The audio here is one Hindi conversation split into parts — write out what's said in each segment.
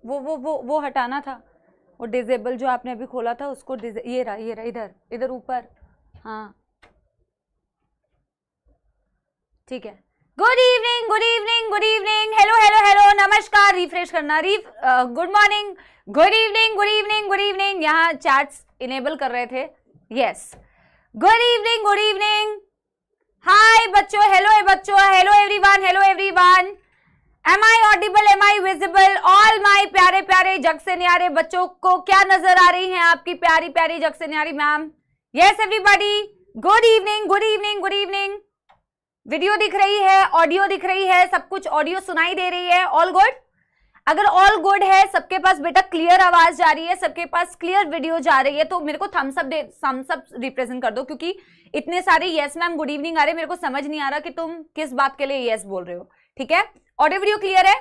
वो हटाना था, वो डिजेबल जो आपने अभी खोला था उसको ये रहा इधर इधर ऊपर। हाँ ठीक है। Good evening good evening good evening, hello hello hello, नमस्कार, रिफ्रेश करना, good morning, good evening good evening good evening, यहाँ चैट्स इनेबल कर रहे थे, yes, good evening good evening, hi बच्चों, हेलो बच्चों, hello everyone, hello everyone, am I audible, am I visible, all my प्यारे प्यारे जग से न्यारे बच्चों को क्या नजर आ रही हैं आपकी प्यारी प्यारी जग से न्यारी ma'am? Yes everybody, good evening good evening good evening, video दिख रही है, ऑडियो दिख रही है, सब कुछ ऑडियो सुनाई दे रही है, ऑल गुड? अगर ऑल गुड है, सबके पास बेटा क्लियर आवाज जा रही है, सबके पास क्लियर वीडियो जा रही है, तो मेरे को थम्स अप रिप्रेजेंट कर दो, क्योंकि इतने सारे यस मैम गुड इवनिंग आ रहे हैं, मेरे को समझ नहीं आ रहा कि तुम किस बात के लिए यस बोल रहे हो। ठीक है, ऑडियो वीडियो क्लियर है?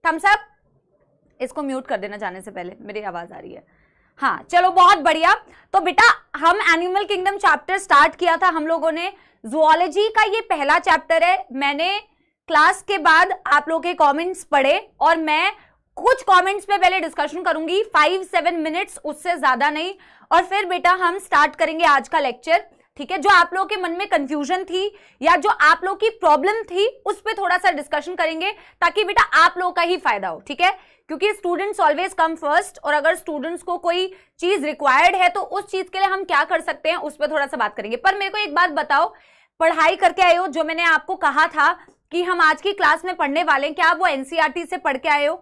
Thumbs up. इसको म्यूट कर देना जाने से पहले, मेरी आवाज आ रही है। हाँ चलो बहुत बढ़िया। तो बेटा हम एनिमल किंगडम चैप्टर स्टार्ट किया था हम लोगों ने, ज़ूलॉजी का ये पहला चैप्टर है। मैंने क्लास के बाद आप लोगों के कमेंट्स पढ़े और मैं कुछ कमेंट्स पे पहले डिस्कशन करूंगी, 5-7 मिनट्स, उससे ज्यादा नहीं, और फिर बेटा हम स्टार्ट करेंगे आज का लेक्चर। ठीक है, जो आप लोगों के मन में कंफ्यूजन थी या जो आप लोगों की प्रॉब्लम थी उस पर थोड़ा सा डिस्कशन करेंगे, ताकि बेटा आप लोगों का ही फायदा हो। ठीक है, क्योंकि स्टूडेंट्स ऑलवेज कम फर्स्ट, और अगर स्टूडेंट्स को कोई चीज रिक्वायर्ड है तो उस चीज के लिए हम क्या कर सकते हैं उस पर थोड़ा सा बात करेंगे। पर मेरे को एक बात बताओ, पढ़ाई करके आए हो? जो मैंने आपको कहा था कि हम आज की क्लास में पढ़ने वाले हैं, क्या आप वो एनसीईआरटी से पढ़ के आए हो?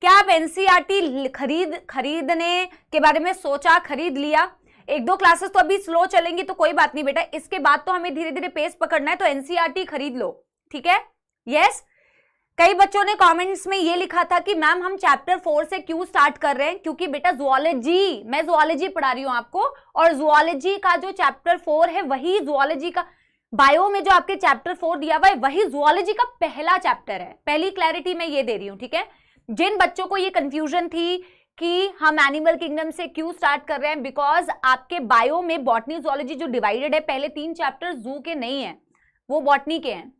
क्या आप एनसीईआरटी खरीदने के बारे में सोचा, खरीद लिया? 1-2 क्लासेस तो अभी स्लो चलेंगी तो कोई बात नहीं बेटा, इसके बाद तो हमें धीरे धीरे पेस पकड़ना है, तो एनसीईआरटी खरीद लो। ठीक है, यस। कई बच्चों ने कमेंट्स में ये लिखा था कि मैम हम चैप्टर 4 से क्यों स्टार्ट कर रहे हैं, क्योंकि बेटा ज़ूलॉजी, मैं ज़ूलॉजी पढ़ा रही हूं आपको, और ज़ूलॉजी का जो चैप्टर 4 है वही ज़ूलॉजी का, बायो में जो आपके चैप्टर 4 दिया हुआ है वही ज़ूलॉजी का पहला चैप्टर है। पहली क्लैरिटी मैं ये दे रही हूं। ठीक है, जिन बच्चों को ये कंफ्यूजन थी कि हम एनिमल किंगडम से क्यों स्टार्ट कर रहे हैं, बिकॉज आपके बायो में बॉटनी ज़ूलॉजी जो डिवाइडेड है, पहले 3 चैप्टर जू के नहीं है, वो बॉटनी के हैं।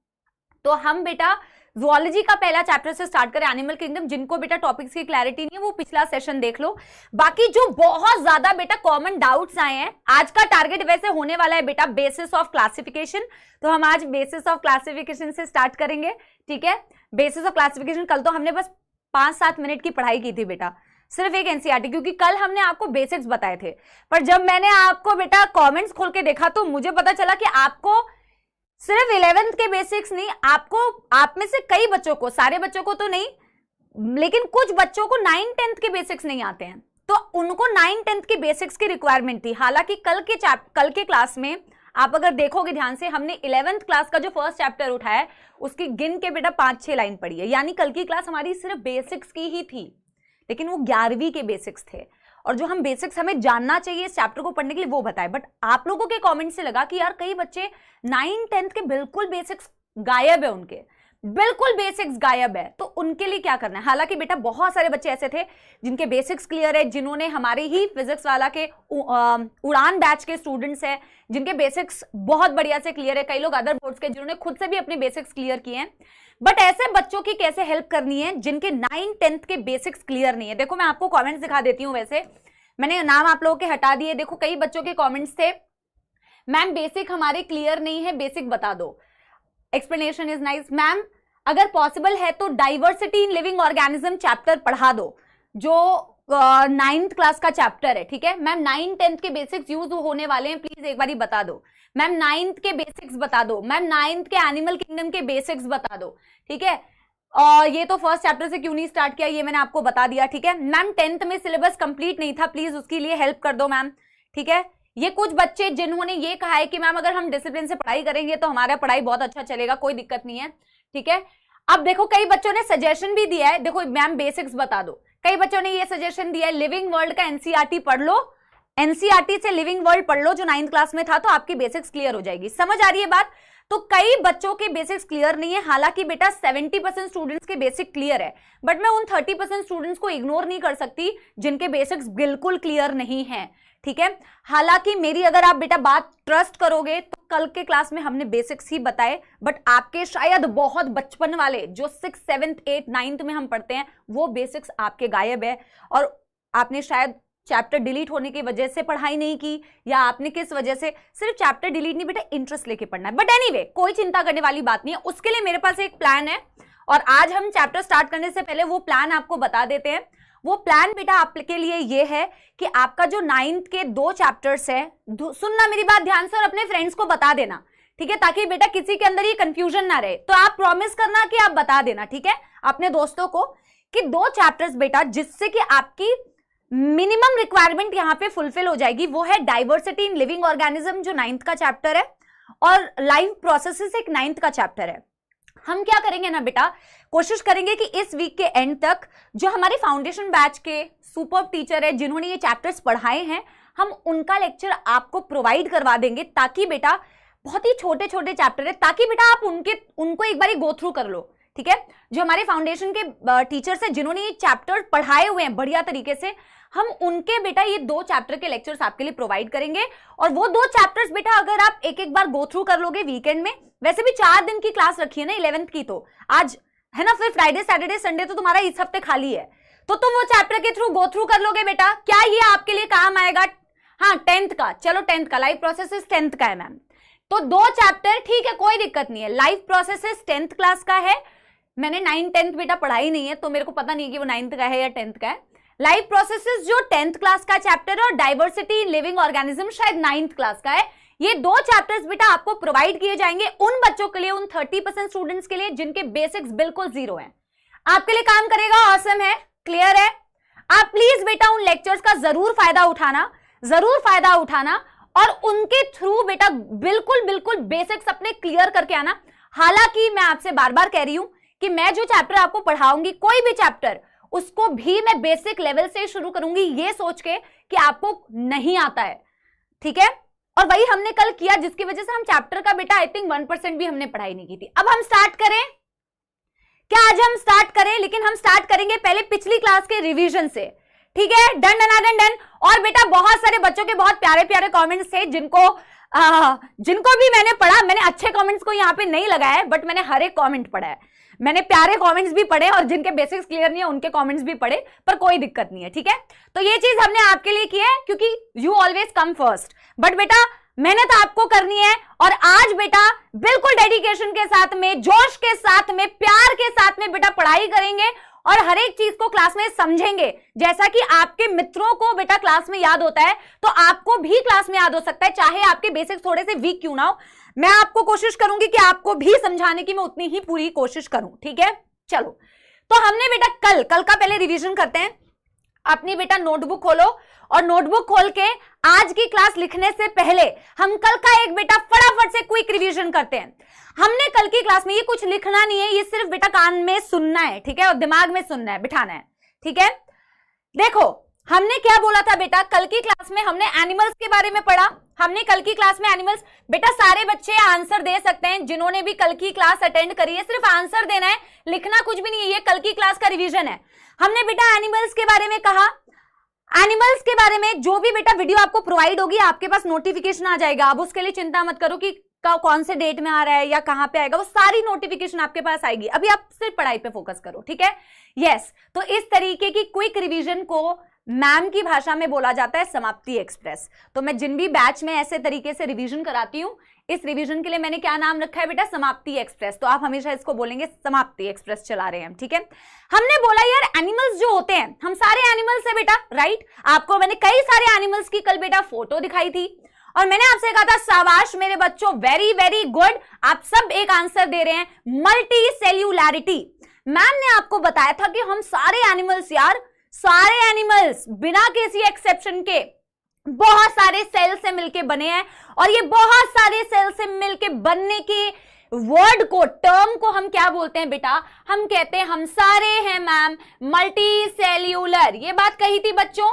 तो हम बेटा ज़ूलॉजी का पहला चैप्टर से स्टार्ट करें, एनिमल किंगडम। जिनको बेटा टॉपिक्स की क्लैरिटी नहीं है वो पिछला सेशन देख लो। बाकी जो बहुत ज्यादा बेटा कॉमन डाउट्स आए हैं, आज का टारगेट वैसे होने वाला है बेटा बेसिस ऑफ क्लासिफिकेशन, तो हम आज बेसिस ऑफ क्लासिफिकेशन से स्टार्ट करेंगे। ठीक है, बेसिस ऑफ क्लासिफिकेशन कल तो हमने बस 5-7 मिनट की पढ़ाई की थी बेटा, सिर्फ एक एनसीईआरटी, क्योंकि कल हमने आपको बेसिक्स बताए थे। पर जब मैंने आपको बेटा कमेंट्स खोल के देखा तो मुझे पता चला कि आपको सिर्फ 11th के बेसिक्स नहीं, आपको, आप में से कई बच्चों को, सारे बच्चों को तो नहीं, लेकिन कुछ बच्चों को 9th-10th के बेसिक्स नहीं आते हैं, तो उनको 9th-10th के बेसिक्स की रिक्वायरमेंट थी। हालांकि कल के क्लास में आप अगर देखोगे ध्यान से, हमने 11th क्लास का जो फर्स्ट चैप्टर उठाया है उसकी गिन के बेटा 5-6 लाइन पढ़ी है, यानी कल की क्लास हमारी सिर्फ बेसिक्स की ही थी, लेकिन वो 11वीं के बेसिक्स थे, और जो हम बेसिक्स हमें जानना चाहिए इस चैप्टर को पढ़ने के लिए वो बताए। बट आप लोगों के कमेंट से लगा कि यार कई बच्चे 9th-10th के बिल्कुल बेसिक्स गायब है, उनके बिल्कुल बेसिक्स गायब है, तो उनके लिए क्या करना है। हालांकि बेटा बहुत सारे बच्चे ऐसे थे जिनके बेसिक्स क्लियर है, जिन्होंने हमारे ही फिजिक्स वाला के उड़ान बैच के स्टूडेंट्स हैं जिनके बेसिक्स बहुत बढ़िया से क्लियर है, कई लोग अदर बोर्ड्स के जिन्होंने खुद से भी अपने बेसिक्स क्लियर किए हैं। बट ऐसे बच्चों की कैसे हेल्प करनी है जिनके 9th-10th के बेसिक्स क्लियर नहीं है? देखो मैं आपको कमेंट्स दिखा देती हूँ, वैसे मैंने नाम आप लोगों के हटा दिए। देखो कई बच्चों के कमेंट्स थे, मैम बेसिक हमारे क्लियर नहीं है, बेसिक बता दो, एक्सप्लेनेशन इज नाइस। मैम अगर पॉसिबल है तो diversity in living organism chapter पढ़ा दो, जो 9th क्लास का चैप्टर है। ठीक है मैम, 9th-10th के बेसिक्स यूज होने वाले हैं, प्लीज एक बार बता दो। मैम 9th के बेसिक्स बता दो, मैम 9th के एनिमल किंगडम के बेसिक्स बता दो। ठीक है, और ये तो फर्स्ट चैप्टर से क्यों नहीं स्टार्ट किया ये मैंने आपको बता दिया। ठीक है मैम, 10th में सिलेबस कंप्लीट नहीं था, प्लीज उसके लिए हेल्प कर दो मैम। ठीक है, ये कुछ बच्चे जिन्होंने ये कहा है कि मैम अगर हम डिसिप्लिन से पढ़ाई करेंगे तो हमारा पढ़ाई बहुत अच्छा चलेगा, कोई दिक्कत नहीं है। ठीक है, अब देखो कई बच्चों ने सजेशन भी दिया है, देखो मैम बेसिक्स बता दो, कई बच्चों ने ये सजेशन दिया है लिविंग वर्ल्ड का एनसीईआरटी पढ़ लो, एनसीईआरटी से लिविंग वर्ल्ड पढ़ लो जो 9th क्लास में था, तो आपकी बेसिक्स क्लियर हो जाएगी। समझ आ रही है बात? तो कई बच्चों के बेसिक्स क्लियर नहीं है, हालांकि बेटा 70% स्टूडेंट्स के बेसिक क्लियर है, बट मैं उन 30% स्टूडेंट्स को इग्नोर नहीं कर सकती जिनके बेसिक्स बिल्कुल क्लियर नहीं है, ठीक है। हालांकि मेरी अगर आप बेटा बात ट्रस्ट करोगे तो कल के क्लास में हमने बेसिक्स ही बताए, बट आपके शायद बहुत बचपन वाले जो 6th 7th 8th 9th में हम पढ़ते हैं वो बेसिक्स आपके गायब है, और आपने शायद चैप्टर डिलीट होने की वजह से पढ़ाई नहीं की, या आपने किस वजह से, सिर्फ चैप्टर डिलीट नहीं बेटा, इंटरेस्ट लेके पढ़ना है। बट एनीवे, कोई चिंता करने वाली बात नहीं है। उसके लिए मेरे पास एक प्लान है, और आज हम चैप्टर स्टार्ट करने से पहले वो प्लान आपको बता देते हैं। वो प्लान बेटा आपके लिए ये है कि आपका जो 9th के 2 चैप्टर्स है, सुनना मेरी बात ध्यान से और अपने फ्रेंड्स को बता देना, ठीक है, ताकि बेटा किसी के अंदर ये कंफ्यूजन ना रहे। तो आप प्रॉमिस करना कि आप बता देना, ठीक है, अपने दोस्तों को, कि 2 चैप्टर्स बेटा जिससे कि आपकी मिनिमम रिक्वायरमेंट यहां पे फुलफिल हो जाएगी, वो है डाइवर्सिटी इन लिविंग ऑर्गेनिज्म जो 9th का चैप्टर है, और लाइव प्रोसेसेस एक 9th का चैप्टर है। हम क्या करेंगे ना बेटा, कोशिश करेंगे कि इस वीक के एंड तक जो हमारे फाउंडेशन बैच के सुपर टीचर है जिन्होंने ये चैप्टर्स पढ़ाए हैं, हम उनका लेक्चर आपको प्रोवाइड करवा देंगे, ताकि बेटा बहुत ही छोटे छोटे चैप्टर है, ताकि बेटा आप उनको एक बार गो थ्रू कर लो, ठीक है। जो हमारे फाउंडेशन के टीचर्स हैं जिन्होंने ये चैप्टर पढ़ाए हुए हैं बढ़िया तरीके से, हम उनके बेटा ये 2 चैप्टर के लेक्चर्स आपके लिए प्रोवाइड करेंगे। और वो 2 चैप्टर्स बेटा अगर आप एक एक बार गो थ्रू कर लोगे वीकेंड में, वैसे भी 4 दिन की क्लास रखी है ना 11th की, तो आज है ना, फिर फ्राइडे सैटरडे संडे तो तुम्हारा इस हफ्ते खाली है, तो तुम वो चैप्टर के थ्रू गो थ्रू कर लोगे बेटा। क्या ये आपके लिए काम आएगा? हाँ 10th का, चलो 10th का लाइव प्रोसेसेस 10th का है मैम, तो 2 चैप्टर ठीक है, कोई दिक्कत नहीं है। लाइव प्रोसेसेस 10th क्लास का है, मैंने 9th 10th बेटा पढ़ाई नहीं है, तो मेरे को पता नहीं है कि वो 9th का है या 10th का है। लाइव प्रोसेसेस जो 10th क्लास का चैप्टर है, और डाइवर्सिटी इन लिविंग ऑर्गेनिज्म शायद 9th क्लास का है। ये 2 चैप्टर्स बेटा आपको प्रोवाइड किए जाएंगे उन बच्चों के लिए, उन 30% स्टूडेंट्स के लिए जिनके बेसिक्स बिल्कुल जीरो हैं। आपके लिए काम करेगा, ऑसम है, क्लियर है। आप प्लीज बेटा उन लेक्चर्स का जरूर फायदा उठाना, और उनके थ्रू बेटा बिल्कुल बिल्कुल बेसिक्स अपने क्लियर करके आना। हालांकि मैं आपसे बार बार कह रही हूं कि मैं जो चैप्टर आपको पढ़ाऊंगी, कोई भी चैप्टर, उसको भी मैं बेसिक लेवल से शुरू करूंगी, ये सोच के कि आपको नहीं आता है, ठीक है। और वही हमने कल किया, जिसकी वजह से हम चैप्टर का बेटा आई थिंक 1% भी हमने पढ़ाई नहीं की थी। अब हम स्टार्ट करें क्या? आज हम स्टार्ट करें, लेकिन हम स्टार्ट करेंगे पहले पिछली क्लास के रिवीजन से, ठीक है। Done done done done. और बेटा बहुत सारे बच्चों के बहुत प्यारे प्यारे कमेंट्स थे जिनको भी मैंने पढ़ा। मैंने अच्छे कमेंट्स को यहाँ पे नहीं लगाया है, बट मैंने हर एक कमेंट पढ़ा है, मैंने प्यारे कमेंट्स भी पढ़े, और जिनके बेसिक्स क्लियर नहीं है उनके कमेंट्स भी पढ़े, पर कोई दिक्कत नहीं है, ठीक है। तो ये चीज हमने आपके लिए की है, क्योंकि you always come first, but बेटा मेहनत आपको करनी है। और आज बेटा बिल्कुल डेडिकेशन के साथ में, जोश के साथ में, प्यार के साथ में बेटा पढ़ाई करेंगे, और हर एक चीज को क्लास में समझेंगे। जैसा कि आपके मित्रों को बेटा क्लास में याद होता है, तो आपको भी क्लास में याद हो सकता है, चाहे आपके बेसिक्स थोड़े से वीक क्यों ना हो। मैं आपको कोशिश करूंगी कि आपको भी समझाने की मैं उतनी ही पूरी कोशिश करूं, ठीक है। चलो, तो हमने बेटा कल का पहले रिवीजन करते हैं। अपनी बेटा नोटबुक खोलो, और नोटबुक खोल के आज की क्लास लिखने से पहले हम कल का एक बेटा फटाफट से क्विक रिवीजन करते हैं। हमने कल की क्लास में ये कुछ लिखना नहीं है, ये सिर्फ बेटा कान में सुनना है, ठीक है, और दिमाग में सुनना है, बिठाना है, ठीक है। देखो हमने क्या बोला था बेटा, कल की क्लास में हमने एनिमल्स के बारे में पढ़ा। हमने कल की क्लास में एनिमल्स, बेटा सारे बच्चे आंसर दे सकते हैं जिन्होंने भी कल की क्लास अटेंड करी है, सिर्फ आंसर देना है, लिखना कुछ भी नहीं है, ये कल की क्लास का रिवीजन है। हमने बेटा एनिमल्स के बारे में कहा, एनिमल्स के बारे में जो भी बेटा वीडियो आपको प्रोवाइड होगी आपके पास नोटिफिकेशन आ जाएगा। अब उसके लिए चिंता मत करो कि कौन से डेट में आ रहा है या कहां पे आएगा, वो सारी नोटिफिकेशन आपके पास आएगी। अभी आप सिर्फ पढ़ाई पे फोकस करो, ठीक है। यस, तो इस तरीके की क्विक रिवीजन को मैम की भाषा में बोला जाता है समाप्ति एक्सप्रेस। तो मैं जिन भी बैच में ऐसे तरीके से रिवीजन कराती हूं, इस रिवीजन के लिए मैंने क्या नाम रखा है बेटा, समाप्ति एक्सप्रेस। तो आप हमेशा इसको बोलेंगे समाप्ति एक्सप्रेस चला रहे हैं, ठीक है। हमने बोला यार एनिमल्स जो होते हैं, हम सारे एनिमल्स है बेटा, राइट। आपको मैंने कई सारे एनिमल्स की कल बेटा फोटो दिखाई थी, और मैंने आपसे कहा था शाबाश मेरे बच्चों, वेरी वेरी गुड, आप सब एक आंसर दे रहे हैं, मल्टी सेल्यूलैरिटी। मैम ने आपको बताया था कि हम सारे एनिमल्स यार, सारे एनिमल्स बिना किसी एक्सेप्शन के बहुत सारे सेल से मिलके बने हैं, और ये बहुत सारे सेल से मिलके बनने के वर्ड को, टर्म को हम क्या बोलते हैं बेटा, हम कहते हैं हम सारे हैं मैम मल्टी सेल्यूलर। ये बात कही थी बच्चों।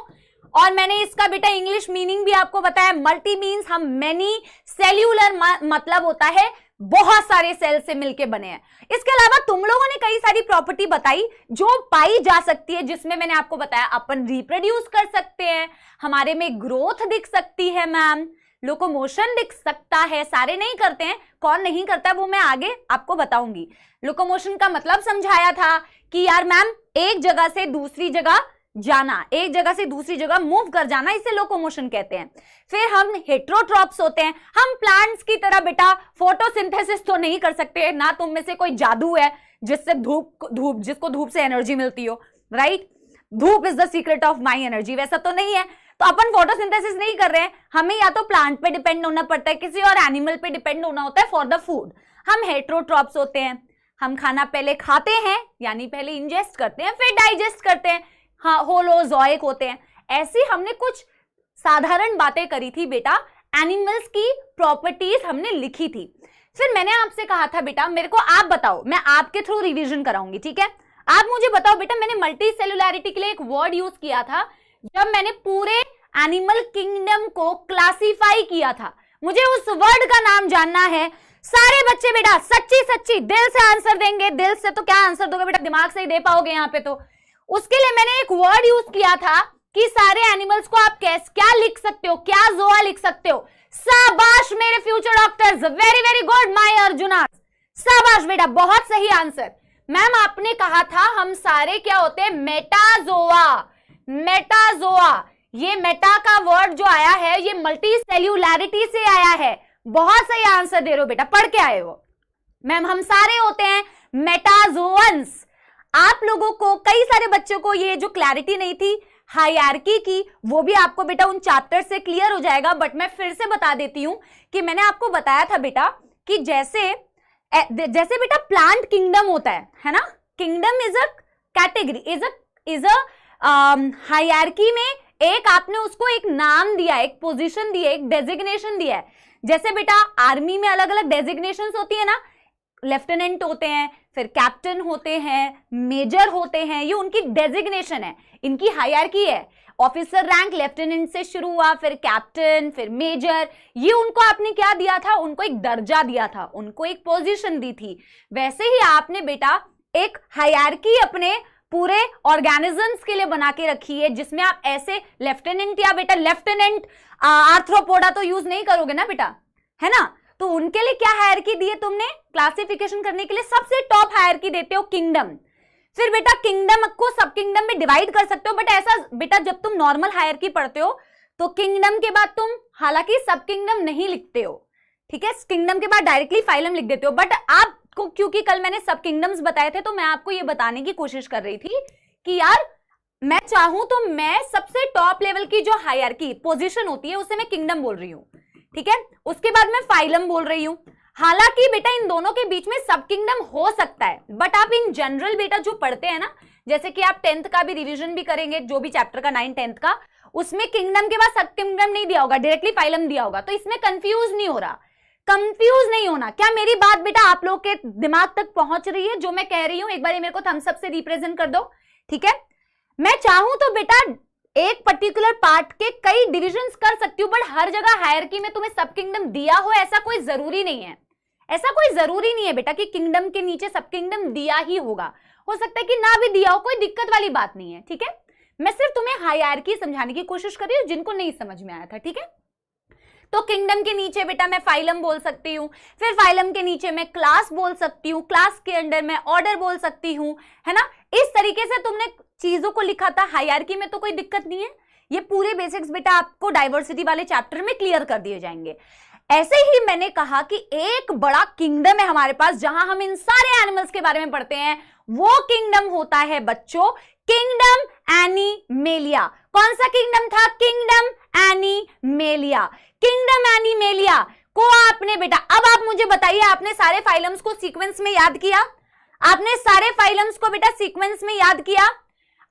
और मैंने इसका बेटा इंग्लिश मीनिंग भी आपको बताया। मल्टी मीन्स हम मेनी, सेल्यूलर मतलब होता है बहुत सारे सेल से मिलके बने हैं। इसके अलावा तुम लोगों ने कई सारी प्रॉपर्टी बताई जो पाई जा सकती है, जिसमें मैंने आपको बताया अपन रिप्रोड्यूस कर सकते हैं, हमारे में ग्रोथ दिख सकती है मैम, लोकोमोशन दिख सकता है। सारे नहीं करते हैं, कौन नहीं करता है वो मैं आगे आपको बताऊंगी। लोकोमोशन का मतलब समझाया था कि यार मैम एक जगह से दूसरी जगह जाना, एक जगह से दूसरी जगह मूव कर जाना, इसे लोकोमोशन कहते हैं। फिर हम हेट्रोट्रॉप्स होते हैं, हम प्लांट्स की तरह बेटा फोटोसिंथेसिस तो नहीं कर सकते ना, तुम में से कोई जादू है जिससे जिसको धूप से एनर्जी मिलती हो, राइट? धूप is the secret of my energy, वैसा तो नहीं है। तो अपन फोटोसिंथेसिस नहीं कर रहे हैं, हमें या तो प्लांट पे डिपेंड होना पड़ता है, किसी और एनिमल पे डिपेंड होना होता है फॉर द फूड। हम हेट्रोट्रॉप्स होते हैं, हम खाना पहले खाते हैं यानी पहले इंजेस्ट करते हैं फिर डाइजेस्ट करते हैं। हाँ, होलोजोइक होते हैं। ऐसी हमने कुछ साधारण बातें करी थी बेटा, एनिमल्स की प्रॉपर्टीज हमने लिखी थी। फिर मैंने आपसे कहा था बेटा मेरे को आप बताओ, मैं आपके थ्रू रिवीजन कराऊंगी, ठीक है? आप मुझे बताओ बेटा, मैंने मल्टी सेलुलैरिटी के लिए एक वर्ड यूज किया था जब मैंने पूरे एनिमल किंगडम को क्लासिफाई किया था, मुझे उस वर्ड का नाम जानना है। सारे बच्चे बेटा सच्ची सच्ची दिल से आंसर देंगे। दिल से तो क्या आंसर दोगे बेटा, दिमाग से ही दे पाओगे यहाँ पे। तो उसके लिए मैंने एक वर्ड यूज किया था कि सारे एनिमल्स को आप क्या लिख सकते हो, क्या जोआ लिख सकते हो। शाबाश मेरे future doctors, very very good my arjuna, शाबाश बेटा, बहुत सही आंसर। मैम आपने कहा था हम सारे क्या होते हैं, मेटाजोआ। मेटाजोआ, ये मेटा का वर्ड जो आया है ये मल्टी सेल्यूलैरिटी से आया है। बहुत सही आंसर दे रहे हो बेटा, पढ़ के आए हो। मैम हम सारे होते हैं मेटाजोअन्स। आप लोगों को, कई सारे बच्चों को ये जो क्लैरिटी नहीं थी हायरार्की की, वो भी आपको बेटा उन चैप्टर से क्लियर हो जाएगा। बट मैं फिर से बता देती हूं कि मैंने आपको बताया था बेटा कि जैसे बेटा प्लांट किंगडम होता है ना, kingdom is a category, is a hierarchy में एक आपने उसको एक नाम दिया, एक पोजीशन दी है, एक डेजिग्नेशन दिया है। जैसे बेटा आर्मी में अलग अलग डेजिग्नेशंस होती है ना, लेफ्टिनेंट होते हैं, फिर कैप्टन होते हैं, मेजर होते हैं, ये उनकी डेजिग्नेशन है, इनकी हायरार्की है। ऑफिसर रैंक लेफ्टिनेंट से शुरू हुआ, फिर कैप्टन, फिर मेजर, ये उनको आपने क्या दिया था, उनको एक दर्जा दिया था, उनको एक पोजीशन दी थी। वैसे ही आपने बेटा एक हायरार्की अपने पूरे ऑर्गेनिजम्स के लिए बना के रखी है, जिसमें आप ऐसे लेफ्टिनेंट या बेटा लेफ्टिनेंट आर्थ्रोपोडा तो यूज नहीं करोगे ना बेटा, है ना? तो उनके लिए क्या हायरार्की दी है तुमने क्लासिफिकेशन करने के लिए, सबसे टॉप हायरार्की देते हो किंगडम। फिर बेटा किंगडम को सब किंगडम में डिवाइड कर सकते हो, बट ऐसा बेटा जब तुम नॉर्मल हायरार्की पढ़ते हो तो किंगडम के बाद तुम हालांकि सब किंगडम नहीं लिखते हो, ठीक है? किंगडम के बाद डायरेक्टली फाइलम लिख देते हो। बट आपको क्योंकि कल मैंने सब किंगडम्स बताए थे तो मैं आपको ये बताने की कोशिश कर रही थी कि यार मैं चाहूं तो मैं सबसे टॉप लेवल की जो हायरार्की पोजीशन होती है उसे मैं किंगडम बोल रही हूं, ठीक है? उसके बाद मैं फाइलम बोल रही हूं। हालांकि बेटा इन दोनों के बीच में सब किंगडम हो सकता है, बट आप इन जनरल बेटा जो पढ़ते हैं ना, जैसे कि आप 10th का भी रिवीजन भी करेंगे, जो भी चैप्टर का 9 10th का, उसमें किंगडम के बाद सब किंगडम नहीं दिया होगा, डायरेक्टली फाइलम दिया होगा। तो इसमें कंफ्यूज नहीं हो रहा, कंफ्यूज नहीं होना। क्या मेरी बात बेटा आप लोग के दिमाग तक पहुंच रही है जो मैं कह रही हूं? एक बार मेरे को थम्स अप से रिप्रेजेंट कर दो, ठीक है? मैं चाहूं तो बेटा एक पर्टिकुलर पार्ट के कई डिविजन्स कर सकती हूं, बट हर जगह हायरार्की में तुम्हें सब किंगडम दिया हो ऐसा कोई जरूरी नहीं है। ऐसा कोई जरूरी नहीं है बेटा कि किंगडम के नीचे सब किंगडम दिया ही होगा, हो सकता है कि ना भी दिया हो, कोई दिक्कत वाली बात नहीं है, ठीक है? मैं सिर्फ तुम्हें हायरार्की समझाने की कोशिश कर रही हूं जिनको नहीं समझ में आया था, ठीक है? तो किंगडम के नीचे बेटा मैं फाइलम बोल सकती हूँ, फिर फाइलम के नीचे मैं क्लास बोल सकती हूँ, क्लास के अंडर मैं ऑर्डर बोल सकती हूँ, है ना? इस तरीके से तुमने चीजों को लिखा था। हायरार्की में तो कोई दिक्कत नहीं है, ये पूरे बेसिक्स बेटा आपको डाइवर्सिटी वाले चैप्टर में क्लियर कर दिए जाएंगे। ऐसे ही मैंने कहा कि एक बड़ा किंगडम है हमारे पास जहां हम इन सारे एनिमल्स के बारे में पढ़ते हैं, वो किंगडम होता है बच्चों किंगडम एनिमेलिया। कौन सा किंगडम था? Kingdom animalia. किंगडम एनिमेलिया को आपने बेटा, अब आप मुझे बताइए, आपने सारे फाइलम्स को सीक्वेंस में याद किया? आपने सारे फाइलम्स को बेटा सीक्वेंस में याद किया?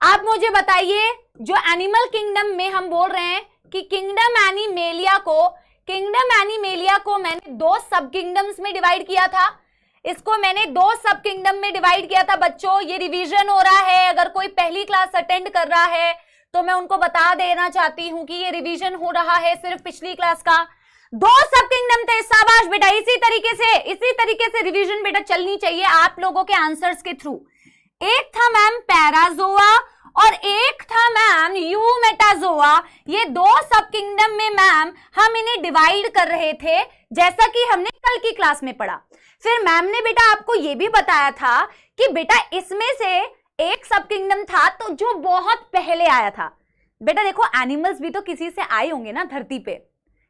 आप मुझे बताइए, जो एनिमल किंगडम में हम बोल रहे हैं कि किंगडम एनिमेलिया को मैंने 2 सब किंगडम्स में डिवाइड किया था। इसको मैंने 2 सब किंगडम में डिवाइड किया था बच्चों। ये रिवीजन हो रहा है, अगर कोई पहली क्लास अटेंड कर रहा है तो मैं उनको बता देना चाहती हूं कि ये रिवीजन हो रहा है सिर्फ पिछली क्लास का। 2 सब किंगडम थे, शाबाश बेटा। इसी तरीके से रिवीजन बेटा चलनी चाहिए आप लोगों के आंसर्स के थ्रू। एक था मैम पैराजोआ और एक था मैम यूमेटाजोआ। ये 2 सब किंगडम में मैम हम इन्हें डिवाइड कर रहे थे, जैसा कि हमने कल की क्लास में पढ़ा। फिर मैम ने बेटा आपको ये भी बताया था कि बेटा इसमें से एक सब किंगडम था तो जो बहुत पहले आया था। बेटा देखो एनिमल्स भी तो किसी से आए होंगे ना धरती पे,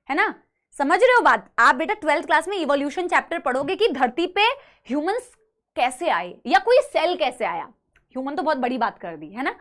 है ना? समझ रहे हो बात? आप बेटा 12th क्लास में इवोल्यूशन चैप्टर पढ़ोगे कि धरती पे ह्यूमंस कैसे आए या कोई सेल कैसे आया। ह्यूमन तो बहुत बड़ी बात कर दी, है ना?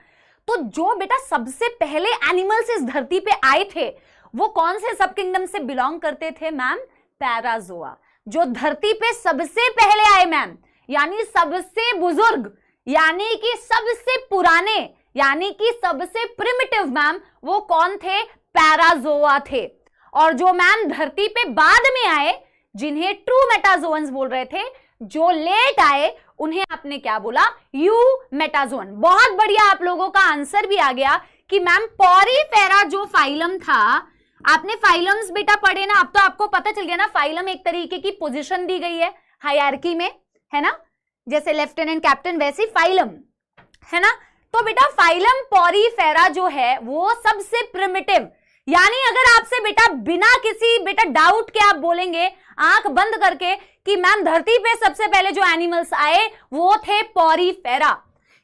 तो जो बेटा सबसे पहले एनिमल्स इस धरती पे आए थे वो कौन से सब किंगडम से बिलोंग करते थे मैम? पैराजोआ। जो धरती पे सबसे पहले आए मैम, यानी सबसे बुजुर्ग, यानी कि सबसे पुराने, यानी कि सबसे प्रिमिटिव मैम, वो कौन थे? पैराजोआ थे। और जो मैम धरती पे बाद में आए, जिन्हें ट्रू मेटाजोअन्स बोल रहे थे, जो लेट आए, उन्हें आपने क्या बोला? यूमेटाजोअन। बहुत बढ़िया, आप लोगों का आंसर भी आ गया कि मैम पॉरीफेरा जो फाइलम था, आपने फाइलम्स बेटा पढ़े ना, अब तो आपको पता चल गया ना, फाइलम एक तरीके की पोजीशन दी गई है हायरार्की में, है ना? जैसे लेफ्टिनेंट कैप्टन वैसे फाइलम, है ना? तो बेटा फाइलम पॉरीफेरा जो है वो सबसे प्रिमिटिव, यानी अगर आपसे बेटा बिना किसी बेटा डाउट के आप बोलेंगे आंख बंद करके कि मैम धरती पे सबसे पहले जो एनिमल्स आए वो थे पॉरीफेरा।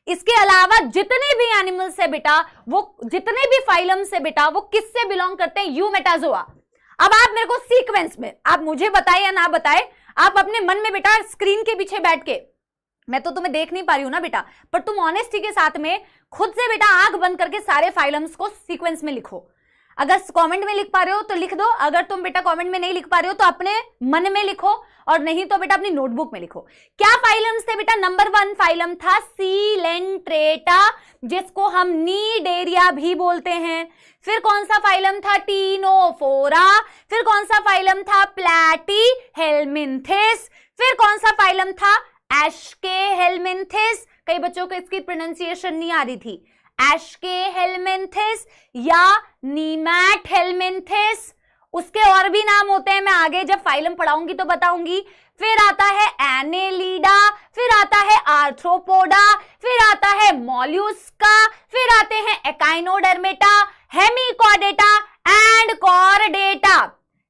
इसके अलावा जितने भी एनिमल्स है बेटा, वो जितने भी फाइलम्स है बेटा, वो किससे बिलोंग करते हैं? यूमेटाजोआ। अब आप मेरे को सीक्वेंस में, आप मुझे बताए या ना बताए, आप अपने मन में बेटा स्क्रीन के पीछे बैठ के, मैं तो तुम्हें देख नहीं पा रही हूं ना बेटा, पर तुम ऑनेस्टी के साथ में खुद से बेटा आंख बंद करके सारे फाइलम्स को सीक्वेंस में लिखो। अगर कमेंट में लिख पा रहे हो तो लिख दो, अगर तुम बेटा कमेंट में नहीं लिख पा रहे हो तो अपने मन में लिखो, और नहीं तो बेटा अपनी नोटबुक में लिखो। क्या फाइलम्स थे बेटा? नंबर 1 फाइलम था सीलेंट्रेटा, जिसको हम नीडेरिया भी बोलते हैं। फिर कौन सा फाइलम था? टीनोफोरा। फिर कौन सा फाइलम था? प्लैटीहेल्मिन्थिस। फिर कौन सा फाइलम था? एस्केहेल्मिन्थिस। कई बच्चों को इसकी प्रोनाउंसिएशन नहीं आ रही थी, एस्केहेल्मिन्थिस या नीमैटहेल्मिन्थिस। उसके और भी नाम होते हैं, मैं आगे जब फाइलम पढ़ाऊंगी तो बताऊंगी। फिर आता है एनेलिडा, फिर आता है आर्थ्रोपोडा, फिर आता है मॉल्यूस्का, फिर आते हैं echinodermata, Hemichordata and Chordata.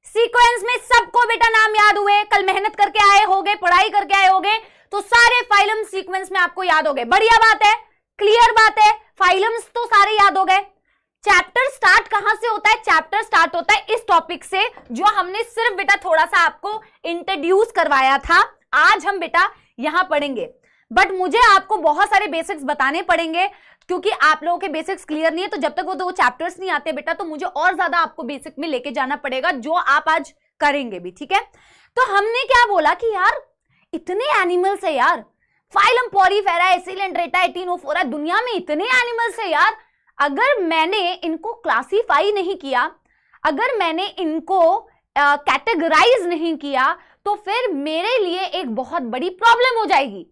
Sequence में सबको बेटा नाम याद हुए, कल मेहनत करके आए होगे, पढ़ाई करके आए होगे, तो सारे फाइलम सीक्वेंस में आपको याद हो गए। बढ़िया बात है, क्लियर बात है, फाइलम्स तो सारे याद हो गए। चैप्टर स्टार्ट कहां से होता है? चैप्टर स्टार्ट होता है इस टॉपिक से जो हमने सिर्फ बेटा थोड़ा सा आपको इंट्रोड्यूस करवाया था। आज हम बेटा यहां पढ़ेंगे, बट मुझे आपको बहुत सारे बेसिक्स बताने पड़ेंगे, क्योंकि आप लोगों के बेसिक्स क्लियर नहीं है, तो जब तक वो 2 चैप्टर्स नहीं आते बेटा, तो मुझे और ज्यादा आपको बेसिक में लेके जाना पड़ेगा, जो आप आज करेंगे भी, ठीक है? तो हमने क्या बोला कि यार इतने एनिमल्स है यार, फाइलम पॉरीफेरा, सीलेंट्रेटा, टीनोफोरा, दुनिया में इतने एनिमल्स है यार, अगर मैंने इनको क्लासिफाई नहीं किया, अगर मैंने इनको कैटेगराइज नहीं किया, तो फिर मेरे लिए एक बहुत बड़ी प्रॉब्लम हो जाएगी।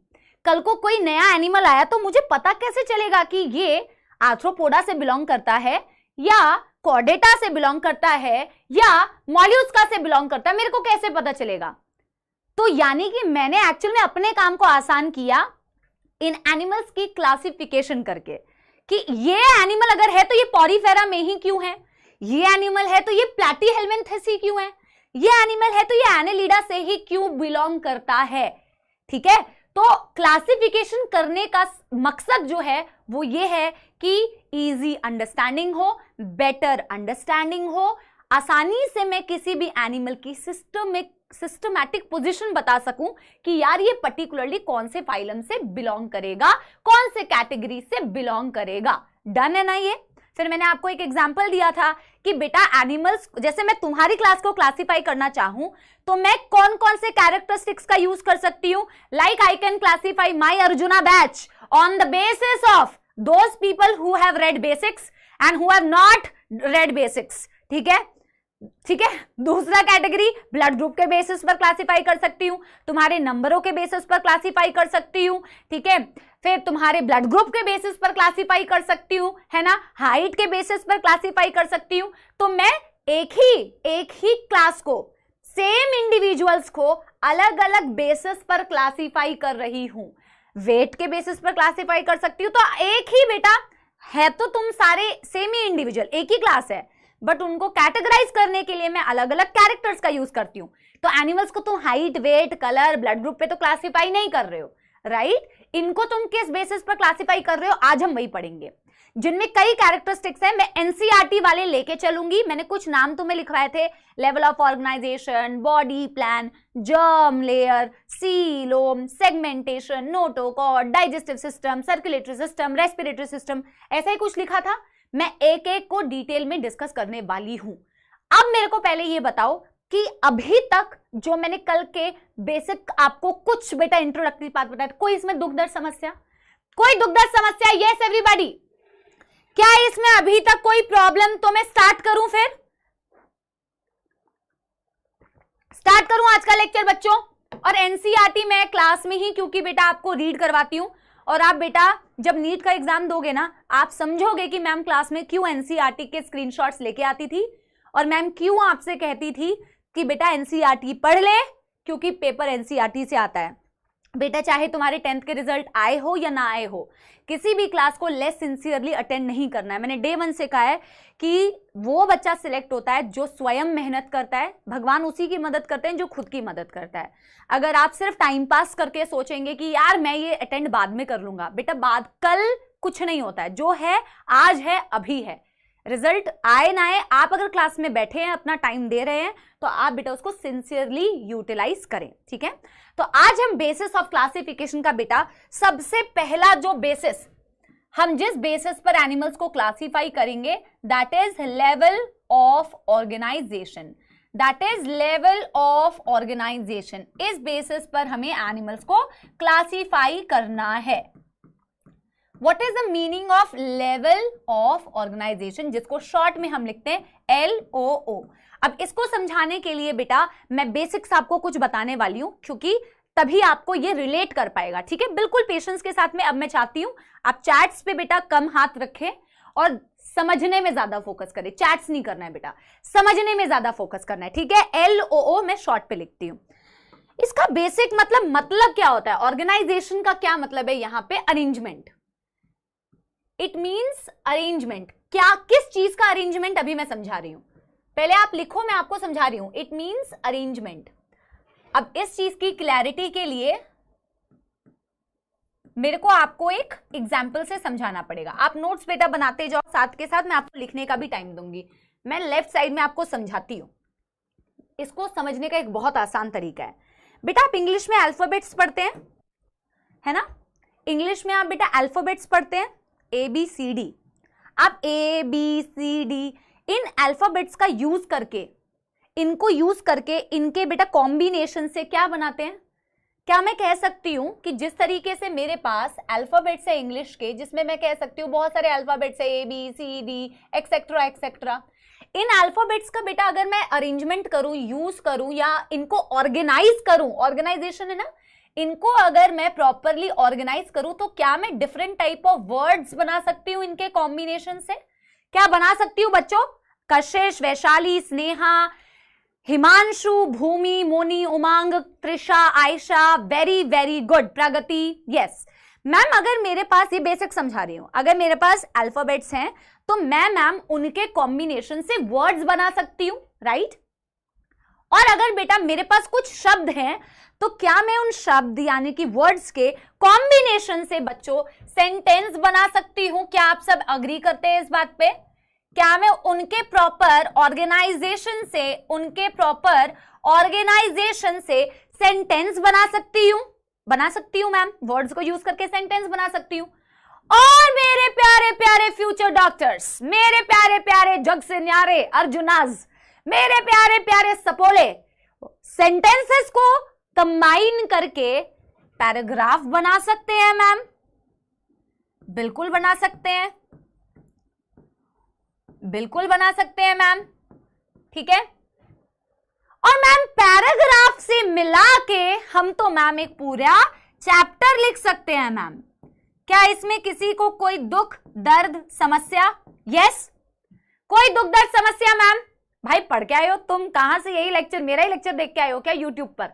कल को कोई नया एनिमल आया तो मुझे पता कैसे चलेगा कि ये आर्थ्रोपोडा से बिलोंग करता है या कॉर्डेटा से बिलोंग करता है या मॉल्यूस्का से बिलोंग करता है? मेरे को कैसे पता चलेगा? तो यानी कि मैंने एक्चुअल में अपने काम को आसान किया इन एनिमल्स की क्लासिफिकेशन करके, कि ये एनिमल अगर है तो ये पॉरीफेरा में ही क्यों है, ये एनिमल है तो ये प्लैटीहेल्मिन्थिस ही क्यों है, ये एनिमल है तो ये एनेलिडा से ही क्यों बिलोंग करता है, ठीक है? तो क्लासिफिकेशन करने का मकसद जो है वो ये है कि इजी अंडरस्टैंडिंग हो, बेटर अंडरस्टैंडिंग हो, आसानी से मैं किसी भी एनिमल की सिस्टमैटिक पोजीशन बता सकूं कि यार ये पर्टिकुलरली कौन से फाइलम से बिलोंग करेगा, कौन से कैटेगरी से बिलोंग करेगा। डन है ना ये? फिर मैंने आपको एक एग्जांपल दिया था कि बेटा एनिमल्स, जैसे मैं तुम्हारी क्लास को क्लासिफाई करना चाहूं तो मैं कौन कौन से कैरेक्टरिस्टिक्स का यूज कर सकती हूं। Like I can classify my arjuna batch on the basis of those people who have read basics and who have not red basics, ठीक है? ठीक है। दूसरा कैटेगरी ब्लड ग्रुप के बेसिस पर क्लासिफाई कर सकती हूँ, तुम्हारे नंबरों के बेसिस पर क्लासिफाई कर सकती हूँ, ठीक है। फिर तुम्हारे ब्लड ग्रुप के बेसिस पर क्लासिफाई कर सकती हूँ, है ना, हाइट के बेसिस पर क्लासिफाई कर सकती हूँ। तो मैं एक ही क्लास को, सेम इंडिविजुअल्स को अलग अलग बेसिस पर क्लासिफाई कर रही हूँ। वेट के बेसिस पर क्लासिफाई कर सकती हूँ। तो एक ही बेटा है, तो तुम सारे सेम ही इंडिविजुअल, एक ही क्लास है, बट उनको कैटेगराइज करने के लिए मैं अलग अलग कैरेक्टर्स का यूज करती हूँ। तो एनिमल्स को तुम height, weight, colour, blood group पे तो क्लासिफाई नहीं कर रहे हो, राइट। इनको तुम किस बेसिस पर क्लासिफाई कर रहे हो, आज हम वही पढ़ेंगे, जिनमें कई कैरेक्टरिस्टिक्स हैं। मैं एनसीईआरटी वाले लेके चलूंगी। मैंने कुछ नाम तुम्हें लिखवाए थे, level of organisation, body plan, germ layer, coelom, segmentation, notochord, digestive system, circulatory system, respiratory system, ऐसा ही कुछ लिखा था। मैं एक एक को डिटेल में डिस्कस करने वाली हूं। अब मेरे को पहले ये बताओ कि अभी तक जो मैंने कल के बेसिक आपको कुछ बेटा इंट्रोडक्टरी पार्ट बताया, कोई इसमें दुख दर्द समस्या, कोई दुख दर्द समस्या? यस एवरीबॉडी, क्या इसमें अभी तक कोई प्रॉब्लम? तो मैं स्टार्ट करूं, फिर स्टार्ट करूं आज का लेक्चर बच्चों। और एनसीईआरटी मैं क्लास में ही, क्योंकि बेटा आपको रीड करवाती हूं, और आप बेटा जब नीट का एग्जाम दोगे ना, आप समझोगे कि मैम क्लास में क्यों एनसीईआरटी के स्क्रीनशॉट्स लेके आती थी, और मैम क्यों आपसे कहती थी कि बेटा एनसीईआरटी पढ़ ले, क्योंकि पेपर एनसीईआरटी से आता है। बेटा चाहे तुम्हारे 10th के रिजल्ट आए हो या ना आए हो, किसी भी क्लास को लेस सिंसियरली अटेंड नहीं करना है। मैंने डे 1 से कहा है कि वो बच्चा सिलेक्ट होता है जो स्वयं मेहनत करता है, भगवान उसी की मदद करते हैं जो खुद की मदद करता है। अगर आप सिर्फ टाइम पास करके सोचेंगे कि यार मैं ये अटेंड बाद में कर लूंगा, बेटा बाद कल कुछ नहीं होता है, जो है आज है अभी है। रिजल्ट आए ना आए, आप अगर क्लास में बैठे हैं, अपना टाइम दे रहे हैं, तो आप बेटा उसको सिंसियरली यूटिलाइज करें, ठीक है। तो आज हम बेसिस ऑफ क्लासिफिकेशन का बेटा सबसे पहला जो बेसिस, हम जिस बेसिस पर एनिमल्स को क्लासिफाई करेंगे, that is level of organisation, that is level of organisation. इस बेसिस पर हमें एनिमल्स को क्लासिफाई करना है। What is the meaning of level of organization, जिसको शॉर्ट में हम लिखते हैं LOO। अब इसको समझाने के लिए बेटा मैं बेसिक्स आपको कुछ बताने वाली हूं, क्योंकि तभी आपको ये रिलेट कर पाएगा, ठीक है। बिल्कुल पेशेंस के साथ में। अब मैं चाहती हूं आप चैट्स पे बेटा कम हाथ रखें और समझने में ज्यादा फोकस करें। चैट्स नहीं करना है बेटा, समझने में ज्यादा फोकस करना है, ठीक है। LOO मैं शॉर्ट पे लिखती हूं। इसका बेसिक मतलब क्या होता है? ऑर्गेनाइजेशन का क्या मतलब है यहाँ पे? अरेंजमेंट। It means arrangement. क्या, किस चीज का अरेंजमेंट, अभी मैं समझा रही हूं, पहले आप लिखो, मैं आपको समझा रही हूं। It means arrangement. अब इस चीज की क्लैरिटी के लिए मेरे को आपको एक एग्जाम्पल से समझाना पड़ेगा। आप नोट्स बेटा बनाते जाओ, साथ के साथ मैं आपको लिखने का भी टाइम दूंगी। मैं लेफ्ट साइड में आपको समझाती हूं। इसको समझने का एक बहुत आसान तरीका है बेटा। आप इंग्लिश में अल्फाबेट्स पढ़ते हैं, है ना, इंग्लिश में आप बेटा अल्फाबेट्स पढ़ते हैं, ABCD। आप ABCD इन अल्फाबेट्स का यूज करके, इनको यूज करके इनके बेटा कॉम्बिनेशन से क्या बनाते हैं? क्या मैं कह सकती हूं कि जिस तरीके से मेरे पास अल्फाबेट्स है इंग्लिश के, जिसमें मैं कह सकती हूं बहुत सारे अल्फाबेट्स है, ABCD एक्सेट्रा एक्सेट्रा, इन अल्फाबेट्स का बेटा अगर मैं अरेंजमेंट करूं, यूज करूं, या इनको ऑर्गेनाइज करूं, ऑर्गेनाइजेशन है ना, इनको अगर मैं प्रॉपरली ऑर्गेनाइज करूं, तो क्या मैं डिफरेंट टाइप ऑफ वर्ड्स बना सकती हूं इनके कॉम्बिनेशन से? क्या बना सकती हूं बच्चों? Kashish, Vaishali, Sneha, Himanshu, Bhumi, Moni, Umang, Trisha, Ayesha, very very good, Pragati. Yes ma'am, अगर मेरे पास, ये बेसिक समझा रही हूं, अगर मेरे पास अल्फाबेट्स हैं तो मैं मैम उनके कॉम्बिनेशन से वर्ड्स बना सकती हूं, राइट। और अगर बेटा मेरे पास कुछ शब्द हैं, तो क्या मैं उन शब्द यानी कि वर्ड्स के कॉम्बिनेशन से बच्चों सेंटेंस बना सकती हूं? क्या आप सब अग्री करते हैं इस बात पे? क्या मैं उनके प्रॉपर ऑर्गेनाइजेशन से सेंटेंस बना सकती हूं? बना सकती हूं मैम, वर्ड्स को यूज करके सेंटेंस बना सकती हूं। और मेरे प्यारे प्यारे फ्यूचर डॉक्टर्स, मेरे प्यारे प्यारे जग से न्यारे अर्जुनाज, मेरे प्यारे प्यारे सपोले, सेंटेंसेस को कंबाइन करके पैराग्राफ बना सकते हैं मैम, बिल्कुल बना सकते हैं, बिल्कुल बना सकते हैं मैम। ठीक है। और मैम पैराग्राफ से मिला के हम तो मैम एक पूरा चैप्टर लिख सकते हैं मैम। क्या इसमें किसी को कोई दुख दर्द समस्या? यस, कोई दुख दर्द समस्या मैम? भाई पढ़ के आए हो तुम, कहां से यही लेक्चर, मेरा ही लेक्चर देख के आए हो क्या यूट्यूब पर?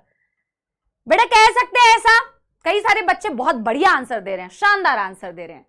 बेटा कह सकते हैं ऐसा? कई सारे बच्चे बहुत बढ़िया आंसर दे रहे हैं, शानदार आंसर दे रहे हैं।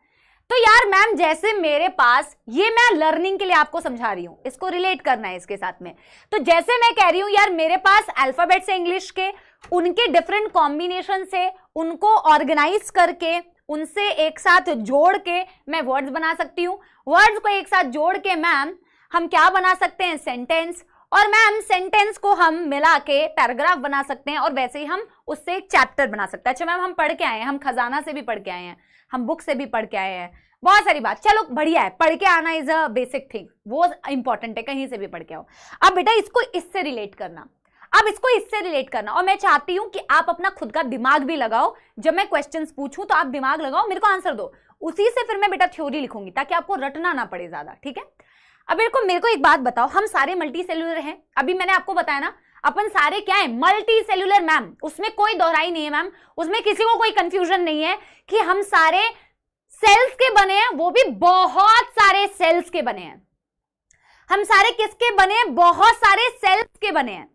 तो यार मैम जैसे मेरे पास, ये मैं लर्निंग के लिए आपको समझा रही हूं, इसको रिलेट करना है इसके साथ में। तो जैसे मैं कह रही हूं यार मेरे पास अल्फाबेट से इंग्लिश के, उनके डिफरेंट कॉम्बिनेशन से उनको ऑर्गेनाइज करके, उनसे एक साथ जोड़ के मैं वर्ड्स बना सकती हूँ। वर्ड्स को एक साथ जोड़ के मैम हम क्या बना सकते हैं? सेंटेंस। और मैम सेंटेंस को हम मिला के पैराग्राफ बना सकते हैं, और वैसे ही हम उससे एक चैप्टर बना सकते हैं। अच्छा मैम हम पढ़ के आए हैं, हम खजाना से भी पढ़ के आए हैं, हम बुक से भी पढ़ के आए हैं, बहुत सारी बात। चलो बढ़िया है, पढ़ के आना इज अ बेसिक थिंग, वो इंपॉर्टेंट है, कहीं से भी पढ़ के आओ। अब बेटा इसको इससे रिलेट करना, अब इसको इससे रिलेट करना, और मैं चाहती हूं कि आप अपना खुद का दिमाग भी लगाओ। जब मैं क्वेश्चंस पूछूं तो आप दिमाग लगाओ, मेरे को आंसर दो, उसी से फिर मैं बेटा थ्योरी लिखूंगी ताकि आपको रटना ना पड़े ज्यादा, ठीक है। अब मेरे को एक बात बताओ, हम सारे मल्टी सेलुलर हैं? अभी मैंने आपको बताया ना अपन सारे क्या है? मल्टी सेलुलर मैम, उसमें कोई दोहराई नहीं है मैम, उसमें किसी को कोई कंफ्यूजन नहीं है कि हम सारे सेल्स के बने हैं, वो भी बहुत सारे सेल्स के बने हैं। हम सारे किसके बने हैं? बहुत सारे सेल्स के बने हैं।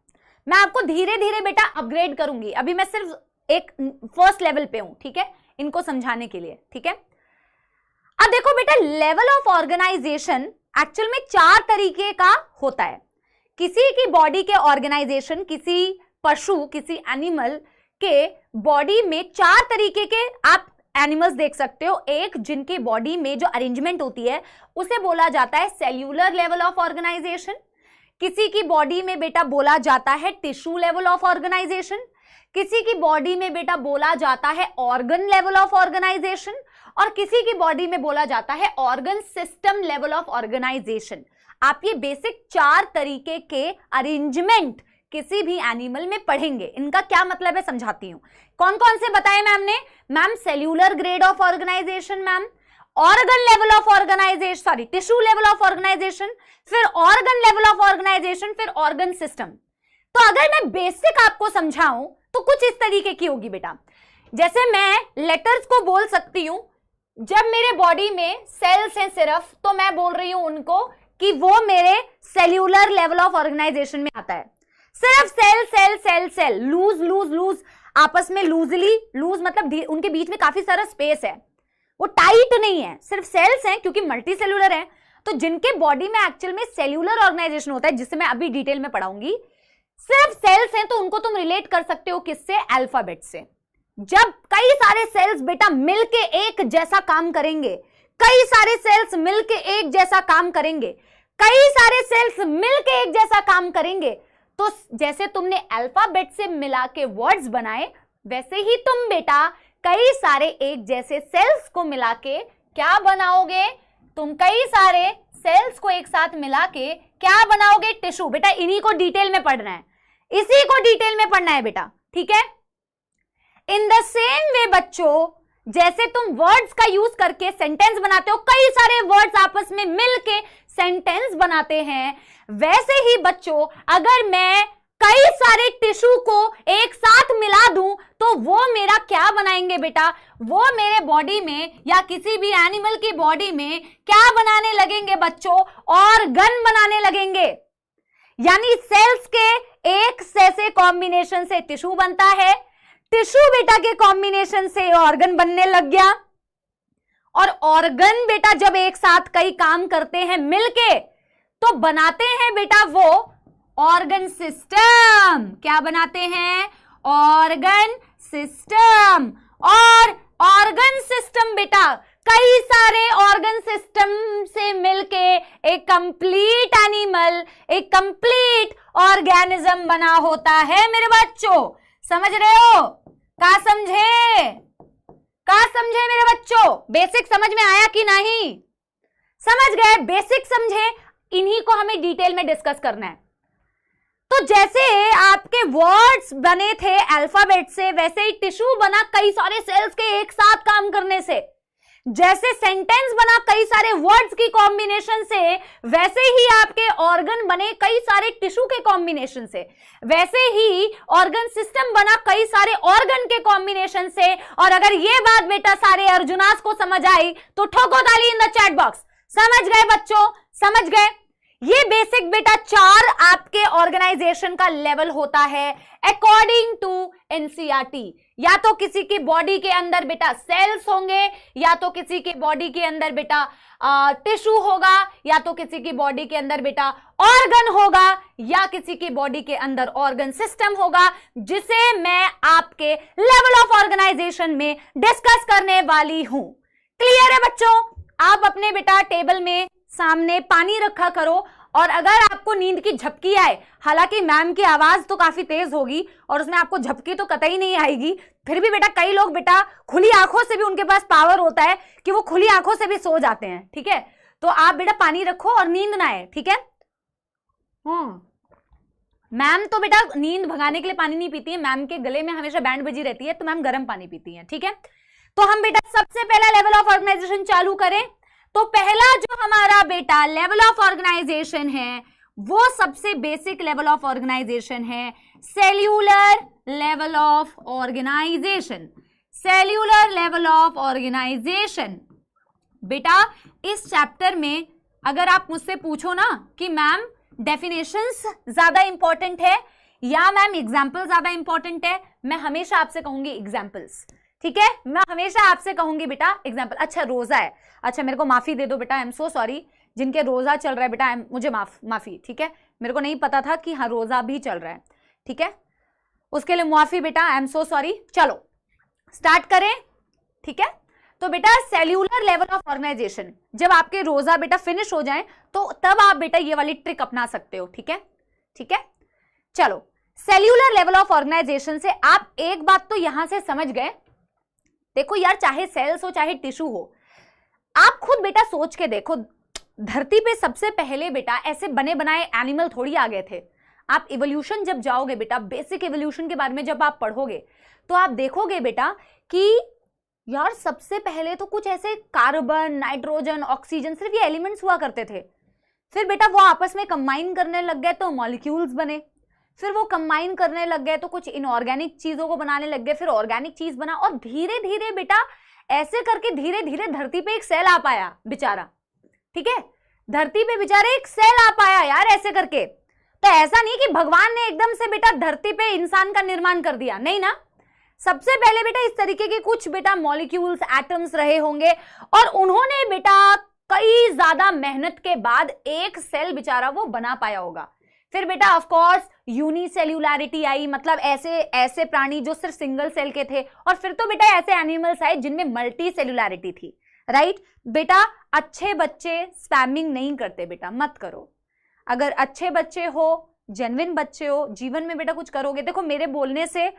मैं आपको धीरे धीरे बेटा अपग्रेड करूंगी, अभी मैं सिर्फ एक फर्स्ट लेवल पे हूं, ठीक है, इनको समझाने के लिए, ठीक है। अब देखो बेटा लेवल ऑफ ऑर्गेनाइजेशन एक्चुअल में 4 तरीके का होता है। किसी की बॉडी के ऑर्गेनाइजेशन, किसी पशु, किसी एनिमल के बॉडी में 4 तरीके के आप एनिमल्स देख सकते हो। एक जिनकी बॉडी में जो अरेंजमेंट होती है उसे बोला जाता है सेल्यूलर लेवल ऑफ ऑर्गेनाइजेशन। किसी की बॉडी में बेटा बोला जाता है टिश्यू लेवल ऑफ ऑर्गेनाइजेशन। किसी की बॉडी में बेटा बोला जाता है ऑर्गन लेवल ऑफ ऑर्गेनाइजेशन, और किसी की बॉडी में बोला जाता है organ system level of organisation. आप ये बेसिक 4 तरीके के अरेंजमेंट किसी भी एनिमल में पढ़ेंगे। इनका क्या मतलब है समझाती हूं। कौन कौन से बताए मैम ने? Ma'am cellular grade of organisation, ma'am organ level of organisation, sorry tissue level of organisation, फिर ऑर्गन लेवल ऑफ ऑर्गेनाइजेशन, फिर ऑर्गन सिस्टम। तो अगर मैं बेसिक आपको समझाऊं तो कुछ इस तरीके की होगी बेटा। जैसे मैं लेटर्स को बोल सकती हूं, जब मेरे बॉडी में सेल्स हैं सिर्फ, तो मैं बोल रही हूं उनको कि वो मेरे सेल्यूलर लेवल ऑफ ऑर्गेनाइजेशन में आता है। सिर्फ cell cell cell cell, loose loose loose, आपस में लूजली, लूज मतलब उनके बीच में काफी सारा स्पेस है, वो टाइट नहीं है, सिर्फ सेल्स हैं क्योंकि मल्टी सेल्यूलर है। तो जिनके बॉडी में एक्चुअल में सेल्यूलर ऑर्गेनाइजेशन होता है, जिससे मैं अभी डिटेल में पढ़ाऊंगी, सिर्फ सेल्स हैं, तो उनको तुम रिलेट कर सकते हो किससे? अल्फाबेट से। जब कई सारे सेल्स बेटा मिलके एक जैसा काम करेंगे, कई सारे सेल्स मिलके एक जैसा काम करेंगे, कई सारे सेल्स मिलके एक जैसा काम करेंगे, तो जैसे तुमने अल्फाबेट से मिला के वर्ड्स बनाए, वैसे ही तुम बेटा कई सारे एक जैसे सेल्स को मिला के क्या बनाओगे? तुम कई सारे सेल्स को एक साथ मिला के क्या बनाओगे? टिश्यू। बेटा इन्हीं को डिटेल में पढ़ना है, इसी को डिटेल में पढ़ना है बेटा, ठीक है। इन द सेम वे बच्चों, जैसे तुम वर्ड्स का यूज करके सेंटेंस बनाते हो, कई सारे वर्ड्स आपस में मिलके सेंटेंस बनाते हैं, वैसे ही बच्चों अगर मैं कई सारे टिश्यू को एक साथ मिला दूं तो वो मेरा क्या बनाएंगे बेटा? वो मेरे बॉडी में या किसी भी एनिमल की बॉडी में क्या बनाने लगेंगे बच्चों? ऑर्गन बनाने लगेंगे। यानी सेल्स के एक से कॉम्बिनेशन से टिश्यू बनता है, टिश्यू बेटा के कॉम्बिनेशन से ऑर्गन बनने लग गया, और ऑर्गन बेटा जब एक साथ कई काम करते हैं मिलके तो बनाते हैं बेटा वो ऑर्गन सिस्टम। क्या बनाते हैं? Organ system. और ऑर्गन सिस्टम बेटा कई सारे ऑर्गन सिस्टम से मिलके एक कंप्लीट एनिमल, एक कंप्लीट ऑर्गेनिज्म बना होता है मेरे बच्चों। समझ रहे हो? का समझे मेरे बच्चों? बेसिक समझ में आया कि नहीं? समझ गए? बेसिक समझे? इन्हीं को हमें डिटेल में डिस्कस करना है। तो जैसे आपके वर्ड्स बने थे अल्फाबेट से, वैसे ही टिश्यू बना कई सारे सेल्स के एक साथ काम करने से। जैसे सेंटेंस बना कई सारे वर्ड्स की कॉम्बिनेशन से, वैसे ही आपके ऑर्गन बने कई सारे टिश्यू के कॉम्बिनेशन से, वैसे ही ऑर्गन सिस्टम बना कई सारे ऑर्गन के कॉम्बिनेशन से। और अगर ये बात बेटा सारे अर्जुनास को समझ आई तो ठोको ताली इन द चैट बॉक्स। समझ गए बच्चों, समझ गए? ये बेसिक बेटा 4 आपके ऑर्गेनाइजेशन का लेवल होता है अकॉर्डिंग टू एनसीईआरटी। या तो किसी की बॉडी के अंदर बेटा सेल्स होंगे, या तो किसी की बॉडी के अंदर बेटा टिश्यू होगा, या तो किसी की बॉडी के अंदर बेटा ऑर्गन होगा, या किसी की बॉडी के अंदर ऑर्गन सिस्टम होगा, जिसे मैं आपके लेवल ऑफ ऑर्गेनाइजेशन में डिस्कस करने वाली हूं। क्लियर है बच्चों? आप अपने बेटा टेबल में सामने पानी रखा करो, और अगर आपको नींद की झपकी आए, हालांकि मैम की आवाज तो काफी तेज होगी और उसमें आपको झपकी तो कतई नहीं आएगी, फिर भी बेटा कई लोग बेटा खुली आंखों से भी उनके पास पावर होता है कि वो खुली आंखों से भी सो जाते हैं, ठीक है? तो आप बेटा पानी रखो और नींद ना आए, ठीक है? मैम तो बेटा नींद भगाने के लिए पानी नहीं पीती है, मैम के गले में हमेशा बैंड बजी रहती है, तो मैम गर्म पानी पीती है, ठीक है? तो हम बेटा सबसे पहला लेवल ऑफ ऑर्गेनाइजेशन चालू करें। तो पहला जो हमारा बेटा लेवल ऑफ ऑर्गेनाइजेशन है वो सबसे बेसिक लेवल ऑफ ऑर्गेनाइजेशन है cellular level of organisation. Cellular level of organisation बेटा इस चैप्टर में अगर आप मुझसे पूछो ना कि मैम डेफिनेशंस ज्यादा इंपॉर्टेंट है या मैम एग्जाम्पल ज्यादा इंपॉर्टेंट है, मैं हमेशा आपसे कहूंगी एग्जाम्पल्स, ठीक है? मैं हमेशा आपसे कहूंगी बेटा एग्जाम्पल। अच्छा रोजा है, अच्छा मेरे को माफी दे दो बेटा, आई एम सो सॉरी, जिनके रोजा चल रहा है बेटा मुझे माफी, ठीक है? मेरे को नहीं पता था कि हाँ रोजा भी चल रहा है, ठीक है? उसके लिए माफी बेटा, आई एम सो सॉरी। चलो स्टार्ट करें, ठीक है? तो बेटा सेल्यूलर लेवल ऑफ ऑर्गेनाइजेशन, जब आपके रोजा बेटा फिनिश हो जाए तो तब आप बेटा ये वाली ट्रिक अपना सकते हो, ठीक है? ठीक है, चलो सेल्यूलर लेवल ऑफ ऑर्गेनाइजेशन से आप एक बात तो यहां से समझ गए। देखो यार, चाहे सेल्स हो चाहे टिश्यू हो, आप खुद बेटा सोच के देखो, धरती पे सबसे पहले बेटा ऐसे बने बनाए एनिमल थोड़ी आ गए थे। आप इवोल्यूशन जब जाओगे बेटा, बेसिक इवोल्यूशन के बारे में जब आप पढ़ोगे तो आप देखोगे बेटा कि यार सबसे पहले तो कुछ ऐसे कार्बन, नाइट्रोजन, ऑक्सीजन, सिर्फ ये एलिमेंट्स हुआ करते थे। फिर बेटा वो आपस में कंबाइन करने लग गए तो मॉलिक्यूल्स बने, फिर वो कंबाइन करने लग गए तो कुछ इनऑर्गेनिक चीजों को बनाने लग गए, फिर ऑर्गेनिक चीज बना, और धीरे धीरे बेटा ऐसे करके धीरे धीरे धरती पे एक सेल आ पाया बेचारा, ठीक है? धरती पे बेचारे एक सेल आ पाया यार ऐसे करके। तो ऐसा नहीं कि भगवान ने एकदम से बेटा धरती पे इंसान का निर्माण कर दिया, नहीं ना। सबसे पहले बेटा इस तरीके के कुछ बेटा मॉलिक्यूल्स, एटम्स रहे होंगे, और उन्होंने बेटा कई ज्यादा मेहनत के बाद एक सेल बेचारा वो बना पाया होगा। फिर बेटा ऑफ कोर्स यूनिसेल्युलैरिटी आई, मतलब ऐसे ऐसे प्राणी जो सिर्फ सिंगल सेल के थे, और फिर तो बेटा ऐसे एनिमल्स आए जिनमें मल्टी सेल्युलैरिटी थी, राइट? बेटा अच्छे बच्चे स्पैमिंग नहीं करते बेटा, मत करो। अगर अच्छे बच्चे हो, जेन्युइन बच्चे हो, जीवन में बेटा कुछ करोगे। देखो मेरे बोलने से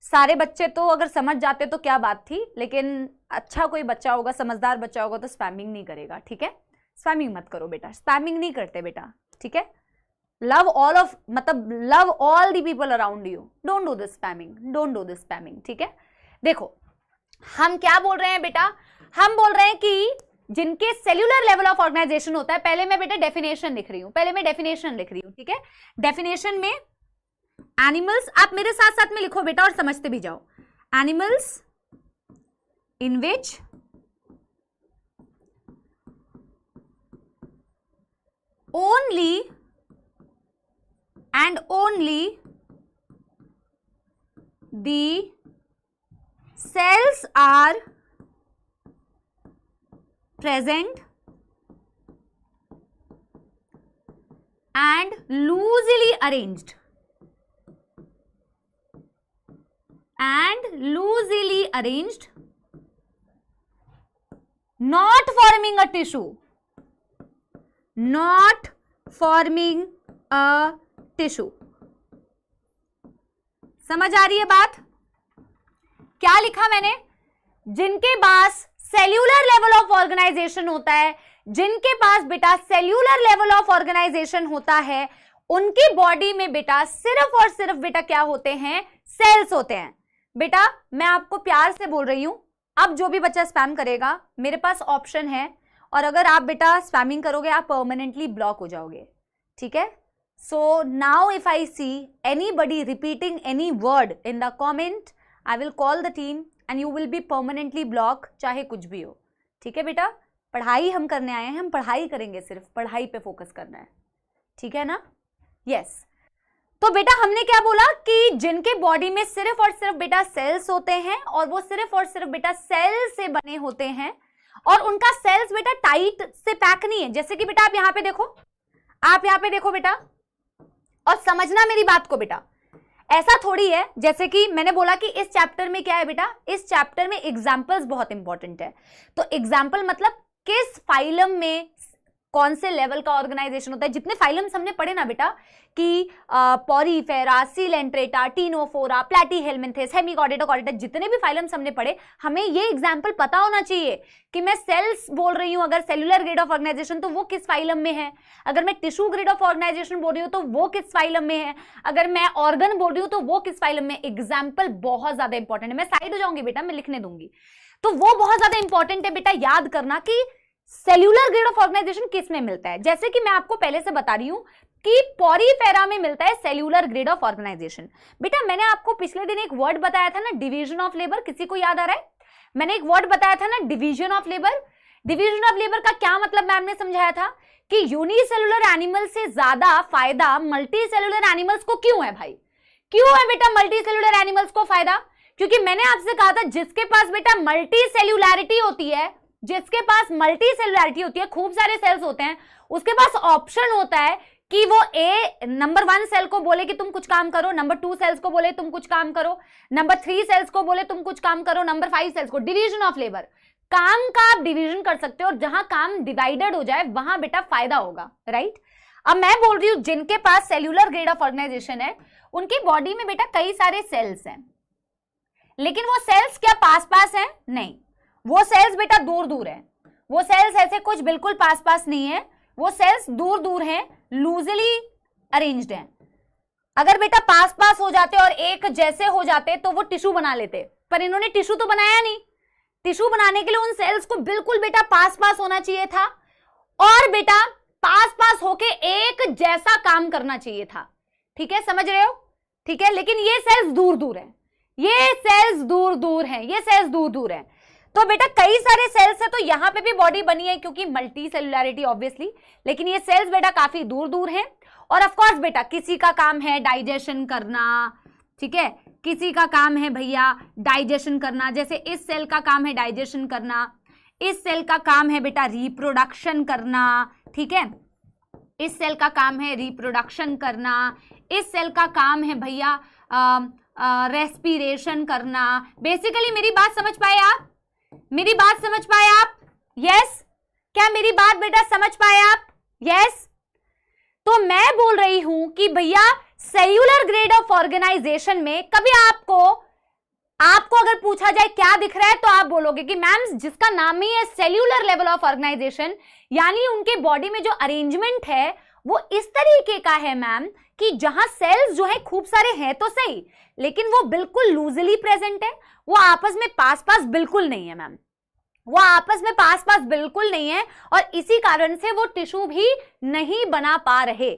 सारे बच्चे तो अगर समझ जाते तो क्या बात थी, लेकिन अच्छा कोई बच्चा होगा, समझदार बच्चा होगा तो स्पैमिंग नहीं करेगा, ठीक है? स्पैमिंग मत करो बेटा, स्पैमिंग नहीं करते बेटा, ठीक है? लव ऑल ऑफ, मतलब love all the people around you, don't do this spamming, don't do this spamming, ठीक है? देखो हम क्या बोल रहे हैं बेटा, हम बोल रहे हैं कि जिनके सेल्यूलर लेवल ऑफ ऑर्गेनाइजेशन होता है, पहले मैं बेटा डेफिनेशन लिख रही हूं, ठीक है? डेफिनेशन में एनिमल्स, आप मेरे साथ साथ में लिखो बेटा और समझते भी जाओ। Animals in which only and only the cells are present and loosely arranged not forming a tissue, not forming a tissue. समझ आ रही है बात? क्या लिखा मैंने? जिनके पास सेल्यूलर लेवल ऑफ ऑर्गेनाइजेशन होता है, जिनके पास बेटा सेल्यूलर लेवल ऑफ ऑर्गेनाइजेशन होता है, उनकी बॉडी में बेटा सिर्फ और सिर्फ बेटा क्या होते हैं? सेल्स होते हैं। बेटा मैं आपको प्यार से बोल रही हूं, अब जो भी बच्चा स्पैम करेगा, मेरे पास ऑप्शन है, और अगर आप बेटा स्पैमिंग करोगे आप परमानेंटली ब्लॉक हो जाओगे, ठीक है। So now if I see anybody repeating any word in the comment, I will call the team and you will be permanently block, चाहे कुछ भी हो, ठीक है बेटा। पढ़ाई हम करने आए हैं, हम पढ़ाई करेंगे, सिर्फ पढ़ाई पे फोकस करना है, ठीक है ना। यस तो बेटा हमने क्या बोला कि जिनके बॉडी में सिर्फ और सिर्फ बेटा सेल्स होते हैं, और वो सिर्फ और सिर्फ बेटा सेल से बने होते हैं, और उनका सेल्स बेटा टाइट से पैक नहीं है। जैसे कि बेटा आप यहां पे देखो, आप यहां पे देखो बेटा, और समझना मेरी बात को बेटा, ऐसा थोड़ी है। जैसे कि मैंने बोला कि इस चैप्टर में क्या है बेटा, इस चैप्टर में एग्जाम्पल्स बहुत इंपॉर्टेंट है। तो एग्जाम्पल मतलब किस फाइलम में कौन से लेवल का ऑर्गेनाइजेशन होता है। जितने फाइलम्स हमने पढ़े ना बेटा कि Porifera, Coelenterata, Ctenophora, Platyhelminthes, Hemichordata, Chordata, जितने भी फाइलम्स हमने पढ़े, हमें ये एग्जांपल पता होना चाहिए कि मैं सेल्स बोल रही हूं अगर सेल्यूलर ग्रेड ऑफ ऑर्गेनाइजेशन तो वो किस फाइलम में है, अगर मैं टिश्यू ग्रेड ऑफ ऑर्गेनाइजेशन बोल रही हूं तो वो किस फाइलम में है, अगर मैं ऑर्गन बोल रही हूं तो वो किस फाइलम में। एग्जाम्पल बहुत ज्यादा इंपॉर्टेंट है। मैं साइड हो जाऊंगी बेटा, मैं लिखने दूंगी, तो वो बहुत ज्यादा इंपॉर्टेंट है बेटा। याद करना कि सेल्यूलर ग्रेड ऑफ ऑर्गेनाइजेशन किस में मिलता है। जैसे कि मैं आपको पहले से बता रही हूं कि पॉरीफेरा में मिलता है सेल्यूलर ग्रेड ऑफ ऑर्गेनाइजेशन। बेटा मैंने आपको पिछले दिन एक वर्ड बताया था ना, डिवीजन ऑफ लेबर, किसी को याद आ रहा है? मैंने एक वर्ड बताया था ना, division of labour. Division of labour का क्या मतलब मैम ने समझाया था कि यूनिसेलुलर एनिमल से ज्यादा फायदा मल्टी सेलुलर एनिमल्स को क्यों है भाई? क्यों है बेटा मल्टी सेलुलर एनिमल्स को फायदा? क्योंकि मैंने आपसे कहा था जिसके पास बेटा मल्टी सेलुलैरिटी होती है, जिसके पास मल्टी सेलुलैरिटी होती है, खूब सारे सेल्स होते हैं, उसके पास ऑप्शन होता है कि वो नंबर 1 सेल को बोले कि तुम कुछ काम करो, नंबर 2 सेल्स को बोले तुम कुछ काम करो, नंबर 3 सेल्स को बोले तुम कुछ काम करो, नंबर 5 सेल्स को। डिवीजन ऑफ लेबर, काम का आप डिवीजन कर सकते हो, और जहां काम डिवाइडेड हो जाए वहां बेटा फायदा होगा, राइट। अब मैं बोल रही हूं जिनके पास सेल्यूलर ग्रेड ऑफ ऑर्गेनाइजेशन है उनकी बॉडी में बेटा कई सारे सेल्स हैं, लेकिन वो सेल्स क्या पास पास हैं? नहीं, वो सेल्स बेटा दूर दूर है। वो सेल्स ऐसे कुछ बिल्कुल पास पास नहीं है, वो सेल्स दूर दूर हैं, लूजली अरेंज्ड हैं। अगर बेटा पास पास हो जाते और एक जैसे हो जाते तो वो टिश्यू बना लेते, पर इन्होंने टिश्यू तो बनाया नहीं। टिश्यू बनाने के लिए उन सेल्स को बिल्कुल बेटा पास पास होना चाहिए था, और बेटा पास पास होके एक जैसा काम करना चाहिए था, ठीक है, समझ रहे हो? ठीक है, लेकिन ये सेल्स दूर दूर है, ये सेल्स दूर दूर हैं, ये सेल्स दूर दूर हैं। तो बेटा कई सारे सेल्स है, तो यहां पे भी बॉडी बनी है क्योंकि मल्टी सेलुलैरिटी ऑब्वियसली, लेकिन ये सेल्स बेटा काफी दूर दूर हैं। और ऑफ कोर्स बेटा किसी का काम है डाइजेशन करना, ठीक है, किसी का काम है भैया डाइजेशन करना, जैसे इस सेल का काम है डाइजेशन करना, इस सेल का काम है बेटा रिप्रोडक्शन करना, ठीक है, इस सेल का काम है रिप्रोडक्शन करना, इस सेल का काम है भैया रेस्पिरेशन करना। बेसिकली मेरी बात समझ पाए आप? मेरी बात समझ पाए आप? यस, क्या मेरी बात बेटा समझ पाए आप? यस। तो मैं बोल रही हूं कि भैया सेल्यूलर ग्रेड ऑफ ऑर्गेनाइजेशन में कभी आपको अगर पूछा जाए क्या दिख रहा है तो आप बोलोगे कि मैम जिसका नाम ही है सेल्यूलर लेवल ऑफ ऑर्गेनाइजेशन, यानी उनके बॉडी में जो अरेंजमेंट है वो इस तरीके का है मैम कि जहां सेल्स जो है खूब सारे हैं तो सही, लेकिन वो बिल्कुल लूजली प्रेजेंट है, वो आपस में पास पास बिल्कुल नहीं है मैम, वो आपस में पास पास बिल्कुल नहीं है, और इसी कारण से वो टिश्यू भी नहीं बना पा रहे।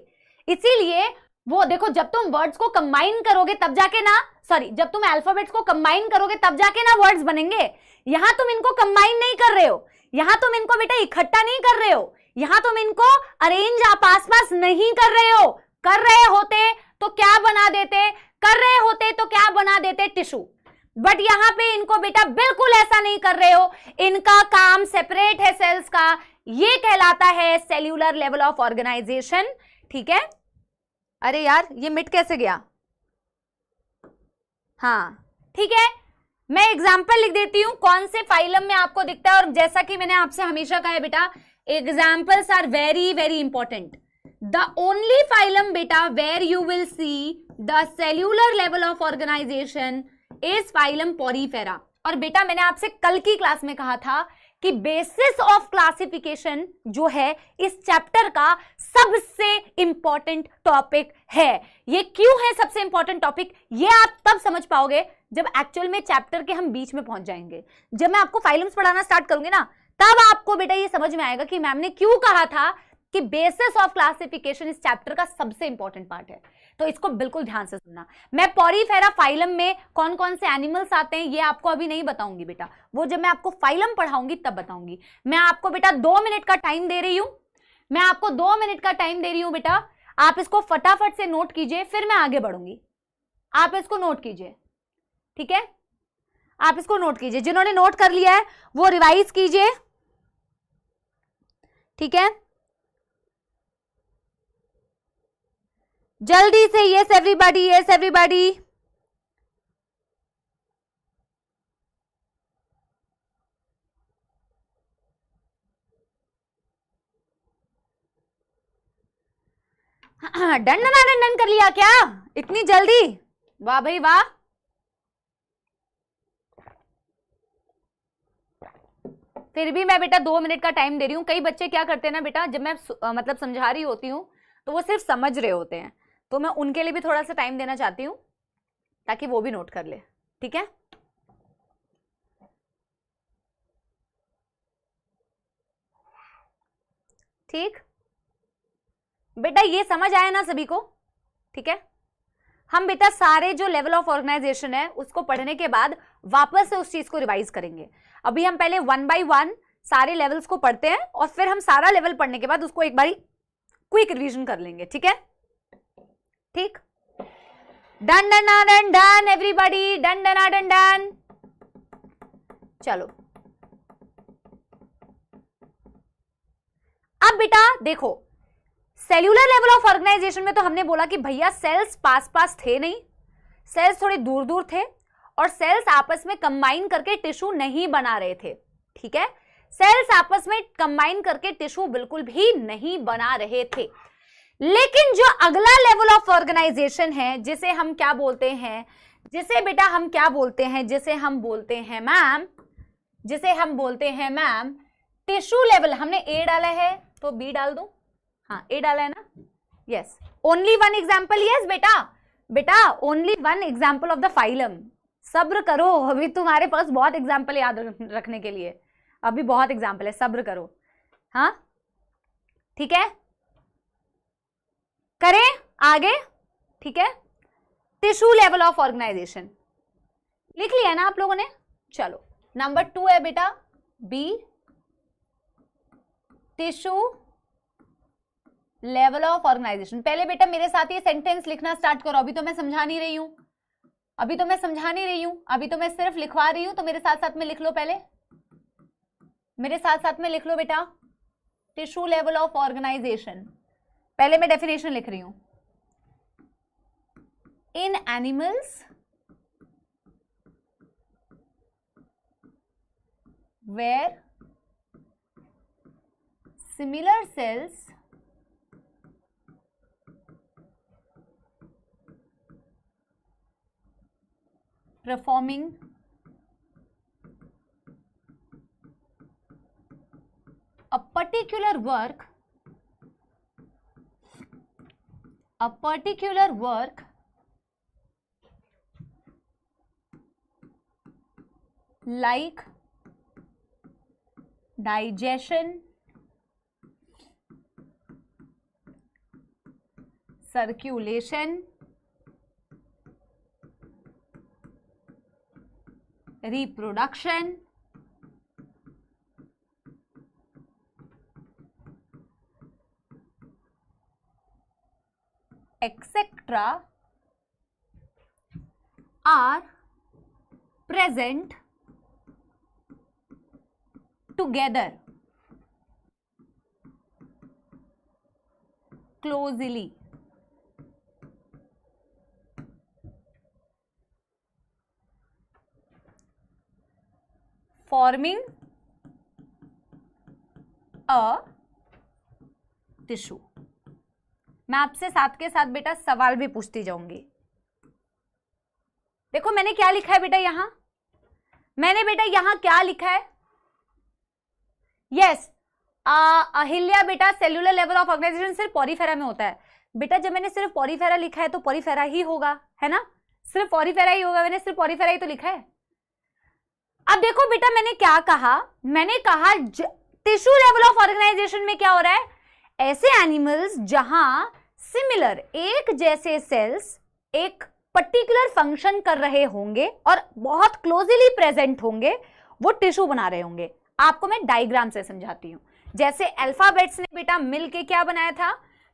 इसीलिए वो देखो जब तुम वर्ड्स को कंबाइन करोगे तब जाके ना, सॉरी, जब तुम अल्फाबेट्स को कंबाइन करोगे तब जाके ना वर्ड्स बनेंगे। यहां तुम इनको कंबाइन नहीं कर रहे हो, यहां तुम इनको बेटा इकट्ठा नहीं कर रहे हो, यहां तुम इनको अरेंज पास पास नहीं कर रहे हो। कर रहे होते तो क्या बना देते, कर रहे होते तो क्या बना देते, टिश्यू। बट यहां पे इनको बेटा बिल्कुल ऐसा नहीं कर रहे हो, इनका काम सेपरेट है सेल्स का, ये कहलाता है सेल्यूलर लेवल ऑफ ऑर्गेनाइजेशन, ठीक है। अरे यार ये मिट कैसे गया? हाँ ठीक है, मैं एग्जाम्पल लिख देती हूं कौन से फाइलम में आपको दिखता है, और जैसा कि मैंने आपसे हमेशा कहा है बेटा examples are very very important. The only phylum बेटा where you will see the cellular level of organisation is phylum Porifera. और बेटा मैंने आपसे कल की क्लास में कहा था कि बेसिस ऑफ क्लासिफिकेशन जो है इस चैप्टर का सबसे इंपॉर्टेंट टॉपिक है। ये क्यों है सबसे इंपॉर्टेंट टॉपिक, ये आप तब समझ पाओगे जब एक्चुअल में चैप्टर के हम बीच में पहुंच जाएंगे। जब मैं आपको फाइलम्स पढ़ाना स्टार्ट करूंगी ना, तब आपको बेटा ये समझ में आएगा कि मैम ने क्यों कहा था कि बेसिस ऑफ क्लासिफिकेशन इस चैप्टर का सबसे इंपॉर्टेंट पार्ट है। तो इसको बिल्कुल ध्यान से सुनना। मैं पॉरीफेरा फाइलम में कौन कौन से एनिमल्स आते हैं ये आपको अभी नहीं बताऊंगी बेटा, वो जब मैं आपको फाइलम पढ़ाऊंगी तब बताऊंगी। मैं आपको बेटा 2 मिनट का टाइम दे रही हूं, मैं आपको 2 मिनट का टाइम दे रही हूं बेटा, आप इसको फटाफट से नोट कीजिए, फिर मैं आगे बढ़ूंगी। आप इसको नोट कीजिए, ठीक है, आप इसको नोट कीजिए। जिन्होंने नोट कर लिया है वो रिवाइज कीजिए, ठीक है, जल्दी से। Yes everybody, yes everybody. Done कर लिया क्या इतनी जल्दी? वाह भाई वाह। फिर भी मैं बेटा 2 मिनट का टाइम दे रही हूं। कई बच्चे क्या करते हैं ना बेटा, जब मैं मतलब समझा रही होती हूं तो वो सिर्फ समझ रहे होते हैं, तो मैं उनके लिए भी थोड़ा सा टाइम देना चाहती हूं ताकि वो भी नोट कर ले, ठीक है। ठीक बेटा, ये समझ आया ना सभी को, ठीक है। हम बेटा सारे जो लेवल ऑफ ऑर्गेनाइजेशन है उसको पढ़ने के बाद वापस से उस चीज को रिवाइज करेंगे। अभी हम पहले 1 बाय 1 सारे लेवल्स को पढ़ते हैं और फिर हम सारा लेवल पढ़ने के बाद उसको एक बारी क्विक रिवीजन कर लेंगे, ठीक है। ठीक, done done done done everybody, done done done done. चलो अब बेटा देखो, सेल्यूलर लेवल ऑफ ऑर्गेनाइजेशन में तो हमने बोला कि भैया सेल्स पास पास थे नहीं, सेल्स थोड़े दूर दूर थे और सेल्स आपस में कंबाइन करके टिश्यू नहीं बना रहे थे, ठीक है। सेल्स आपस में कंबाइन करके टिश्यू बिल्कुल भी नहीं बना रहे थे। लेकिन जो अगला लेवल ऑफ ऑर्गेनाइजेशन है जिसे हम क्या बोलते हैं, जिसे बेटा हम क्या बोलते हैं, जिसे हम बोलते हैं मैम, जिसे हम बोलते हैं मैम टिश्यू लेवल। हमने ए डाला है तो बी डाल दूं, हाँ ए डाला है ना, यस। ओनली 1 एग्जाम्पल, यस बेटा, बेटा only 1 example of the phylum. सब्र करो, अभी तुम्हारे पास बहुत एग्जाम्पल याद रखने के लिए, अभी बहुत एग्जाम्पल है, सब्र करो, हाँ ठीक है। करें आगे, ठीक है। टिश्यू लेवल ऑफ ऑर्गेनाइजेशन लिख लिया ना आप लोगों ने। चलो नंबर 2 है बेटा B, tissue level of organisation. पहले बेटा मेरे साथ ये सेंटेंस लिखना स्टार्ट करो, अभी तो मैं समझा नहीं रही हूं, अभी तो मैं समझा नहीं रही हूं, अभी तो मैं सिर्फ लिखवा रही हूं, तो मेरे साथ साथ में लिख लो, पहले मेरे साथ साथ में लिख लो बेटा टिश्यू लेवल ऑफ ऑर्गेनाइजेशन। पहले मैं डेफिनेशन लिख रही हूं, in animals where similar cells performing a particular work like digestion, circulation, reproduction, etc. are present together closely. Forming a tissue. मैं आपसे साथ के साथ बेटा सवाल भी पूछती जाऊंगी। देखो मैंने क्या लिखा है बेटा, यहां मैंने बेटा यहां क्या लिखा है, यस अहिल्या बेटा, सेल्यूलर लेवल ऑफ ऑर्गेनाइजेशन सिर्फ पॉरीफेरा में होता है बेटा। जब मैंने सिर्फ पॉरीफेरा लिखा है तो पॉरीफेरा ही होगा, है ना, सिर्फ पॉरीफेरा ही होगा, मैंने सिर्फ पॉरीफेरा ही तो लिखा है। अब देखो बेटा मैंने क्या कहा, मैंने कहा टिश्यू लेवल ऑफ ऑर्गेनाइजेशन में क्या हो रहा है, ऐसे एनिमल्स जहां सिमिलर एक जैसे सेल्स एक पर्टिकुलर फंक्शन कर रहे होंगे और बहुत क्लोजली प्रेजेंट होंगे, वो टिश्यू बना रहे होंगे। आपको मैं डायग्राम से समझाती हूं। जैसे अल्फाबेट्स ने बेटा मिलके क्या बनाया था,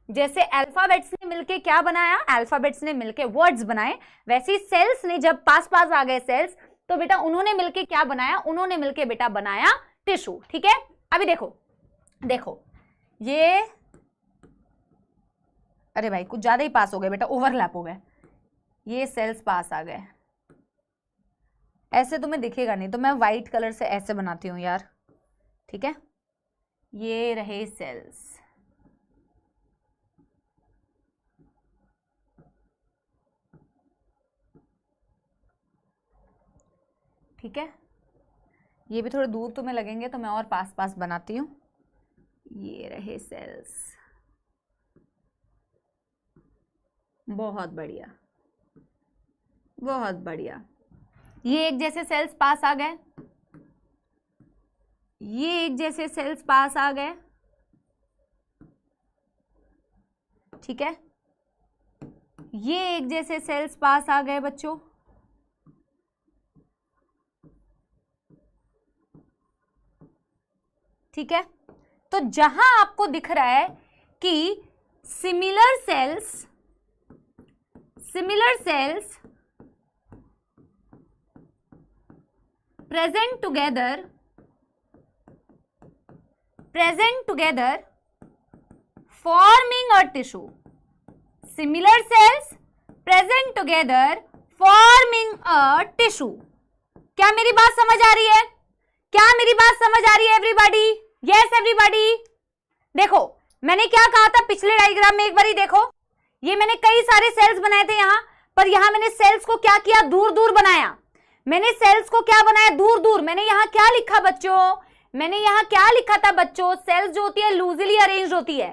जैसे अल्फाबेट्स ने मिलके क्या बनाया, अल्फाबेट्स ने मिलके वर्ड्स बनाए, वैसे ही सेल्स ने जब पास पास आ गए सेल्स तो बेटा उन्होंने मिलके क्या बनाया, उन्होंने मिलके बेटा बनाया टिश्यू। ठीक है, अभी देखो देखो ये, अरे भाई कुछ ज्यादा ही पास हो गए बेटा, ओवरलैप हो गए, ये सेल्स पास आ गए। ऐसे तुम्हें दिखेगा नहीं तो मैं व्हाइट कलर से ऐसे बनाती हूं यार, ठीक है, ये रहे सेल्स, ठीक है, ये भी थोड़े दूर तुम्हें लगेंगे तो मैं और पास पास बनाती हूं, ये रहे सेल्स, बहुत बढ़िया बहुत बढ़िया। ये एक जैसे सेल्स पास आ गए, ये एक जैसे सेल्स पास आ गए, ठीक है, ये एक जैसे सेल्स पास आ गए बच्चों, ठीक है। तो जहां आपको दिख रहा है कि similar sales present together forming a tissue, similar cells present together forming a tissue। क्या मेरी बात समझ आ रही है, क्या मेरी बात समझ आ रही है एवरीबॉडी, यस एवरीबॉडी। देखो मैंने क्या कहा था पिछले डायग्राम में, एक बार ही देखो, ये मैंने कई सारे सेल्स बनाए थे यहां पर, यहां मैंने सेल्स को क्या किया, दूर दूर बनाया, मैंने सेल्स को क्या बनाया, दूर दूर। मैंने यहां क्या लिखा बच्चों, मैंने यहां क्या लिखा था बच्चों, सेल्स जो होती है लूजली अरेंज होती है।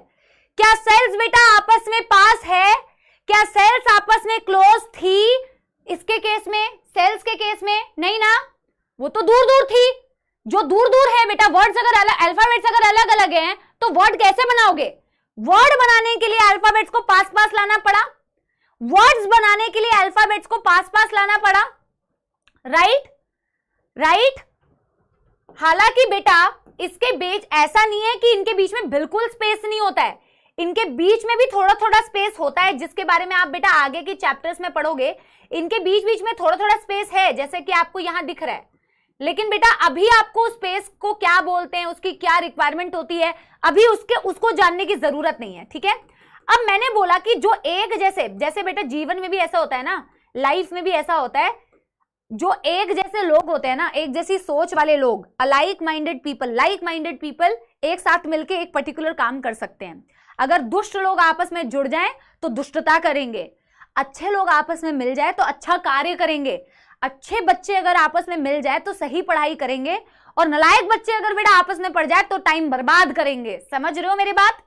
क्या सेल्स बेटा आपस में पास है, क्या सेल्स आपस में क्लोज थी, इसके केस में, सेल्स के केस में नहीं ना, वो तो दूर दूर थी। जो दूर दूर है बेटा, वर्ड्स अगर अलग, अल्फाबेट्स अगर अलग अलग हैं तो वर्ड कैसे बनाओगे, वर्ड बनाने के लिए अल्फाबेट्स को पास पास लाना पड़ा, वर्ड्स बनाने के लिए अल्फाबेट्स को पास पास लाना पड़ा, राइट राइट। हालांकि बेटा इसके बीच ऐसा नहीं है कि इनके बीच में बिल्कुल स्पेस नहीं होता है, इनके बीच में भी थोड़ा थोड़ा स्पेस होता है, जिसके बारे में आप बेटा आगे के चैप्टर्स में पढ़ोगे। इनके बीच बीच में थोड़ा थोड़ा स्पेस है, जैसे कि आपको यहां दिख रहा है, लेकिन बेटा अभी आपको स्पेस को क्या बोलते हैं, उसकी क्या रिक्वायरमेंट होती है, अभी उसको जानने की जरूरत नहीं है, ठीक है। अब मैंने बोला कि जो एक जैसे बेटा जीवन में भी ऐसा होता है ना, लाइफ में भी ऐसा होता है, जो एक जैसे लोग होते हैं ना, एक जैसी सोच वाले लोग, लाइक माइंडेड पीपल एक साथ मिलकर एक पर्टिकुलर काम कर सकते हैं। अगर दुष्ट लोग आपस में जुड़ जाएं तो दुष्टता करेंगे, अच्छे लोग आपस में मिल जाए तो अच्छा कार्य करेंगे, अच्छे बच्चे अगर आपस में मिल जाए तो सही पढ़ाई करेंगे, और नालायक बच्चे अगर बेटा आपस में पड़ जाए तो टाइम बर्बाद करेंगे। समझ रहे हो मेरी बात,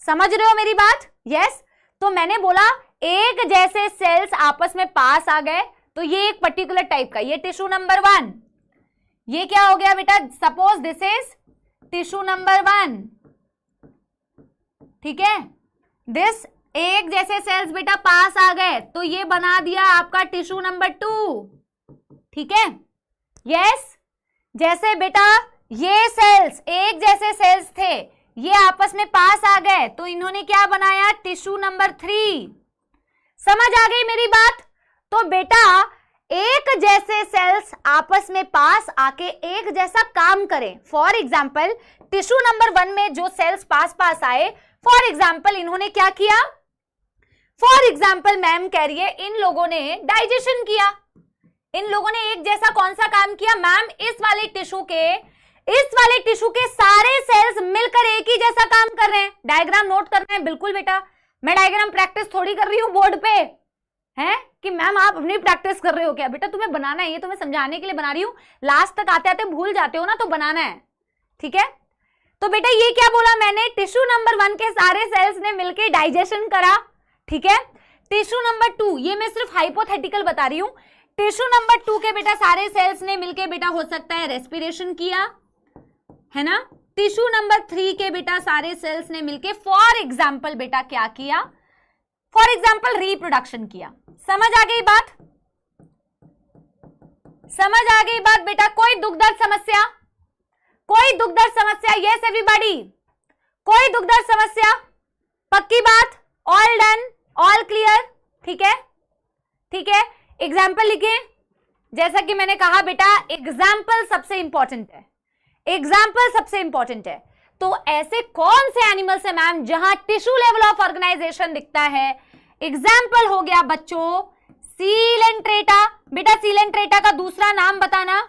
समझ रहे हो मेरी बात, यस। तो मैंने बोला एक जैसे सेल्स आपस में पास आ गए तो ये एक पर्टिकुलर टाइप का, ये टिश्यू नंबर 1, ये क्या हो गया बेटा, suppose this is tissue number 1, ठीक है। दिस एक जैसे सेल्स बेटा पास आ गए तो ये बना दिया आपका टिश्यू नंबर 2, ठीक है, यस। जैसे बेटा ये सेल्स एक जैसे सेल्स थे, ये आपस में पास आ गए तो इन्होंने क्या बनाया, टिश्यू नंबर 3। समझ आ गई मेरी बात। तो बेटा एक जैसे सेल्स आपस में पास आके एक जैसा काम करें, फॉर एग्जाम्पल टिश्यू नंबर 1 में जो सेल्स पास पास आए, फॉर एग्जाम्पल इन्होंने क्या किया, फॉर एग्जाम्पल मैम कह रही है इन लोगों ने डाइजेशन किया, इन लोगों ने एक जैसा कौन सा काम किया मैम, इस वाले टिश्यू के सारे सेल्स मिलकर एक ही जैसा काम कर रहे हैं। डायग्राम नोट करना है बिल्कुल बेटा, मैं डायग्राम प्रैक्टिस थोड़ी कर रही हूं बोर्ड पे, है कि मैम आप अपनी प्रैक्टिस कर रहे हो क्या, बेटा तुम्हें बनाना है, ये तुम्हें समझाने के लिए बना रही हूं, लास्ट तक आते आते भूल जाते हो ना, तो बनाना है, ठीक है। तो बेटा ये क्या बोला मैंने, टिश्यू नंबर 1 के सारे सेल्स ने मिलकर डाइजेशन करा, ठीक है। टिश्यू नंबर 2, ये मैं सिर्फ हाइपोथेटिकल बता रही हूं, टिश्यू नंबर 2 के बेटा सारे सेल्स ने मिलकर बेटा हो सकता है रेस्पिरेशन किया, है ना। टिश्यू नंबर 3 के बेटा सारे सेल्स ने मिलकर फॉर एग्जाम्पल बेटा क्या किया, फॉर एग्जाम्पल रिप्रोडक्शन किया। समझ आ गई बात, समझ आ गई बात बेटा। कोई दुख दर्द समस्या, कोई दुख दर्द समस्या, यस एवरीबॉडी, कोई दुख दर्द समस्या, पक्की बात, ऑल डन, ऑल क्लियर, ठीक है, ठीक है। एग्जाम्पल लिखें, जैसा कि मैंने कहा बेटा एग्जाम्पल सबसे इंपॉर्टेंट है, एग्जाम्पल सबसे इंपॉर्टेंट है। तो ऐसे कौन से एनिमल्स है मैम जहां टिश्यू लेवल ऑफ ऑर्गेनाइजेशन दिखता है, एग्जाम्पल हो गया बच्चों सीलेंट्रेटा। बेटा सीलेंट्रेटा का दूसरा नाम बताना,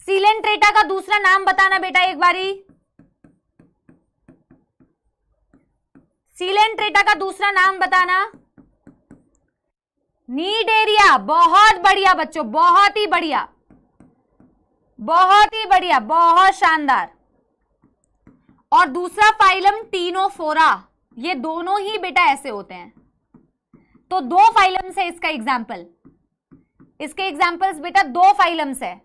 सीलेंट्रेटा का दूसरा नाम बताना बेटा एक बारी, सीलेंट्रेटा का दूसरा नाम बताना, नीडेरिया। बहुत बढ़िया बच्चों, बहुत ही बढ़िया, बहुत ही बढ़िया, बहुत शानदार। और दूसरा फाइलम टीनोफोरा, ये दोनों ही बेटा ऐसे होते हैं। तो 2 फाइलम्स है इसका एग्जाम्पल, इसके एग्जाम्पल्स बेटा 2 फाइलम्स है।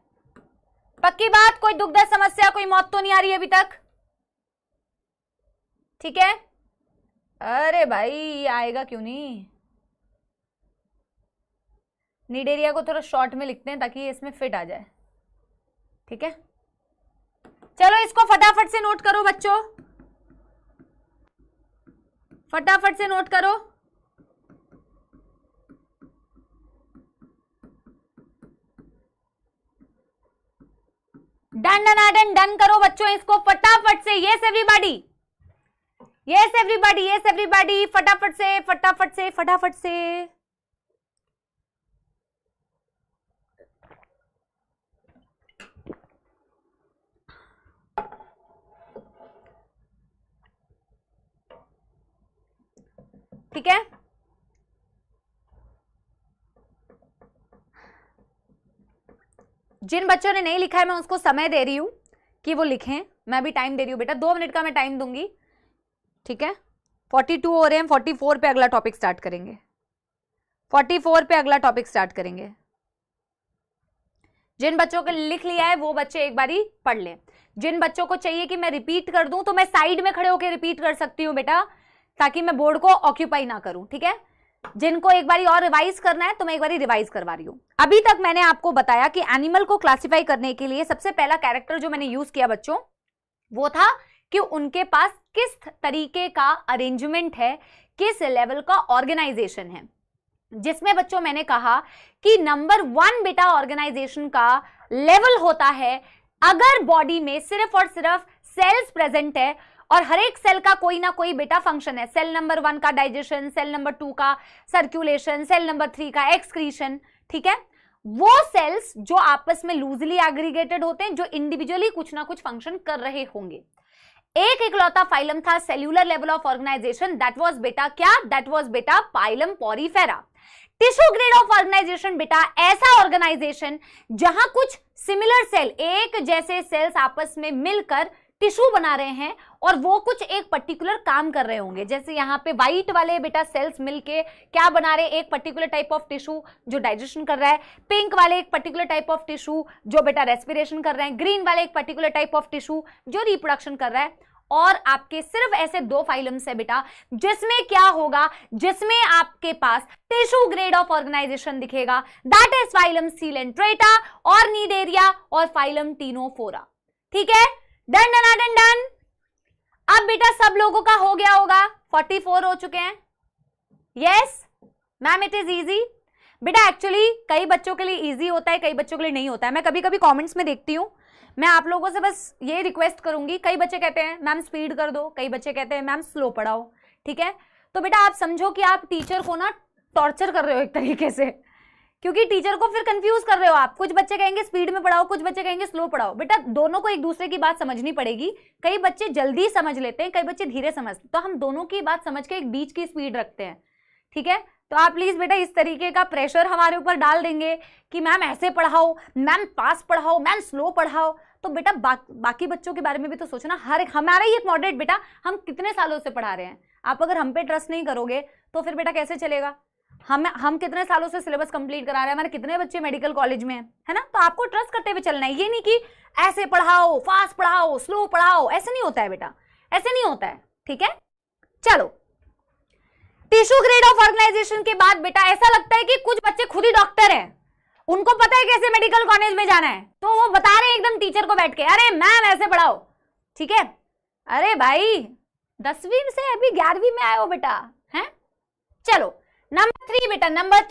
पक्की बात, कोई दुख दर्द समस्या, कोई मौत तो नहीं आ रही अभी तक, ठीक है। अरे भाई आएगा क्यों नहीं, नीडेरिया को थोड़ा शॉर्ट में लिखते हैं ताकि इसमें फिट आ जाए, ठीक है। चलो इसको फटाफट से नोट करो बच्चों, फटाफट से नोट करो। डन डन डन डन करो बच्चों इसको फटाफट से। Yes everybody, yes everybody, yes everybody, फटाफट से फटाफट से फटाफट से। ठीक है, जिन बच्चों ने नहीं लिखा है मैं उसको समय दे रही हूं कि वो लिखें, मैं भी टाइम दे रही हूं बेटा, 2 मिनट का मैं टाइम दूंगी, ठीक है। 42 हो रहे हैं, 44 पे अगला टॉपिक स्टार्ट करेंगे, 44 पे अगला टॉपिक स्टार्ट करेंगे। जिन बच्चों को लिख लिया है वो बच्चे एक बारी पढ़ लें। जिन बच्चों को चाहिए कि मैं रिपीट कर दूं तो मैं साइड में खड़े होकर रिपीट कर सकती हूं बेटा, ताकि मैं बोर्ड को ऑक्यूपाई ना करूं, ठीक है। जिनको एक बारी और रिवाइज करना है तो मैं एक बारी रिवाइज करवा रही हूं। अभी तक मैंने आपको बताया कि एनिमल को क्लासिफाई करने के लिए सबसे पहला कैरेक्टर जो मैंने यूज किया बच्चों वो था कि उनके पास किस तरीके का अरेंजमेंट है, किस लेवल का ऑर्गेनाइजेशन है, जिसमें बच्चों मैंने कहा कि नंबर 1 बेटा ऑर्गेनाइजेशन का लेवल होता है अगर बॉडी में सिर्फ और सिर्फ सेल्स प्रेजेंट है और हर एक सेल का कोई ना कोई बेटा फंक्शन है। सेल नंबर 1 का डाइजेशन, सेल नंबर 2 का सर्कुलेशन, सेल नंबर 3 का एक्सक्रीशन, ठीक है। वो सेल्स जो आपस में लूजली एग्रीगेटेड होते हैं, जो इंडिविजुअली कुछ ना कुछ फंक्शन कर रहे होंगे। एक इकलौता फाइलम था cellular level of organisation, that was बेटा क्या, दैट वाज बेटा phylum Porifera. Tissue grade of organisation बेटा ऐसा ऑर्गेनाइजेशन जहां कुछ सिमिलर सेल, एक जैसे सेल्स आपस में मिलकर टिश्यू बना रहे हैं और वो कुछ एक पर्टिकुलर काम कर रहे होंगे। जैसे यहाँ पे व्हाइट वाले बेटा सेल्स मिलके क्या बना रहे हैं, एक पर्टिकुलर टाइप ऑफ टिश्यू जो डाइजेशन कर रहा है, पिंक वाले एक पर्टिकुलर टाइप ऑफ टिश्यू जो बेटा रेस्पिरेशन कर रहे हैं, ग्रीन वाले एक पर्टिकुलर टाइप ऑफ टिश्यू जो रिप्रोडक्शन कर रहा है। और आपके सिर्फ ऐसे 2 फाइलम्स है बेटा जिसमें क्या होगा, जिसमें आपके पास टिश्यू ग्रेड ऑफ ऑर्गेनाइजेशन दिखेगा, दैट इज फाइलम सीलेंट्रेटा और नीडेरिया और फाइलम टीनोफोरा, ठीक है। Done done done done. अब बेटा सब लोगों का हो गया होगा, 44 हो चुके हैं। Yes ma'am it is easy बेटा, एक्चुअली कई बच्चों के लिए इजी होता है, कई बच्चों के लिए नहीं होता है। मैं कभी कभी कमेंट्स में देखती हूँ, मैं आप लोगों से बस ये रिक्वेस्ट करूंगी, कई बच्चे कहते हैं मैम स्पीड कर दो, कई बच्चे कहते हैं मैम स्लो पढ़ाओ, ठीक है। तो बेटा आप समझो कि आप टीचर को ना टॉर्चर कर रहे हो एक तरीके से, क्योंकि टीचर को फिर कंफ्यूज कर रहे हो आप। कुछ बच्चे कहेंगे स्पीड में पढ़ाओ, कुछ बच्चे कहेंगे स्लो पढ़ाओ। बेटा दोनों को एक दूसरे की बात समझनी पड़ेगी। कई बच्चे जल्दी समझ लेते हैं, कई बच्चे धीरे समझते, तो हम दोनों की बात समझ के एक बीच की स्पीड रखते हैं, ठीक है। तो आप प्लीज बेटा इस तरीके का प्रेशर हमारे ऊपर डाल देंगे कि मैम ऐसे पढ़ाओ, मैम फास्ट पढ़ाओ, मैम स्लो पढ़ाओ, तो बेटा बाकी बच्चों के बारे में भी तो सोचो ना। हमारा ही एक मॉडरेट बेटा, हम कितने सालों से पढ़ा रहे हैं, आप अगर हम पे ट्रस्ट नहीं करोगे तो फिर बेटा कैसे चलेगा। हम कितने सालों से सिलेबस कंप्लीट करा रहे हैं, हमारे कितने बच्चे मेडिकल कॉलेज में है ना, तो आपको ट्रस्ट करते हुए चलना है। ये नहीं कि ऐसे पढ़ाओ, फास्ट पढ़ाओ, स्लो पढ़ाओ, ऐसे नहीं होता है बेटा, ऐसे नहीं होता है, ठीक है। चलो, टिश्यू ग्रेड ऑफ ऑर्गेनाइजेशन के बाद बेटा ऐसा लगता है कि कुछ बच्चे खुद ही डॉक्टर हैं, उनको पता है कैसे मेडिकल कॉलेज में जाना है, तो वो बता रहे हैं एकदम टीचर को बैठ के, अरे मैम ऐसे पढ़ाओ, ठीक है। अरे भाई 10वीं से अभी 11वीं में आए हो बेटा, हैं। चलो नंबर 3 बेटा, नंबर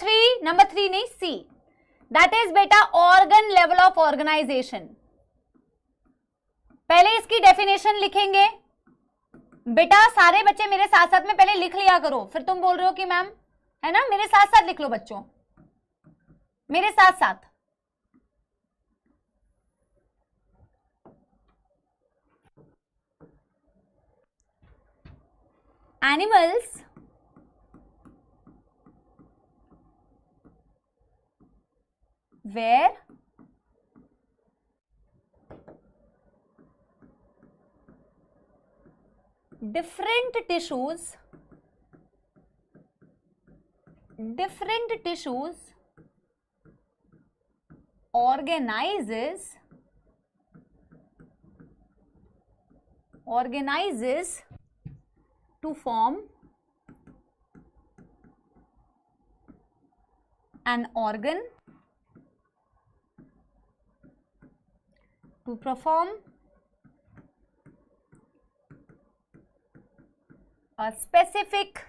थ्री नहीं, सी, दैट इज बेटा ऑर्गन लेवल ऑफ ऑर्गेनाइजेशन। पहले इसकी डेफिनेशन लिखेंगे बेटा, सारे बच्चे मेरे साथ साथ में पहले लिख लिया करो, फिर तुम बोल रहे हो कि मैम, है ना, मेरे साथ साथ लिख लो बच्चों, मेरे साथ साथ। Animals where different tissues organizes to form an organ to perform a specific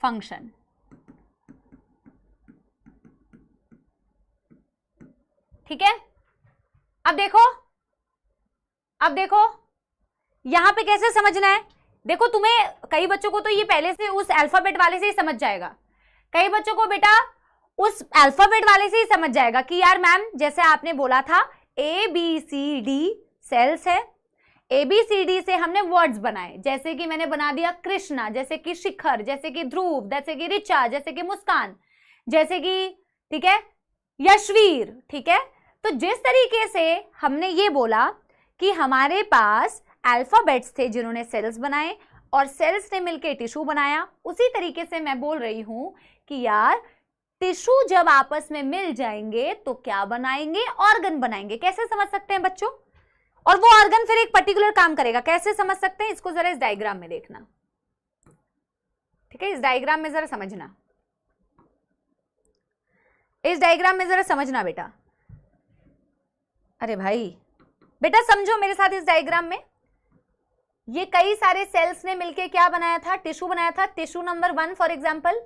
function। ठीक है, अब देखो यहां पे कैसे समझना है। देखो तुम्हें, कई बच्चों को तो ये पहले से उस अल्फाबेट वाले से ही समझ जाएगा, कई बच्चों को बेटा उस अल्फाबेट वाले से ही समझ जाएगा कि यार मैम जैसे आपने बोला था ABCD सेल्स है, ABCD से हमने वर्ड्स बनाए, जैसे कि मैंने बना दिया कृष्णा, जैसे कि शिखर, जैसे कि ध्रुव, जैसे कि ऋचा, जैसे कि मुस्कान, जैसे कि, ठीक है, यशवीर, ठीक है। तो जिस तरीके से हमने ये बोला कि हमारे पास अल्फाबेट्स थे जिन्होंने सेल्स बनाए और सेल्स ने मिलकर टिश्यू बनाया, उसी तरीके से मैं बोल रही हूं कि यार टिश्यू जब आपस में मिल जाएंगे तो क्या बनाएंगे, ऑर्गन बनाएंगे। कैसे समझ सकते हैं बच्चों, और वो ऑर्गन फिर एक पर्टिकुलर काम करेगा, कैसे समझ सकते हैं, इसको जरा इस डायग्राम में देखना, ठीक है, इस डायग्राम में जरा समझना, इस डायग्राम में जरा समझना बेटा। अरे भाई बेटा समझो मेरे साथ इस डायग्राम में, ये कई सारे सेल्स ने मिलके क्या बनाया था, टिश्यू बनाया था, टिश्यू नंबर 1 फॉर एग्जांपल।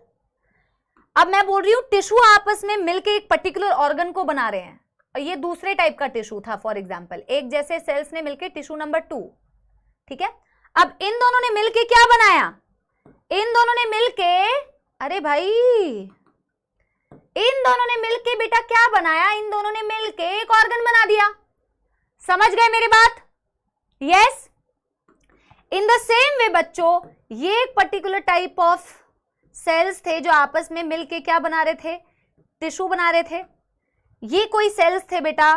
अब मैं बोल रही हूं टिश्यू आपस में मिलके एक पर्टिकुलर ऑर्गन को बना रहे हैं, और ये दूसरे टाइप का टिश्यू था फॉर एग्जांपल, एक जैसे सेल्स ने मिलके टिश्यू नंबर 2, ठीक है। अब इन दोनों ने मिलके क्या बनाया, इन दोनों ने मिलके, अरे भाई इन दोनों ने मिलके बेटा क्या बनाया, इन दोनों ने मिलके एक ऑर्गन बना दिया। समझ गए मेरी बात, yes. In the same way बच्चों, ये एक पर्टिकुलर टाइप ऑफ सेल्स थे जो आपस में मिलके क्या बना रहे थे, टिश्यू बना रहे थे। ये कोई सेल्स थे बेटा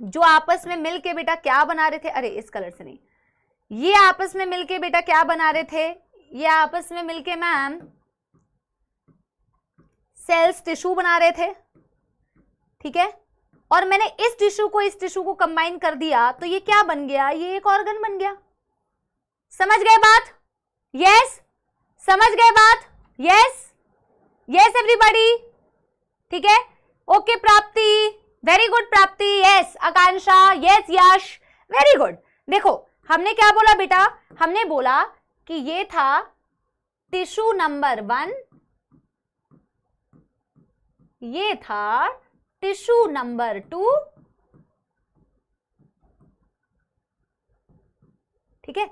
जो आपस में मिलके बेटा क्या बना रहे थे, अरे इस कलर से नहीं, ये आपस में मिलके बेटा क्या बना रहे थे, ये आपस में मिलके मैम सेल्स टिश्यू बना रहे थे, ठीक है। और मैंने इस टिश्यू को कंबाइन कर दिया तो ये क्या बन गया, ये एक ऑर्गन बन गया। समझ गए बात, यस, समझ गए बात, यस, यस एवरीबॉडी, ठीक है, ओके प्राप्ति, वेरी गुड प्राप्ति, यस आकांक्षा, यस यश, वेरी गुड। देखो हमने क्या बोला बेटा, हमने बोला कि ये था टिश्यू नंबर 1, ये था टिश्यू नंबर 2, ठीक है।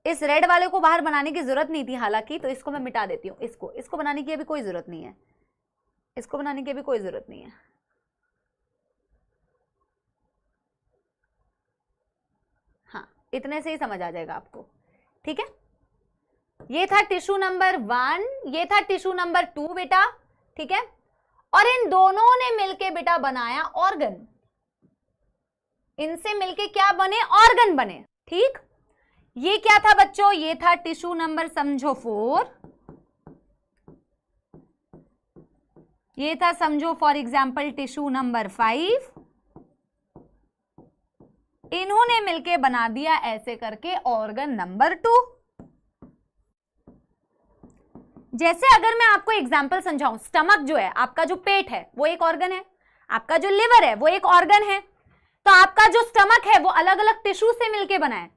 इस रेड वाले को बाहर बनाने की जरूरत नहीं थी हालांकि, तो इसको मैं मिटा देती हूं, इसको बनाने की अभी कोई जरूरत नहीं है, इसको बनाने की अभी कोई जरूरत नहीं है। हाँ इतने से ही समझ आ जाएगा आपको, ठीक है। ये था टिश्यू नंबर 1, ये था टिश्यू नंबर 2 बेटा, ठीक है। और इन दोनों ने मिलके बेटा बनाया ऑर्गन। इनसे मिलके क्या बने? ऑर्गन बने। ठीक, ये क्या था बच्चों? ये था टिश्यू नंबर समझो 4, ये था समझो फॉर एग्जाम्पल टिश्यू नंबर 5। इन्होंने मिलके बना दिया ऐसे करके ऑर्गन नंबर 2। जैसे अगर मैं आपको एग्जाम्पल समझाऊं, स्टमक जो है आपका, जो पेट है वो एक ऑर्गन है, आपका जो लिवर है वो एक ऑर्गन है। तो आपका जो स्टमक है वो अलग अलग टिश्यू से मिलके बना है,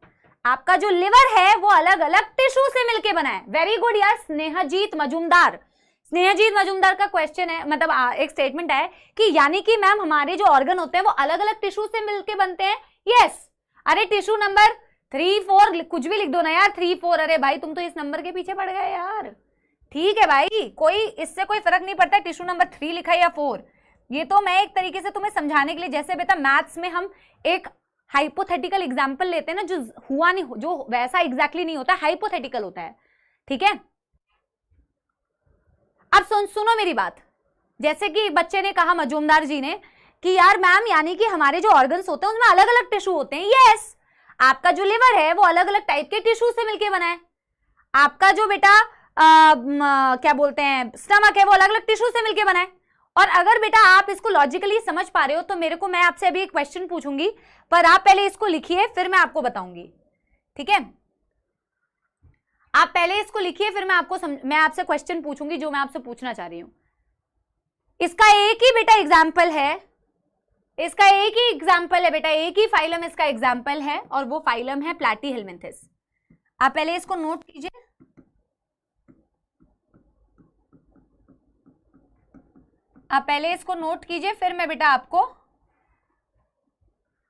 आपका जो लिवर है वो अलग अलग टिश्यू से मिलके बना है। वेरी गुड यार स्नेहजीत मजूमदार। स्नेहजीत मजूमदार का क्वेश्चन है, मतलब एक स्टेटमेंट है कि यानी कि मैम हमारे जो ऑर्गन होते हैं वो अलग अलग टिश्यू से मिलके बनते हैं। यस। अरे टिश्यू नंबर 3, 4 कुछ भी लिख दो ना यार, 3, 4। अरे भाई तुम तो इस नंबर के पीछे पड़ गए यार। ठीक है भाई, कोई इससे कोई फर्क नहीं पड़ता टिश्यू नंबर 3 लिखा या 4। ये तो मैं एक तरीके से तुम्हें समझाने के लिए, जैसे बेटा मैथ्स में हम एक हाइपोथेटिकल एग्जाम्पल लेते हैं ना, जो हुआ नहीं, जो वैसा एग्जैक्टली नहीं होता, हाइपोथेटिकल होता है। ठीक है, अब सुनो मेरी बात। जैसे कि बच्चे ने कहा, मजूमदार जी ने, कि यार मैम यानी कि हमारे जो ऑर्गन्स होते हैं उनमें अलग अलग टिश्यू होते हैं। यस, आपका जो लिवर है वो अलग अलग टाइप के टिश्यू से मिलके बना है, आपका जो बेटा क्या बोलते हैं स्टमक है वो अलग अलग टिश्यू से मिलके बना है। और अगर बेटा आप इसको लॉजिकली समझ पा रहे हो तो मेरे को, मैं आपसे अभी एक क्वेश्चन पूछूंगी, पर आप पहले इसको लिखिए फिर मैं आपको बताऊंगी। ठीक है, आप पहले इसको लिखिए फिर मैं आपसे क्वेश्चन पूछूंगी जो मैं आपसे पूछना चाह रही हूं। इसका एक ही बेटा एग्जाम्पल है, इसका एक ही एग्जाम्पल है बेटा, एक ही फाइलम इसका एग्जाम्पल है और वो फाइलम है प्लैटीहेलमिन्थेस। आप पहले इसको नोट कीजिए, आप पहले इसको नोट कीजिए फिर मैं बेटा आपको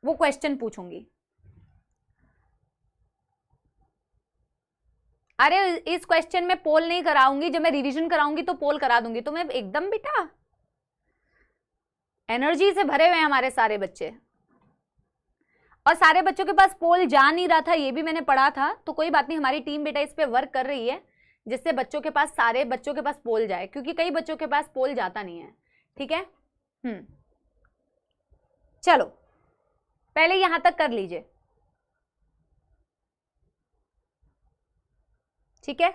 वो क्वेश्चन पूछूंगी। अरे इस क्वेश्चन में पोल नहीं कराऊंगी, जब मैं रिवीजन कराऊंगी तो पोल करा दूंगी तुम्हें एकदम। बेटा एनर्जी से भरे हुए हैं हमारे सारे बच्चे, और सारे बच्चों के पास पोल जा नहीं रहा था, ये भी मैंने पढ़ा था। तो कोई बात नहीं, हमारी टीम बेटा इस पे वर्क कर रही है जिससे बच्चों के पास, सारे बच्चों के पास पोल जाए, क्योंकि कई बच्चों के पास पोल जाता नहीं है। ठीक है, चलो पहले यहां तक कर लीजिए। ठीक है,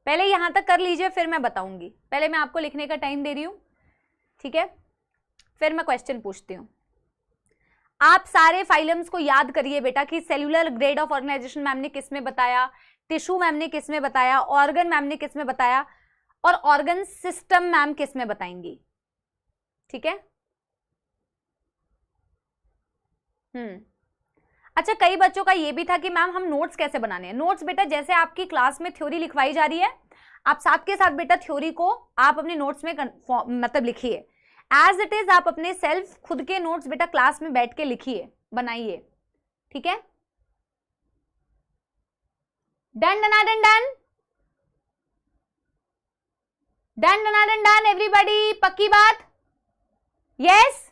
पहले यहां तक कर लीजिए फिर मैं बताऊंगी। पहले मैं आपको लिखने का टाइम दे रही हूं, ठीक है, फिर मैं क्वेश्चन पूछती हूं। आप सारे फाइलम्स को याद करिए बेटा कि cellular grade of organisation ma'am ने किस में बताया, टिश्यू मैम ने किस में बताया, ऑर्गन मैम ने किस में बताया, और ऑर्गन सिस्टम मैम किस में बताएंगी। ठीक है, अच्छा कई बच्चों का ये भी था कि मैम हम नोट्स कैसे बनाने हैं। नोट्स बेटा जैसे आपकी क्लास में थ्योरी लिखवाई जा रही है, आप साथ के साथ बेटा थ्योरी को आप अपने नोट्स में मतलब लिखिए एज इट इज। आप अपने सेल्फ खुद के नोट्स बेटा क्लास में बैठ के लिखिए, बनाइए। ठीक है, done done done done done done done done everybody, पक्की बात? यस।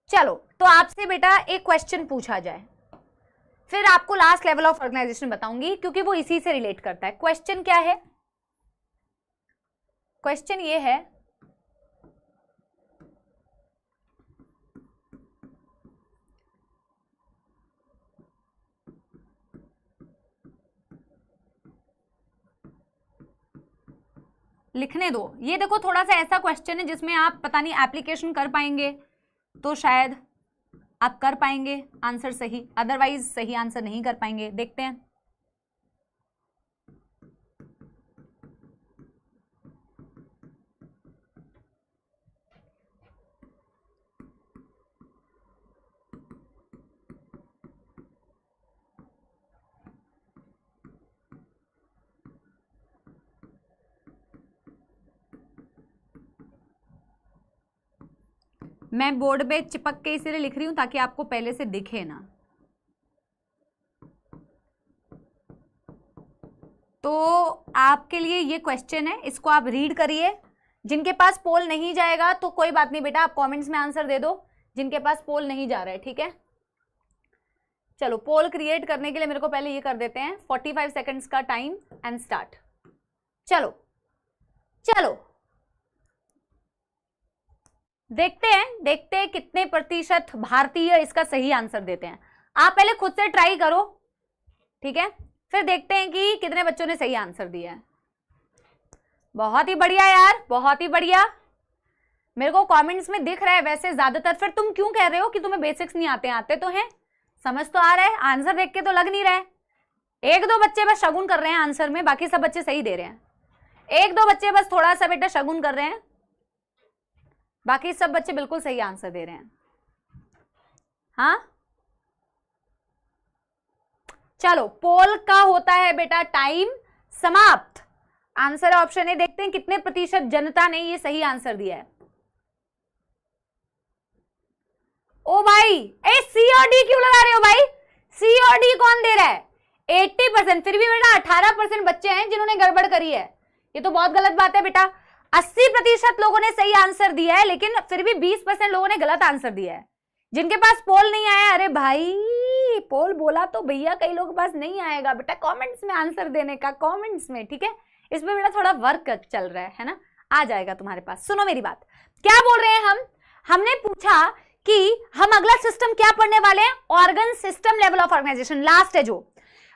चलो तो आपसे बेटा एक क्वेश्चन पूछा जाए, फिर आपको लास्ट लेवल ऑफ ऑर्गेनाइजेशन बताऊंगी क्योंकि वो इसी से रिलेट करता है। क्वेश्चन क्या है? क्वेश्चन ये है, लिखने दो। ये देखो थोड़ा सा ऐसा क्वेश्चन है जिसमें आप पता नहीं एप्लीकेशन कर पाएंगे तो शायद आप कर पाएंगे आंसर सही, अदरवाइज सही आंसर नहीं कर पाएंगे। देखते हैं। मैं बोर्ड पे चिपक के इसलिए लिख रही हूं ताकि आपको पहले से दिखे ना। तो आपके लिए ये क्वेश्चन है, इसको आप रीड करिए। जिनके पास पोल नहीं जाएगा तो कोई बात नहीं बेटा, आप कमेंट्स में आंसर दे दो जिनके पास पोल नहीं जा रहा है। ठीक है, चलो पोल क्रिएट करने के लिए मेरे को पहले ये कर देते हैं, 45 सेकंड्स का टाइम एंड स्टार्ट। चलो चलो देखते हैं कितने प्रतिशत भारतीय इसका सही आंसर देते हैं। आप पहले खुद से ट्राई करो, ठीक है, फिर देखते हैं कि कितने बच्चों ने सही आंसर दिया है। बहुत ही बढ़िया यार, बहुत ही बढ़िया। मेरे को कमेंट्स में दिख रहा है वैसे ज्यादातर। फिर तुम क्यों कह रहे हो कि तुम्हें बेसिक्स नहीं आते? आते तो हैं, समझ तो आ रहा है, आंसर देख के तो लग नहीं रहा है। एक दो बच्चे बस शगुन कर रहे हैं आंसर में, बाकी सब बच्चे सही दे रहे हैं। एक दो बच्चे बस थोड़ा सा बेटा शगुन कर रहे हैं, बाकी सब बच्चे बिल्कुल सही आंसर दे रहे हैं। हाँ चलो, पोल का होता है बेटा टाइम समाप्त। Answer option A. देखते हैं कितने प्रतिशत जनता ने ये सही आंसर दिया है। ओ भाई, ए सी और डी क्यों लगा रहे हो भाई? सी और डी कौन दे रहा है? 80%। फिर भी बेटा 18% बच्चे हैं जिन्होंने गड़बड़ करी है। ये तो बहुत गलत बात है बेटा। 80% लोगों ने सही आंसर दिया है, लेकिन फिर भी 20% लोगों ने गलत आंसर दिया है। जिनके पास पोल नहीं आया, अरे भाई पोल बोला तो भैया कई लोगों के पास नहीं आएगा बेटा कमेंट्स में आंसर देने का, कमेंट्स में, ठीक है। इसमें बेटा थोड़ा वर्क चल रहा है ना, आ जाएगा तुम्हारे पास। सुनो मेरी बात, क्या बोल रहे हैं हम? हमने पूछा कि हम अगला सिस्टम क्या पढ़ने वाले हैं? Organ system level of organisation, last है जो।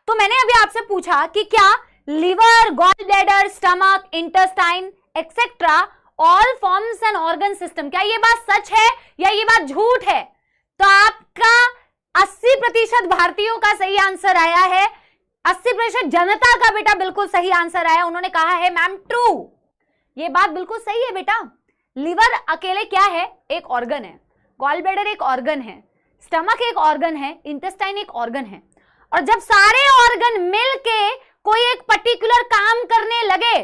तो मैंने अभी आपसे पूछा कि क्या liver, gall bladder, stomach, intestine etcetera all forms an organ system. क्या ये बात सच है या ये बात झूठ है? तो आपका 80% भारतीयों का सही आंसर आया है, 80% जनता का बेटा बिल्कुल सही आंसर आया। उन्होंने कहा है मैम ट्रू, ये बात बिल्कुल सही है बेटा। लिवर अकेले क्या है? एक ऑर्गन है। गॉल ब्लैडर एक ऑर्गन है, स्टमक एक ऑर्गन है, इंटेस्टाइन एक ऑर्गन है। और जब सारे ऑर्गन मिलके कोई एक पर्टिकुलर काम करने लगे,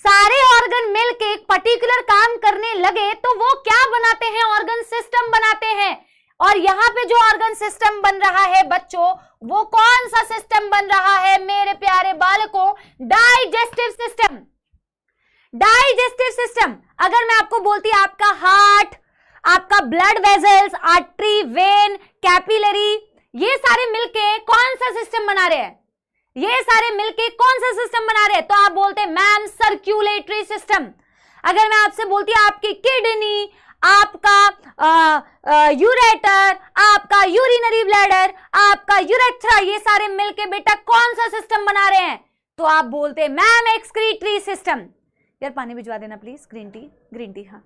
सारे ऑर्गन मिलके एक पर्टिकुलर काम करने लगे, तो वो क्या बनाते हैं? ऑर्गन सिस्टम बनाते हैं। और यहां पे जो ऑर्गन सिस्टम बन रहा है बच्चों, वो कौन सा सिस्टम बन रहा है मेरे प्यारे बालकों? Digestive system. Digestive system. अगर मैं आपको बोलती आपका हार्ट, आपका blood vessels, artery, when, capillary, ये सारे मिलके कौन सा सिस्टम बना रहे हैं? ये सारे मिलके कौन सा सिस्टम बना रहे हैं? तो आप बोलते हैं मैम सर्कुलेटरी सिस्टम। अगर मैं आपसे बोलती आपकी किडनी, आपका यूरेटर, आपका यूरिनरी ब्लैडर, आपका यूरेथ्रा, ये सारे मिलके बेटा कौन सा सिस्टम बना रहे हैं? तो आप बोलते हैं मैम एक्सक्रीटरी सिस्टम। यार पानी भिजवा देना please, green tea, green tea. हाँ,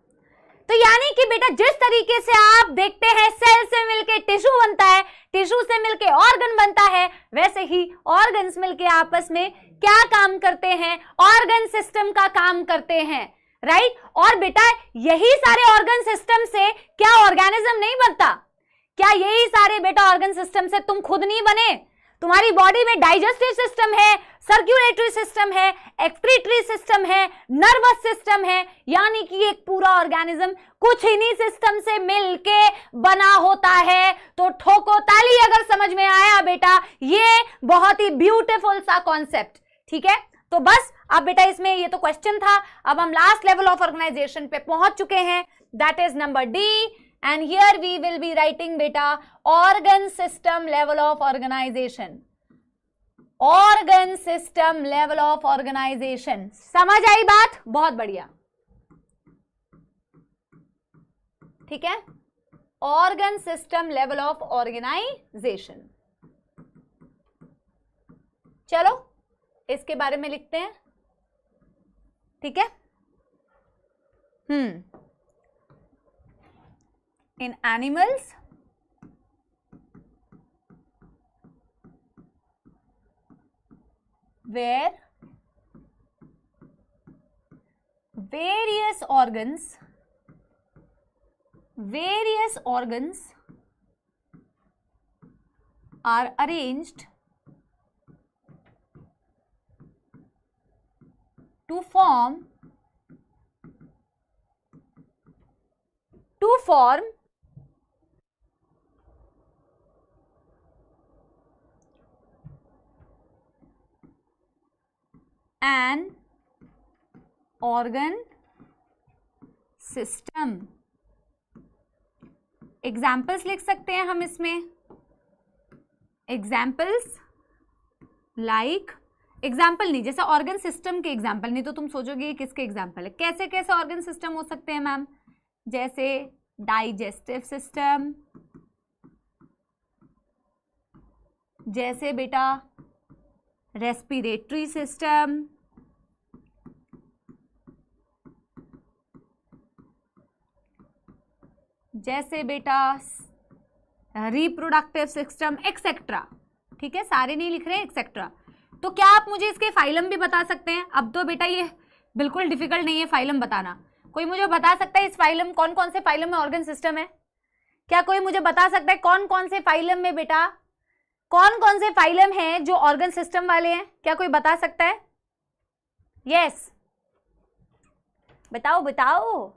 तो यानी कि बेटा जिस तरीके से आप देखते हैं सेल से मिलके टिश्यू बनता है, टिश्यू से मिलके ऑर्गन बनता है, वैसे ही ऑर्गन्स मिलके आपस में क्या काम करते हैं? ऑर्गन सिस्टम का काम करते हैं, राइट। और बेटा यही सारे ऑर्गन सिस्टम से क्या ऑर्गेनिज्म नहीं बनता? क्या यही सारे बेटा ऑर्गन सिस्टम से तुम खुद नहीं बने? तुम्हारी बॉडी में डाइजेस्टिव सिस्टम है, सर्कुलेटरी सिस्टम है, एक्सक्रीटरी सिस्टम है, नर्वस सिस्टम है, यानी कि एक पूरा ऑर्गेनिज्म कुछ इन्हीं सिस्टम से मिलके बना होता है। तो ठोको ताली अगर समझ में आया बेटा, ये बहुत ही ब्यूटीफुल सा कॉन्सेप्ट, ठीक है। तो बस अब बेटा इसमें ये तो क्वेश्चन था, अब हम लास्ट लेवल ऑफ ऑर्गेनाइजेशन पे पहुंच चुके हैं, that is number D. And here we will be writing beta organ system level of organization. Organ system level of organization. समझ आई बात? बहुत बढ़िया, ठीक है। Organ system level of organization. चलो इसके बारे में लिखते हैं, ठीक है। In animals, where various organs are arranged to form an organ system. Examples लिख सकते हैं हम इसमें, एग्जाम्पल्स लाइक, एग्जाम्पल नहीं, जैसे ऑर्गन सिस्टम के एग्जाम्पल, नहीं तो तुम सोचोगे ये किसके एग्जाम्पल है। कैसे कैसे ऑर्गन सिस्टम हो सकते हैं मैम? जैसे डाइजेस्टिव सिस्टम, जैसे बेटा रेस्पिरेटरी सिस्टम, जैसे बेटा रिप्रोडक्टिव सिस्टम एक्सेट्रा। ठीक है, सारे नहीं लिख रहे हैं, एक्सेट्रा। तो क्या आप मुझे इसके फाइलम भी बता सकते हैं? अब तो बेटा ये बिल्कुल डिफिकल्ट नहीं है फाइलम बताना। कोई मुझे बता सकता है इस फाइलम, कौन कौन से फाइलम में ऑर्गन सिस्टम है? क्या कोई मुझे बता सकता है कौन कौन से फाइलम में बेटा, कौन कौन से फाइलम हैं जो ऑर्गन सिस्टम वाले हैं? क्या कोई बता सकता है? यस, बताओ बताओ।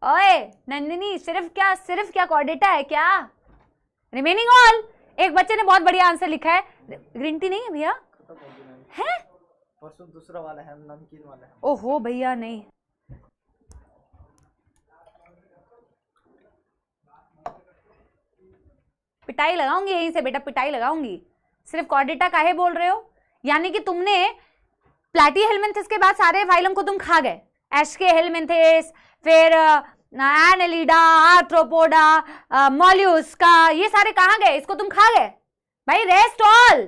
ओए नंदिनी, सिर्फ क्या कॉर्डेटा है क्या? Remaining all. एक बच्चे ने बहुत बढ़िया आंसर लिखा है, ग्रीन टी नहीं है भैया? है परसों दूसरा वाला है, नमकीन वाला है। ओहो भैया नहीं, पिटाई लगाऊंगी यहीं से बेटा, पिटाई लगाऊंगी। सिर्फ कॉर्डेटा काहे बोल रहे हो? यानी कि तुमने प्लैटीहेल्मिन्थेस के बाद सारे फाइलम को तुम खा गए। एस्केहेल्मिन्थेस, फिर एनेलिडा, आर्थ्रोपोडा, मोल्यूस्का, ये सारे कहाँ गए? इसको तुम खा गए भाई। रेस्ट ऑल,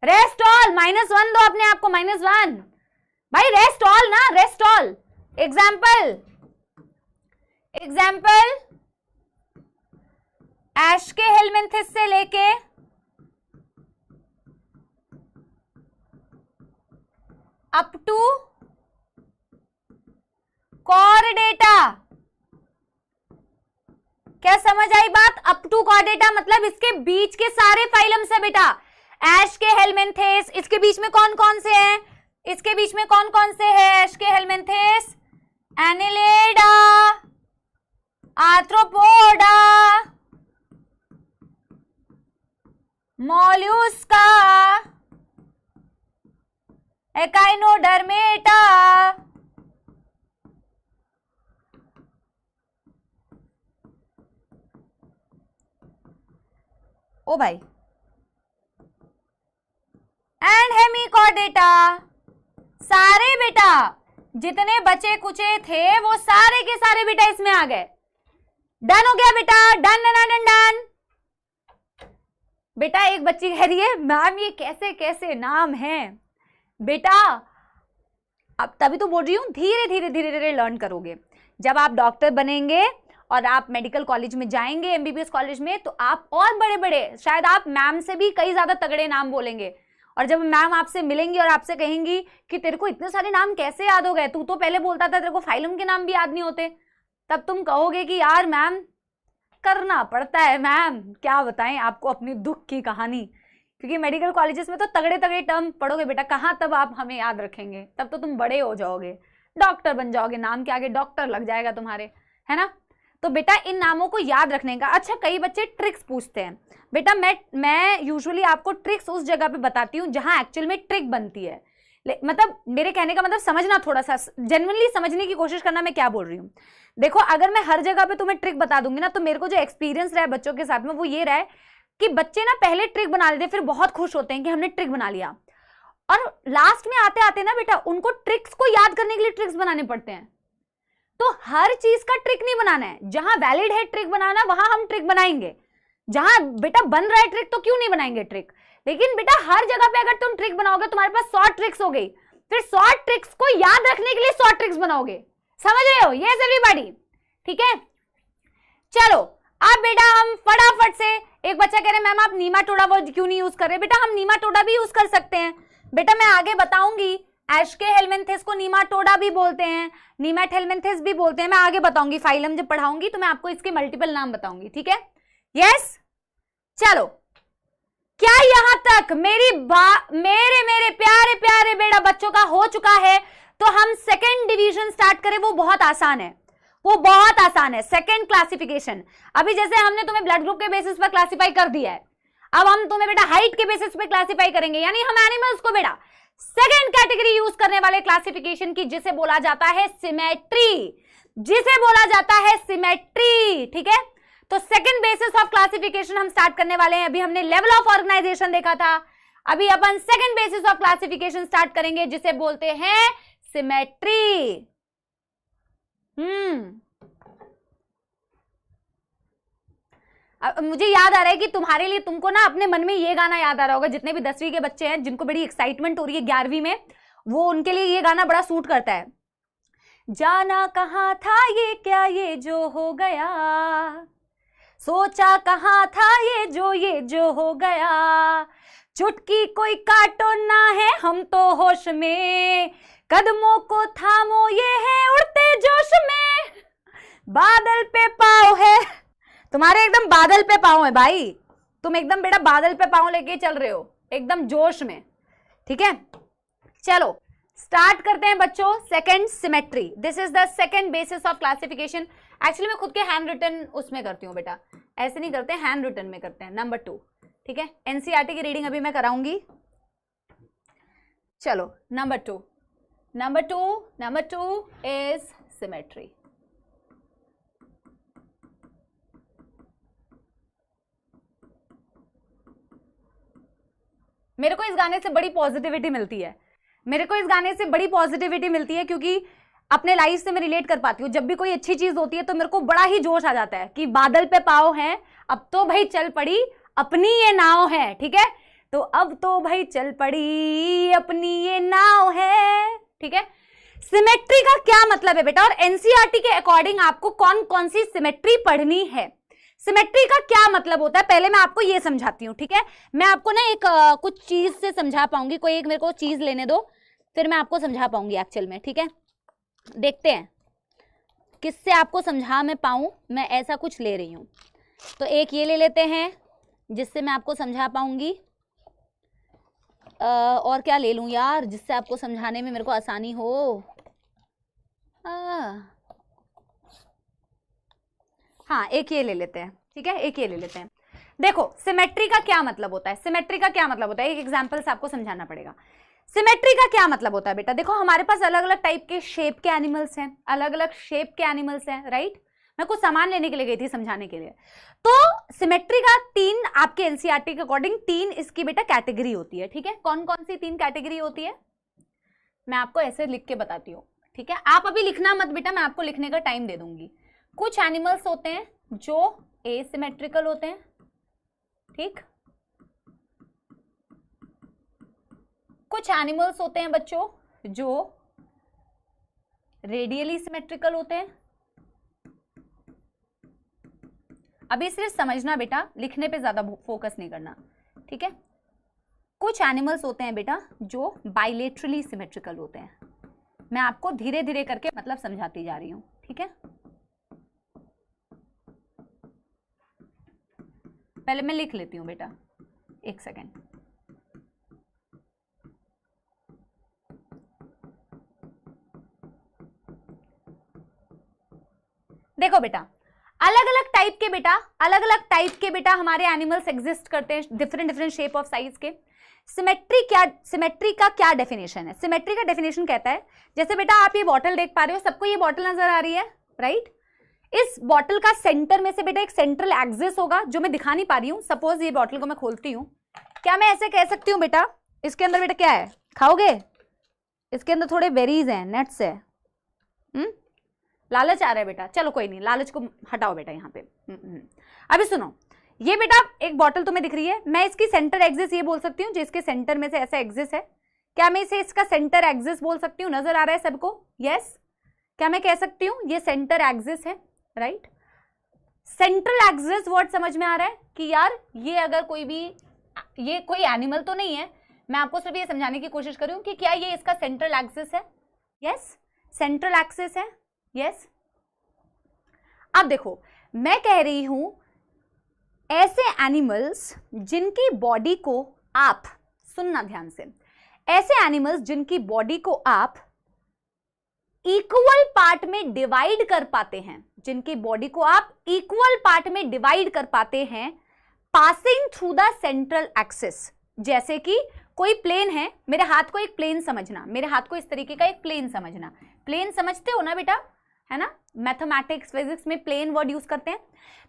रेस्ट ऑल, -1 दो अपने आप को, -1 भाई। रेस्ट ऑल ना, रेस्ट ऑल। एग्जाम्पल, एग्जाम्पल एस्केहेल्मिन्थेस से लेके अप टू कॉर्डेटा। क्या समझ आई बात? अप टू कॉर्डेटा मतलब इसके बीच के सारे फाइलम से बेटा। एस्केहेल्मिन्थेस, इसके बीच में कौन कौन से हैं? इसके बीच में कौन कौन से हैं? एस्केहेल्मिन्थेस, एनेलिडा, आर्थ्रोपोडा, मोल्यूस्का, एकाइनोडर्मेटा, ओ भाई, एंड हेमिकॉर्डेटा। सारे बेटा जितने बचे कुचे थे वो सारे के सारे बेटा इसमें आ गए। डन हो गया बेटा, डन डन डन डन। बेटा एक बच्ची कह रही है मैम ये कैसे कैसे नाम है बेटा। अब तभी तो बोल रही हूं, धीरे धीरे धीरे धीरे लर्न करोगे। जब आप डॉक्टर बनेंगे और आप मेडिकल कॉलेज में जाएंगे, एमबीबीएस कॉलेज में, तो आप और बड़े बड़े, शायद आप मैम से भी कई ज्यादा तगड़े नाम बोलेंगे। और जब मैम आपसे मिलेंगी और आपसे कहेंगी कि तेरे को इतने सारे नाम कैसे याद हो गए, तू तो पहले बोलता था तेरे को फाइलम के नाम भी याद नहीं होते, तब तुम कहोगे कि यार मैम करना पड़ता है मैम, क्या बताएं आपको अपनी दुख की कहानी। क्योंकि मेडिकल कॉलेजेस में तो तगड़े तगड़े टर्म पढ़ोगे बेटा, कहाँ तब आप हमें याद रखेंगे। तब तो तुम बड़े हो जाओगे, डॉक्टर बन जाओगे, नाम के आगे डॉक्टर लग जाएगा तुम्हारे, है ना। तो बेटा इन नामों को याद रखने का। अच्छा, कई बच्चे ट्रिक्स पूछते हैं बेटा। मैं यूजुअली आपको ट्रिक्स उस जगह पे बताती हूँ जहां एक्चुअल में ट्रिक बनती है। मतलब मेरे कहने का मतलब समझना, थोड़ा सा जेन्युइनली समझने की कोशिश करना मैं क्या बोल रही हूँ। देखो अगर मैं हर जगह पे तुम्हें ट्रिक बता दूंगी ना, तो मेरे को जो एक्सपीरियंस रहा है बच्चों के साथ में वो ये रहा है कि बच्चे ना पहले ट्रिक बना लेते, फिर बहुत खुश होते हैं कि हमने ट्रिक बना लिया, और लास्ट में आते आते ना बेटा उनको ट्रिक्स को याद करने के लिए ट्रिक्स बनाने पड़ते हैं। तो हर चीज का ट्रिक नहीं बनाना है। जहां वैलिड है ट्रिक बनाना, वहां हम ट्रिक बनाएंगे। जहां बेटा बन रहा है ट्रिक, तो क्यों नहीं बनाएंगे ट्रिक। लेकिन बेटा हर जगह पे अगर तुम ट्रिक बनाओगे, तुम्हारे पास 100 ट्रिक्स हो गई, फिर 100 ट्रिक्स को याद रखने के लिए 100 ट्रिक्स बनाओगे। समझ रहे हो? यस एवरीबॉडी, ठीक है। चलो अब बेटा हम फटाफट से, एक बच्चा कह रहे मैम आप नीमाटोडा वर्ड क्यों नहीं यूज कर रहे। बेटा हम नीमाटोडा भी यूज कर सकते हैं बेटा, मैं आगे बताऊंगी। एस्केहेल्मिन्थेस को नीमाटोडा भी बोलते हैं, नीमेटहेल्मिन्थेस भी बोलते हैं। मैं आगे बताऊंगी, फाइलम जब पढ़ाऊंगी तो मैं आपको इसके मल्टीपल नाम बताऊंगी, ठीक है। यस चलो, क्या यहां तक मेरे प्यारे प्यारे बेटा बच्चों का हो चुका है? तो हम सेकेंड डिवीजन स्टार्ट करें, वो बहुत आसान है, वो बहुत आसान है। सेकेंड क्लासिफिकेशन, अभी जैसे हमने तुम्हें ब्लड ग्रुप के बेसिस पर क्लासिफाई कर दिया है, अब हम तुम्हें बेटा हाइट के बेसिस पे क्लासिफाई करेंगे। यानी हम एनिमल्स को बेटा सेकेंड कैटेगरी यूज करने वाले क्लासिफिकेशन की, जिसे बोला जाता है सिमेट्री, जिसे बोला जाता है सिमेट्री, ठीक है। तो सेकंड बेसिस ऑफ क्लासिफिकेशन हम स्टार्ट करने वाले हैं। अभी हमने लेवल ऑफ ऑर्गेनाइजेशन देखा था, अभी अपन second basis of classification start करेंगे जिसे बोलते हैं सिमेट्री। मुझे याद आ रहा है कि तुम्हारे लिए, तुमको ना अपने मन में ये गाना याद आ रहा होगा, जितने भी 10वीं के बच्चे हैं जिनको बड़ी एक्साइटमेंट हो रही है 11वीं में, वो उनके लिए ये गाना बड़ा सूट करता है। जाना कहाँ था ये क्या ये जो हो गया, सोचा कहाँ था ये जो हो गया, चुटकी कोई काटो ना है हम तो होश में, कदमों को थामो ये है उड़ते जोश में, बादल पे पाँव है, तुम्हारे एकदम बादल पे पाँव है भाई, तुम एकदम बेटा बादल पे पाँव लेके चल रहे हो एकदम जोश में, ठीक है। चलो स्टार्ट करते हैं बच्चों second symmetry. This is the second basis of classification. Actually मैं खुद के हैंड रिटन उसमें करती हूँ बेटा, ऐसे नहीं करते, हैंड रिटन में करते हैं। नंबर 2, ठीक है, एनसीईआरटी की रीडिंग अभी मैं कराऊंगी। चलो नंबर 2 इज सिमेट्री। मेरे को इस गाने से बड़ी पॉजिटिविटी मिलती है, क्योंकि अपने लाइफ से मैं रिलेट कर पाती हूँ। जब भी कोई अच्छी चीज होती है तो मेरे को बड़ा ही जोश आ जाता है कि बादल पे पाँव है, अब तो भाई चल पड़ी अपनी ये नाव है, ठीक है, तो अब तो भाई चल पड़ी अपनी ये नाव है, ठीक है। सिमेट्री का क्या मतलब है बेटा, और एनसीईआरटी के अकॉर्डिंग आपको कौन कौन सी सिमेट्री पढ़नी है, सिमेट्री का क्या मतलब होता है, पहले मैं आपको ये समझाती हूँ, ठीक है। मैं आपको ना एक कुछ चीज से समझा पाऊंगी, कोई एक मेरे को चीज लेने दो, फिर मैं आपको समझा पाऊंगी एक्चुअल में, ठीक है। देखते हैं किससे आपको समझा मैं पाऊं, मैं ऐसा कुछ ले रही हूं, तो एक ये ले लेते हैं जिससे मैं आपको समझा पाऊंगी, और क्या ले लूं यार जिससे आपको समझाने में मेरे को आसानी हो। हाँ एक ये ले लेते हैं, ठीक है, एक ये ले लेते हैं। देखो सिमेट्री का क्या मतलब होता है, एक एग्जांपल से आपको समझाना पड़ेगा। सिमेट्री का क्या मतलब होता है बेटा, देखो हमारे पास अलग अलग टाइप के शेप के एनिमल्स हैं, राइट। मैं कुछ सामान लेने के लिए गई थी समझाने के लिए। तो सिमेट्री का 3 आपके एनसीईआरटी के अकॉर्डिंग 3 इसकी बेटा कैटेगरी होती है, ठीक है। कौन कौन सी 3 कैटेगरी होती है मैं आपको ऐसे लिख के बताती हूँ, ठीक है। आप अभी लिखना मत बेटा, मैं आपको लिखने का टाइम दे दूंगी। कुछ एनिमल्स होते हैं जो एसिमेट्रिकल होते हैं, ठीक, कुछ एनिमल्स होते हैं बच्चों जो रेडियली सिमेट्रिकल होते हैं। अभी सिर्फ समझना बेटा, लिखने पे ज्यादा फोकस नहीं करना, ठीक है। कुछ एनिमल्स होते हैं बेटा जो बाइलेटरली सिमेट्रिकल होते हैं। मैं आपको धीरे धीरे करके मतलब समझाती जा रही हूं, ठीक है। पहले मैं लिख लेती हूं बेटा, एक सेकेंड। देखो बेटा अलग अलग टाइप के बेटा हमारे एनिमल्स एग्जिस्ट करते हैं, डिफरेंट शेप ऑफ साइज के। सिमेट्री का क्या डेफिनेशन है, सिमेट्री का डेफिनेशन कहता है, जैसे बेटा आप ये बॉटल देख पा रहे हो, सबको ये बॉटल नजर आ रही है, राइट। इस बॉटल का सेंटर में से बेटा एक सेंट्रल एक्सिस होगा जो मैं दिखा नहीं पा रही हूं। सपोज ये बॉटल को मैं खोलती हूं, क्या मैं ऐसे कह सकती हूं बेटा इसके अंदर बेटा क्या है, खाओगे, इसके अंदर थोड़े बेरीज हैं, नट्स है, लालच आ रहा है बेटा, चलो कोई नहीं, लालच को हटाओ बेटा यहाँ पे। अभी सुनो, ये बेटा एक बॉटल तुम्हें दिख रही है, मैं इसकी सेंटर एक्सिस ये बोल सकती हूँ जिसके सेंटर में से ऐसा एक्सिस है, क्या मैं इसे इसका सेंटर एक्सिस बोल सकती हूँ, नजर आ रहा है सबको, यस। क्या मैं कह सकती हूँ ये सेंटर एक्सिस है, राइट। सेंट्रल एक्सिस वर्ड समझ में आ रहा है कि यार ये अगर कोई भी, ये कोई एनिमल तो नहीं है, मैं आपको सिर्फ ये समझाने की कोशिश कर रही हूँ कि क्या ये इसका सेंट्रल एक्सिस है, यस, सेंट्रल एक्सिस है, यस। अब देखो मैं कह रही हूं ऐसे एनिमल्स जिनकी बॉडी को आप, सुनना ध्यान से, ऐसे एनिमल्स जिनकी बॉडी को आप इक्वल पार्ट में डिवाइड कर पाते हैं, जिनकी बॉडी को आप इक्वल पार्ट में डिवाइड कर पाते हैं, passing through the central axis. जैसे कि कोई प्लेन है, मेरे हाथ को एक प्लेन समझना, मेरे हाथ को इस तरीके का एक प्लेन समझना, प्लेन समझते हो ना बेटा, है ना, मैथमेटिक्स फिजिक्स में प्लेन वर्ड यूज करते हैं।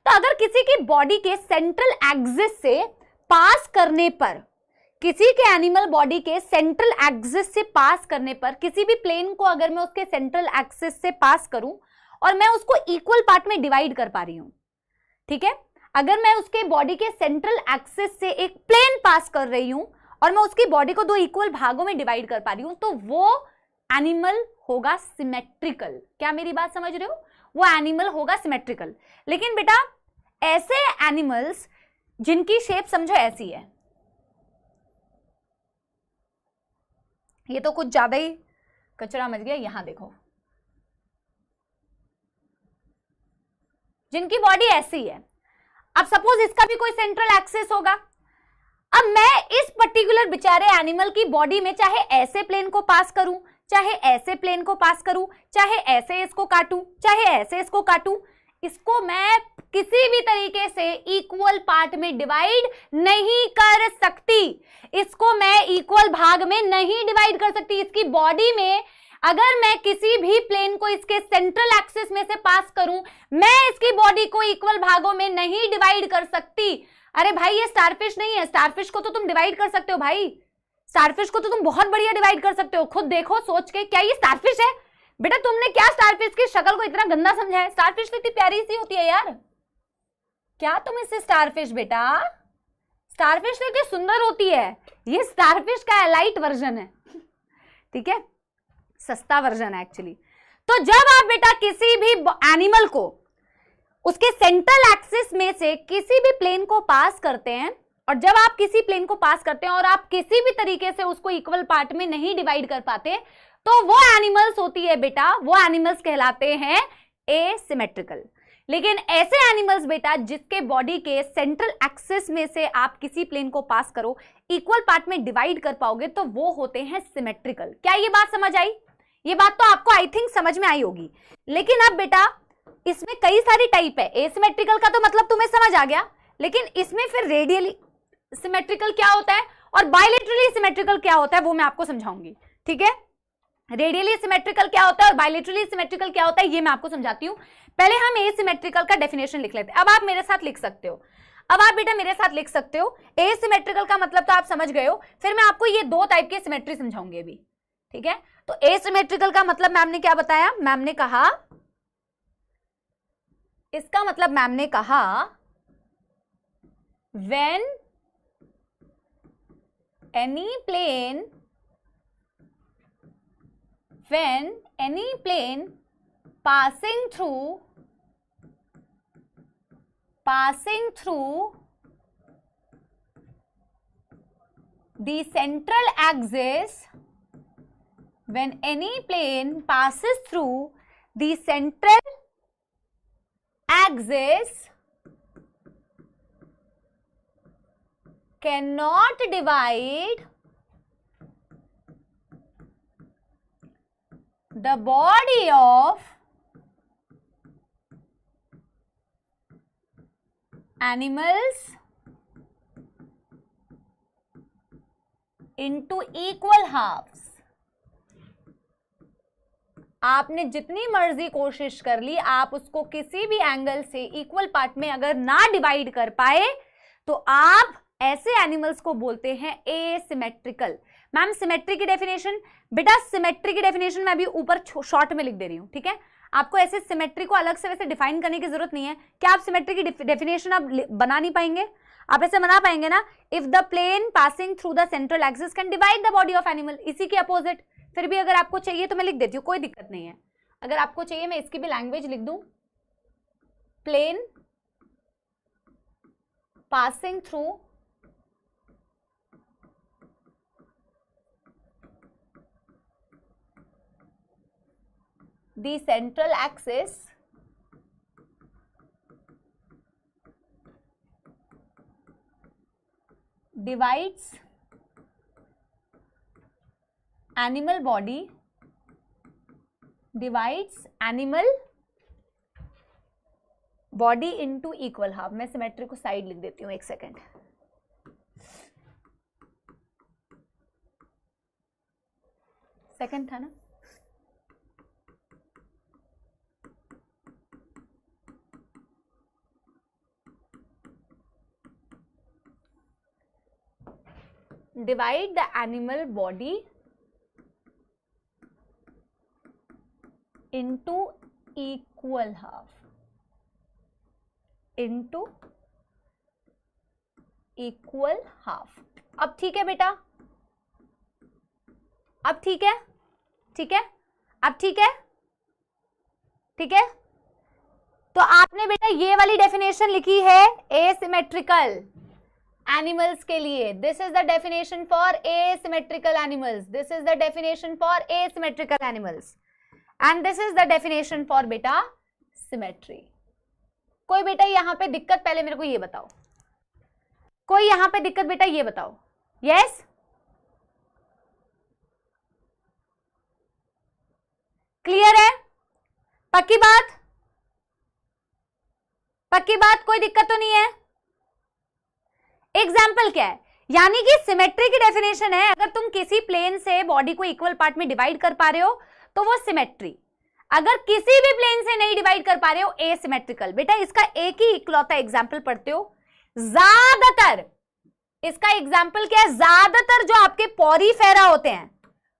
तो अगर किसी की बॉडी के सेंट्रल एक्सिस से पास करने पर, किसी के एनिमल बॉडी के सेंट्रल एक्सिस से पास करने पर, किसी भी प्लेन को अगर मैं उसके सेंट्रल एक्सिस से पास करूं और मैं उसको इक्वल पार्ट में डिवाइड कर पा रही हूं, ठीक है, अगर मैं उसके बॉडी के सेंट्रल एक्सिस से एक प्लेन पास कर रही हूं और मैं उसकी बॉडी को 2 इक्वल भागों में डिवाइड कर पा रही हूं, तो वो एनिमल होगा सिमेट्रिकल। क्या मेरी बात समझ रहे हो? वो एनिमल होगा सिमेट्रिकल। लेकिन बेटा ऐसे एनिमल्स जिनकी शेप समझो ऐसी है, ये तो कुछ ज्यादा ही कचरा मच गया, यहां देखो, जिनकी बॉडी ऐसी है। अब सपोज इसका भी कोई सेंट्रल एक्सिस होगा, अब मैं इस पर्टिकुलर बेचारे एनिमल की बॉडी में चाहे ऐसे प्लेन को पास करूं, चाहे ऐसे प्लेन को पास करूं, चाहे ऐसे इसको काटूं, चाहे ऐसे इसको काटूं, इसको मैं किसी भी तरीके से इक्वल पार्ट में डिवाइड नहीं कर सकती। इसको मैं इक्वल भाग में नहीं डिवाइड कर सकती। इसकी बॉडी में अगर मैं किसी भी प्लेन को इसके सेंट्रल एक्सिस में से पास करूं, मैं इसकी बॉडी को इक्वल भागों में नहीं डिवाइड कर सकती। अरे भाई ये स्टारफिश नहीं है, स्टारफिश को तो तुम डिवाइड कर सकते हो भाई, स्टारफिश को तो तुम बहुत बढ़िया डिवाइड कर सकते हो। खुद देखो सोच के, क्या ये स्टारफिश है? बेटा तुमने क्या स्टारफिश की शक्ल को इतना गंदा समझा है? स्टारफिश तो इतनी प्यारी सी होती है यार, क्या तुम इससे स्टारफिश, बेटा स्टारफिश तो इतनी सुंदर होती है, ये स्टारफिश का एलाइट वर्जन है, ठीक है, सस्ता वर्जन है एक्चुअली। तो जब आप बेटा किसी भी एनिमल को उसके सेंट्रल एक्सिस में से किसी भी प्लेन को पास करते हैं, और जब आप किसी प्लेन को पास करते हैं और आप किसी भी तरीके से उसको इक्वल पार्ट में नहीं डिवाइड कर पाते, तो वो एनिमल्स होती है बेटा, वो एनिमल्स कहलाते हैं एसिमेट्रिकल। लेकिन ऐसे एनिमल्स बेटा जिसके बॉडी के सेंट्रल एक्सिस में से आप किसी प्लेन को पास करो, इक्वल पार्ट में डिवाइड कर पाओगे, तो वो होते हैं सिमेट्रिकल। क्या ये बात समझ आई? ये बात तो आपको आई थिंक समझ में आई होगी। लेकिन अब बेटा इसमें कई सारी टाइप है। एसिमेट्रिकल का तो मतलब तुम्हें समझ आ गया, लेकिन इसमें फिर रेडियली सिमेट्रिकल क्या होता है और बायलेटरली सिमेट्रिकल क्या होता है वो मैं आपको समझाऊंगी, ठीक है। रेडियली सिमेट्रिकल क्या होता है और बायलेटरली सिमेट्रिकल क्या होता है ये मैं आपको समझाती हूं। पहले हम एसिमेट्रिकल का डेफिनेशन लिख लेते हैं। अब आप मेरे साथ लिख सकते हो, अब आप बेटा मेरे साथ लिख सकते हो। एसिमेट्रिकल का मतलब तो आप समझ गए हो, फिर मैं आपको ये 2 टाइप की सिमेट्री समझाऊंगी अभी, ठीक है। तो एसिमेट्रिकल का मतलब मैम ने क्या बताया? मैम ने कहा, इसका मतलब मैम ने कहा when any plane passing through the central axis, when any plane passes through the central axis cannot divide the body of animals into equal halves। आपने जितनी मर्जी कोशिश कर ली, आप उसको किसी भी एंगल से इक्वल पार्ट में अगर ना डिवाइड कर पाए, तो आप ऐसे एनिमल्स को बोलते हैं एसिमेट्रिकल। मैम सिमेट्री की डेफिनेशन, बेटा सिमेट्री की डेफिनेशन मैं अभी ऊपर शॉर्ट में लिख दे रही हूं, ठीक है। आपको ऐसे सिमेट्री को अलग से वैसे डिफाइन करने की जरूरत नहीं है। क्या आप सिमेट्री की डेफिनेशन अब बना नहीं पाएंगे? आप ऐसे बना पाएंगे ना, if the plane passing through the central axis can divide the body of animal, इसी के अपोजिट। फिर भी अगर आपको चाहिए तो मैं लिख देती हूँ, कोई दिक्कत नहीं है। अगर आपको चाहिए मैं इसकी भी लैंग्वेज लिख दूं, plane passing through the central axis divides animal body, into equal half। मैं सिमेट्री को साइड लिख देती हूँ, एक सेकेंड। सेकेंड था ना, divide the animal body into equal half, into equal half. अब ठीक है बेटा, अब ठीक है, ठीक है, अब ठीक है, ठीक है. तो आपने बेटा ये वाली डेफिनेशन लिखी है एसिमेट्रिकल एनिमल्स के लिए. This is the definition for asymmetrical animals, this is the definition for asymmetrical animals, and this is the definition for बेटा सिमेट्री. कोई बेटा यहां पे दिक्कत, पहले मेरे को ये बताओ, कोई यहां पे दिक्कत बेटा ये बताओ. यस, क्लियर है, पक्की बात, पक्की बात, कोई दिक्कत तो नहीं है. एग्जाम्पल क्या है, यानी कि सिमेट्री की डेफिनेशन है अगर तुम किसी प्लेन से बॉडी को इक्वल पार्ट में डिवाइड कर पा रहे हो तो वो सिमेट्री, अगर किसी भी प्लेन से नहीं डिवाइड कर पा रहे हो एसिमेट्रिकल. बेटा इसका एक ही इकलौता एग्जाम्पल पढ़ते हो, ज्यादातर इसका एग्जाम्पल क्या है, ज्यादातर जो आपके पॉरीफेरा होते हैं,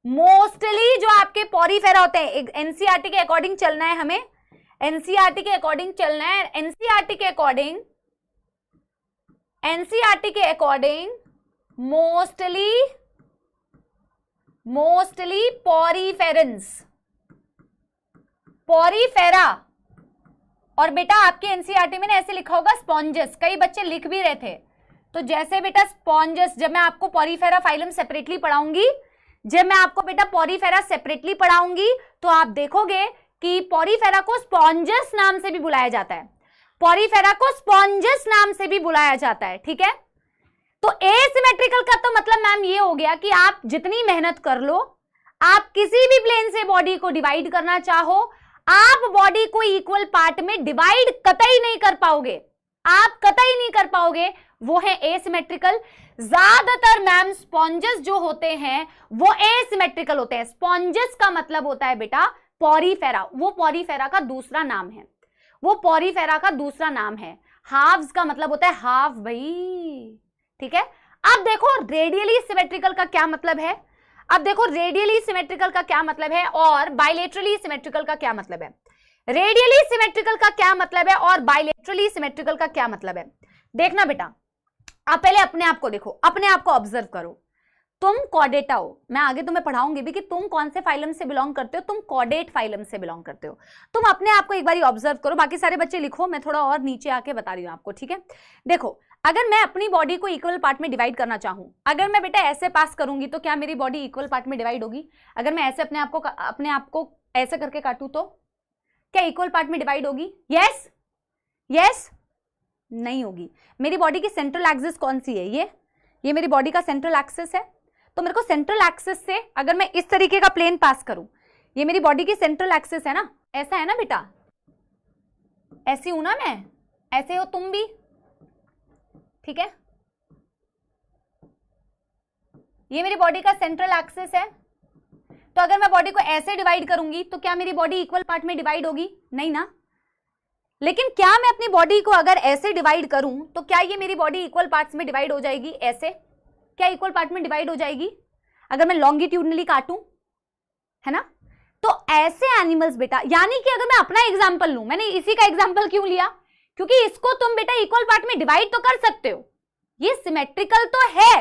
मोस्टली जो आपके पॉरीफेरा होते हैं, एनसीईआरटी के अकॉर्डिंग चलना है हमें, एनसीईआरटी के अकॉर्डिंग चलना है. एनसीईआरटी के अकॉर्डिंग, एनसीईआरटी के अकॉर्डिंग मोस्टली पॉरीफेरेंस, पॉरीफेरा. और बेटा आपके एनसीईआरटी में ऐसे लिखा होगा स्पॉन्जस, कई बच्चे लिख भी रहे थे. तो जैसे बेटा स्पॉन्जस, जब मैं आपको पॉरीफेरा फाइलम सेपरेटली पढ़ाऊंगी, जब मैं आपको बेटा पॉरीफेरा सेपरेटली पढ़ाऊंगी तो आप देखोगे कि पॉरीफेरा को स्पॉन्जस नाम से भी बुलाया जाता है, पॉरीफेरा को स्पॉन्जस नाम से भी बुलाया जाता है. ठीक है, तो एसिमेट्रिकल का तो मतलब मैम ये हो गया कि आप जितनी मेहनत कर लो, आप किसी भी प्लेन से बॉडी को डिवाइड करना चाहो, आप बॉडी को इक्वल पार्ट में डिवाइड कतई नहीं कर पाओगे, आप कतई नहीं कर पाओगे, वो है एसिमेट्रिकल. ज्यादातर मैम स्पॉन्जस जो होते हैं वो एसिमेट्रिकल होते हैं. स्पॉन्जस का मतलब होता है बेटा पॉरीफेरा, वो पॉरीफेरा का दूसरा नाम है, वो पॉरीफेरा का दूसरा नाम है. हाफ्स का मतलब होता है हाफ भाई. ठीक है, अब देखो रेडियली सिमेट्रिकल का क्या मतलब है, अब देखो रेडियली सिमेट्रिकल का क्या मतलब है और बाइलेटरली सिमेट्रिकल का क्या मतलब है. रेडियली सिमेट्रिकल का क्या मतलब है और बाइलेटरली सिमेट्रिकल का क्या मतलब है. देखना बेटा, आप पहले अपने आप को देखो, अपने आप को ऑब्जर्व करो. तुम कॉर्डेटा हो, मैं आगे तुम्हें पढ़ाऊंगी भी कि तुम कौन से फाइलम से बिलोंग करते हो, तुम कॉर्डेट फाइलम से बिलोंग करते हो. तुम अपने आप को एक बार ऑब्जर्व करो, बाकी सारे बच्चे लिखो, मैं थोड़ा और नीचे आके बता रही हूँ आपको. ठीक है, देखो अगर मैं अपनी बॉडी को इक्वल पार्ट में डिवाइड करना चाहूं, अगर मैं बेटा ऐसे पास करूंगी तो क्या मेरी बॉडी इक्वल पार्ट में डिवाइड होगी. अगर मैं ऐसे अपने आप को ऐसे करके काटूं तो क्या इक्वल पार्ट में डिवाइड होगी. यस, यस, नहीं होगी. मेरी बॉडी की सेंट्रल एक्सिस कौन सी है, ये मेरी बॉडी का सेंट्रल एक्सिस है. तो मेरे को सेंट्रल एक्सिस से अगर मैं इस तरीके का प्लेन पास करूं, ये मेरी बॉडी की सेंट्रल एक्सिस है ना, ऐसा है ना बेटा, ऐसी हूं ना मैं, ऐसे हो तुम भी. ठीक है, ये मेरी बॉडी का सेंट्रल एक्सिस है. तो अगर मैं बॉडी को ऐसे डिवाइड करूंगी तो क्या मेरी बॉडी इक्वल पार्ट में डिवाइड होगी, नहीं ना. लेकिन क्या मैं अपनी बॉडी को अगर ऐसे डिवाइड करूं तो क्या ये मेरी बॉडी इक्वल पार्ट्स में डिवाइड हो जाएगी, ऐसे क्या इक्वल पार्ट में डिवाइड हो जाएगी अगर मैं लॉन्गिट्यूडनली काटूं, है ना. तो ऐसे एनिमल्स बेटा, यानी कि अगर मैं अपना एग्जांपल लूं, मैंने इसी का एग्जांपल क्यों लिया, क्योंकि इसको तुम बेटा इक्वल पार्ट में डिवाइड तो कर सकते हो, ये सिमेट्रिकल तो है,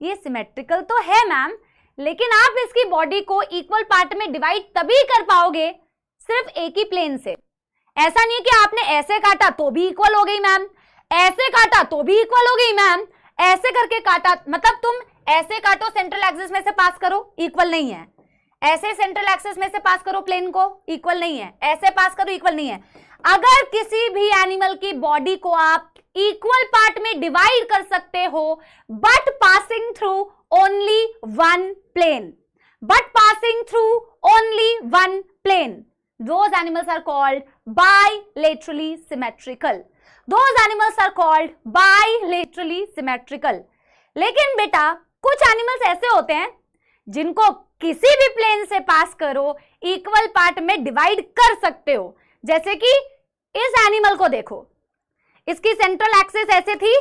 ये सिमेट्रिकल तो है मैम, लेकिन आप इसकी बॉडी को इक्वल पार्ट में डिवाइड तभी कर पाओगे सिर्फ एक ही प्लेन से. ऐसा नहीं है कि आपने ऐसे काटा तो भी इक्वल हो गई मैम, ऐसे काटा तो भी इक्वल हो गई मैम, ऐसे करके काटा, मतलब तुम ऐसे काटो सेंट्रल एक्सिस में से पास करो, इक्वल नहीं है. ऐसे सेंट्रल एक्सिस में से पास करो प्लेन को, इक्वल नहीं है. ऐसे पास करो, इक्वल नहीं है. अगर किसी भी एनिमल की बॉडी को आप इक्वल पार्ट में डिवाइड कर सकते हो but passing through only one plane, but passing through only one plane, those animals are called bilaterally symmetrical. Those animals are called bilaterally symmetrical. लेकिन बेटा कुछ एनिमल्स ऐसे होते हैं जिनको किसी भी प्लेन से पास करो इक्वल पार्ट में डिवाइड कर सकते हो. जैसे कि इस एनिमल को देखो, इसकी सेंट्रल एक्सिस ऐसे थी,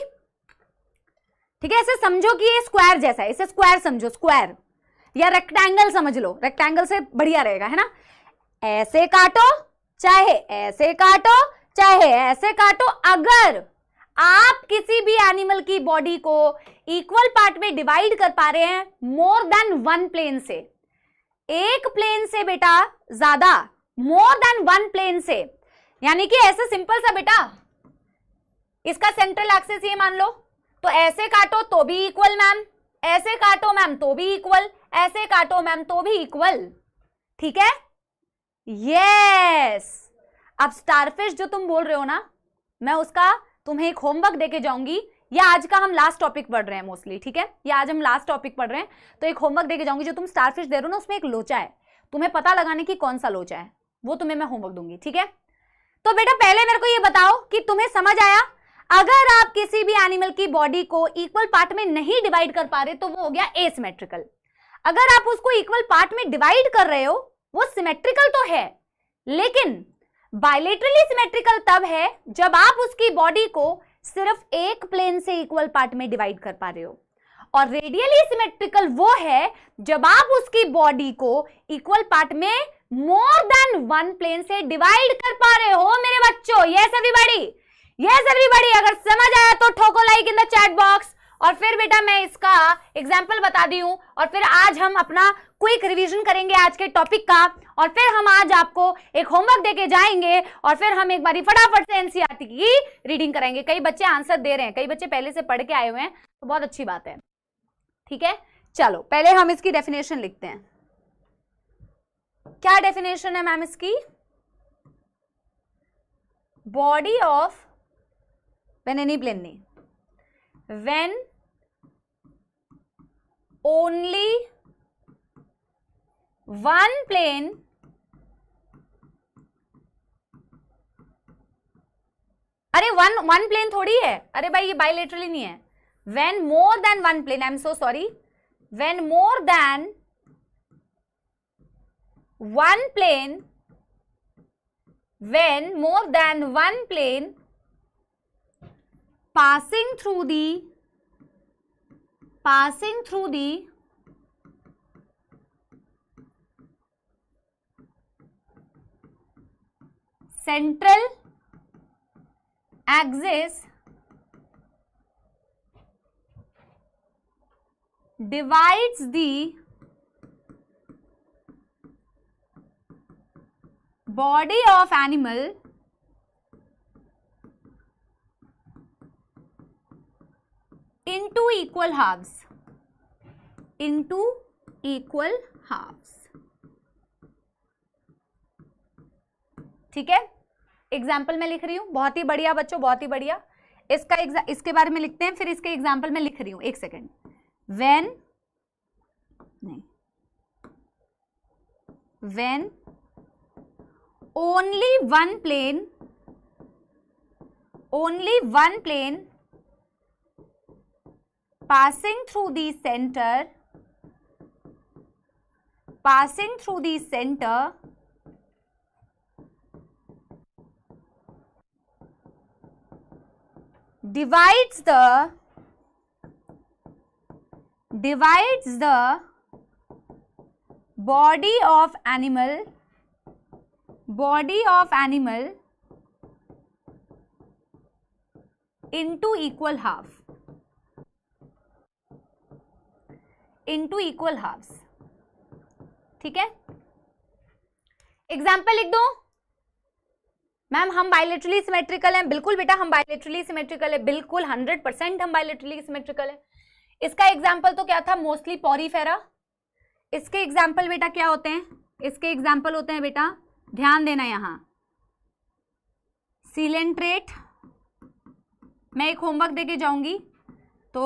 ठीक है, ऐसे समझो कि ये स्क्वायर जैसा है, इसे स्क्वायर समझो, स्क्वायर या रेक्टेंगल समझ लो, रेक्टेंगल से बढ़िया रहेगा, है ना। ऐसे काटो चाहे ऐसे काटो चाहे ऐसे काटो, अगर आप किसी भी एनिमल की बॉडी को इक्वल पार्ट में डिवाइड कर पा रहे हैं मोर देन वन प्लेन से, एक प्लेन से बेटा ज्यादा, मोर देन वन प्लेन से, यानी कि ऐसे सिंपल सा बेटा, इसका सेंट्रल एक्सिस ये मान लो, तो ऐसे काटो तो भी इक्वल मैम, ऐसे काटो मैम तो भी इक्वल, ऐसे काटो मैम तो भी इक्वल, ठीक है। यस, अब स्टारफिश जो तुम बोल रहे हो ना, मैं उसका तुम्हें एक होमवर्क देके जाऊंगी, या आज का हम लास्ट टॉपिक पढ़ रहे हैं मोस्टली, ठीक है, या आज हम लास्ट टॉपिक पढ़ रहे हैं, तो एक होमवर्क देके जाऊंगी, जो तुम स्टारफिश दे रहे हो ना उसमें एक लोचा है, तुम्हें पता लगाने की कौन सा लोचा है, वो तुम्हें मैं होमवर्क दूंगी, ठीक है। तो बेटा पहले मेरे को ये बताओ कि तुम्हें समझ आया, अगर आप किसी भी एनिमल की बॉडी को इक्वल पार्ट में नहीं डिवाइड कर पा रहे तो वो हो गया एसिमेट्रिकल, अगर आप उसको इक्वल पार्ट में डिवाइड कर रहे हो वो सिमेट्रिकल तो है, लेकिन बायलेटरली सिमेट्रिकल तब है जब आप उसकी बॉडी को सिर्फ एक प्लेन से इक्वल पार्ट में डिवाइड कर पा रहे हो, और रेडियली सिमेट्रिकल वो है जब आप उसकी बॉडी को इक्वल पार्ट में मोर देन वन प्लेन से डिवाइड कर पा रहे हो मेरे बच्चों। यस एवरीबॉडी, यस एवरीबॉडी, अगर समझ आया तो ठोको like in the chat box, और फिर बेटा मैं इसका एग्जाम्पल बता दी हूं, और फिर आज हम अपना क्विक रिवीजन करेंगे आज के टॉपिक का, और फिर हम आज आपको एक होमवर्क देके जाएंगे, और फिर हम एक बारी फटाफट से एनसीईआरटी की रीडिंग कराएंगे। कई बच्चे आंसर दे रहे हैं, कई बच्चे पहले से पढ़ के आए हुए हैं, तो बहुत अच्छी बात है, ठीक है। चलो पहले हम इसकी डेफिनेशन लिखते हैं। क्या डेफिनेशन है मैम इसकी? Body of when any plane नहीं, when only one plane अरे वन प्लेन थोड़ी है, अरे भाई ये बायलेटरली नहीं है, when more than one plane, I am so sorry, when more than one plane, when more than one plane passing through the central axis divides the body of animal into equal halves, into equal halves, ठीक है। एग्जाम्पल मैं लिख रही हूं, बहुत ही बढ़िया बच्चों, बहुत ही बढ़िया। इसके बारे में लिखते हैं, फिर इसके एग्जाम्पल में लिख रही हूं, एक second. when only one plane passing through the center divides the body of animal into equal halves, ठीक है। एग्जाम्पल लिख दो मैम, हम बायलेटरली सिमेट्रिकल हैं, बिल्कुल बेटा हम बायलेटरली सिमेट्रिकल है, बिल्कुल 100% हम बायलेटरली सिमेट्रिकल है। इसका एग्जाम्पल तो क्या था, मोस्टली पॉरीफेरा। इसके एग्जाम्पल बेटा क्या होते हैं, इसके एग्जाम्पल होते हैं बेटा, ध्यान देना यहां, सीलेंट्रेट। मैं एक होमवर्क देके जाऊंगी तो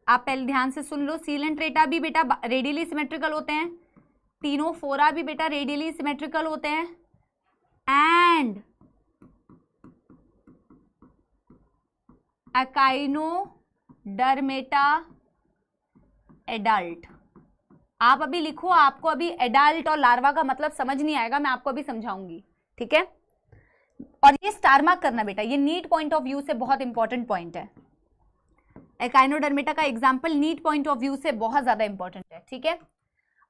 आप पहले ध्यान से सुन लो। सीलेंट्रेटा भी बेटा रेडियली सिमेट्रिकल होते हैं, तीनों फोरा भी बेटा रेडियली सिमेट्रिकल होते हैं, एंड एकाइनोडर्मेटा एडल्ट। आप अभी लिखो, आपको अभी एडल्ट और लार्वा का मतलब समझ नहीं आएगा, मैं आपको अभी समझाऊंगी, ठीक है। और ये स्टार मार्क करना बेटा, ये नीट पॉइंट ऑफ व्यू से बहुत इंपॉर्टेंट पॉइंट है। एकाइनोडर्मेटा का example NEET point of view से बहुत ज्यादा इंपॉर्टेंट है, ठीक है।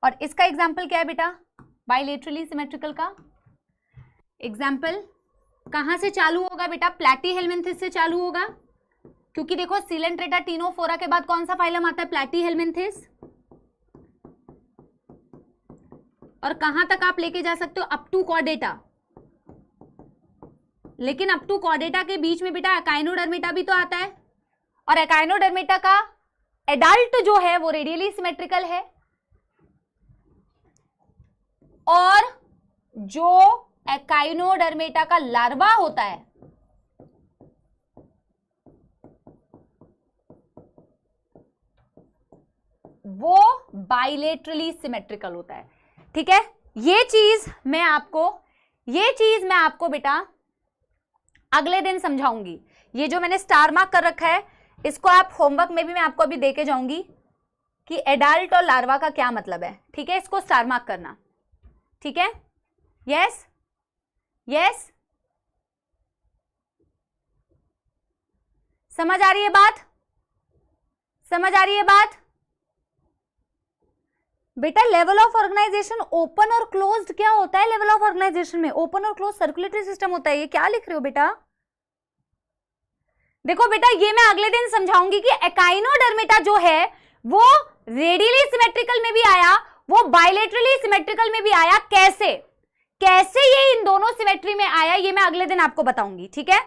और इसका एग्जाम्पल क्या है बेटा, बाइलेटरली सिमेट्रिकल का एग्जाम्पल कहां से चालू होगा बेटा, प्लैटीहेल्मिन्थिस से चालू होगा, क्योंकि देखो सिलेंट्रेटा टीनोफोरा के बाद कौन सा फाइलम आता है, प्लैटीहेल्मिन्थिस। और कहां तक आप लेके जा सकते हो, अप टू कॉर्डेटा। लेकिन अप टू कॉर्डेटा के बीच में बेटा एकाइनोडर्मेटा भी तो आता है, और एकाइनोडर्मेटा का एडल्ट जो है वो रेडियली सिमेट्रिकल है, और जो एकाइनोडर्मेटा का लार्वा होता है वो बाइलेटरली सिमेट्रिकल होता है, ठीक है। ये चीज मैं आपको बेटा अगले दिन समझाऊंगी। ये जो मैंने स्टार मार्क कर रखा है इसको आप होमवर्क में भी मैं आपको अभी देके जाऊंगी कि एडल्ट और लार्वा का क्या मतलब है, ठीक है। इसको स्टार मार्क करना, ठीक है। यस यस, समझ आ रही है बात, समझ आ रही है बात बेटा। लेवल ऑफ ऑर्गेनाइजेशन ओपन और क्लोज्ड क्या होता है, लेवल ऑफ ऑर्गेनाइजेशन में ओपन और क्लोज सर्कुलेटरी सिस्टम होता है। ये क्या लिख रहे हो बेटा, देखो बेटा ये मैं अगले दिन समझाऊंगी कि एकाइनोडर्मेटा जो है वो रेडियली सिमेट्रिकल में भी आया, वो बाइलेटरली सिमेट्रिकल में भी आया, कैसे कैसे ये इन दोनों सिमेट्री में आया ये मैं अगले दिन आपको बताऊंगी, ठीक है।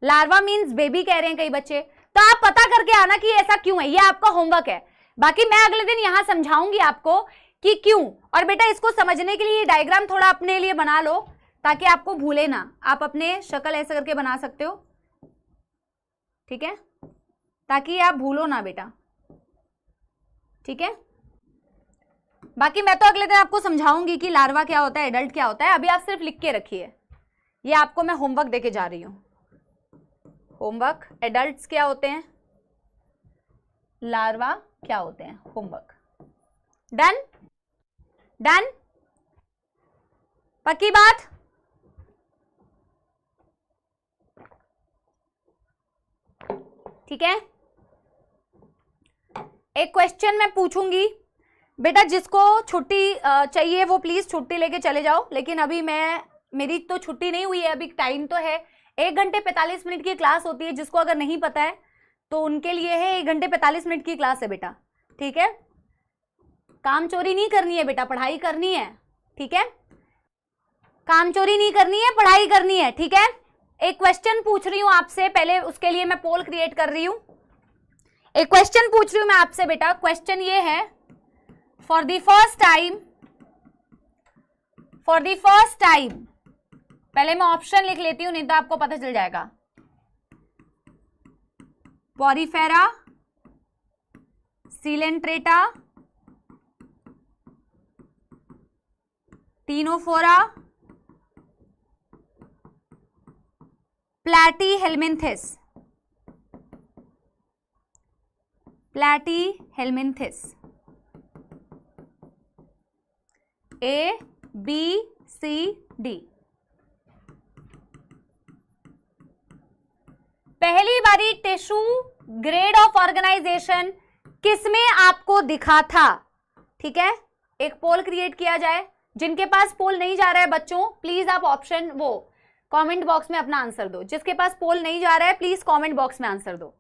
लार्वा मींस बेबी कह रहे हैं कई बच्चे, तो आप पता करके आना कि ऐसा क्यों है, ये आपका होमवर्क है। बाकी मैं अगले दिन यहां समझाऊंगी आपको कि क्यों। और बेटा इसको समझने के लिए डायग्राम थोड़ा अपने लिए बना लो ताकि आपको भूले ना, आप अपने शक्ल ऐसे करके बना सकते हो, ठीक है, ताकि आप भूलो ना बेटा, ठीक है। बाकी मैं तो अगले दिन आपको समझाऊंगी कि लार्वा क्या होता है, एडल्ट क्या होता है। अभी आप सिर्फ लिख के रखिए, ये आपको मैं होमवर्क देके जा रही हूं। होमवर्क, एडल्ट्स क्या होते हैं, लार्वा क्या होते हैं, होमवर्क। डन डन, पक्की बात। ठीक है, एक क्वेश्चन मैं पूछूंगी बेटा, जिसको छुट्टी चाहिए वो प्लीज छुट्टी लेके चले जाओ। लेकिन अभी मेरी तो छुट्टी नहीं हुई है, अभी टाइम तो है, 1 घंटे 45 मिनट की क्लास होती है। जिसको अगर नहीं पता है तो उनके लिए है 1 घंटे 45 मिनट की क्लास है बेटा, ठीक है। काम चोरी नहीं करनी है बेटा, पढ़ाई करनी है, ठीक है। काम चोरी नहीं करनी है, पढ़ाई करनी है, ठीक है। एक क्वेश्चन पूछ रही हूं आपसे, पहले उसके लिए मैं पोल क्रिएट कर रही हूं। एक क्वेश्चन पूछ रही हूं मैं आपसे बेटा, क्वेश्चन ये है, फॉर द फर्स्ट टाइम, पहले मैं ऑप्शन लिख लेती हूं नहीं तो आपको पता चल जाएगा। Porifera, Coelenterata, Ctenophora, Platyhelminthes, A, B, C, D। पहली बारी टिश्यू ग्रेड ऑफ ऑर्गेनाइजेशन किसमें आपको दिखा था, ठीक है। एक पोल क्रिएट किया जाए। जिनके पास पोल नहीं जा रहा है बच्चों, प्लीज आप ऑप्शन वो कमेंट बॉक्स में अपना आंसर दो। जिसके पास पोल नहीं जा रहा है प्लीज कमेंट बॉक्स में आंसर दो।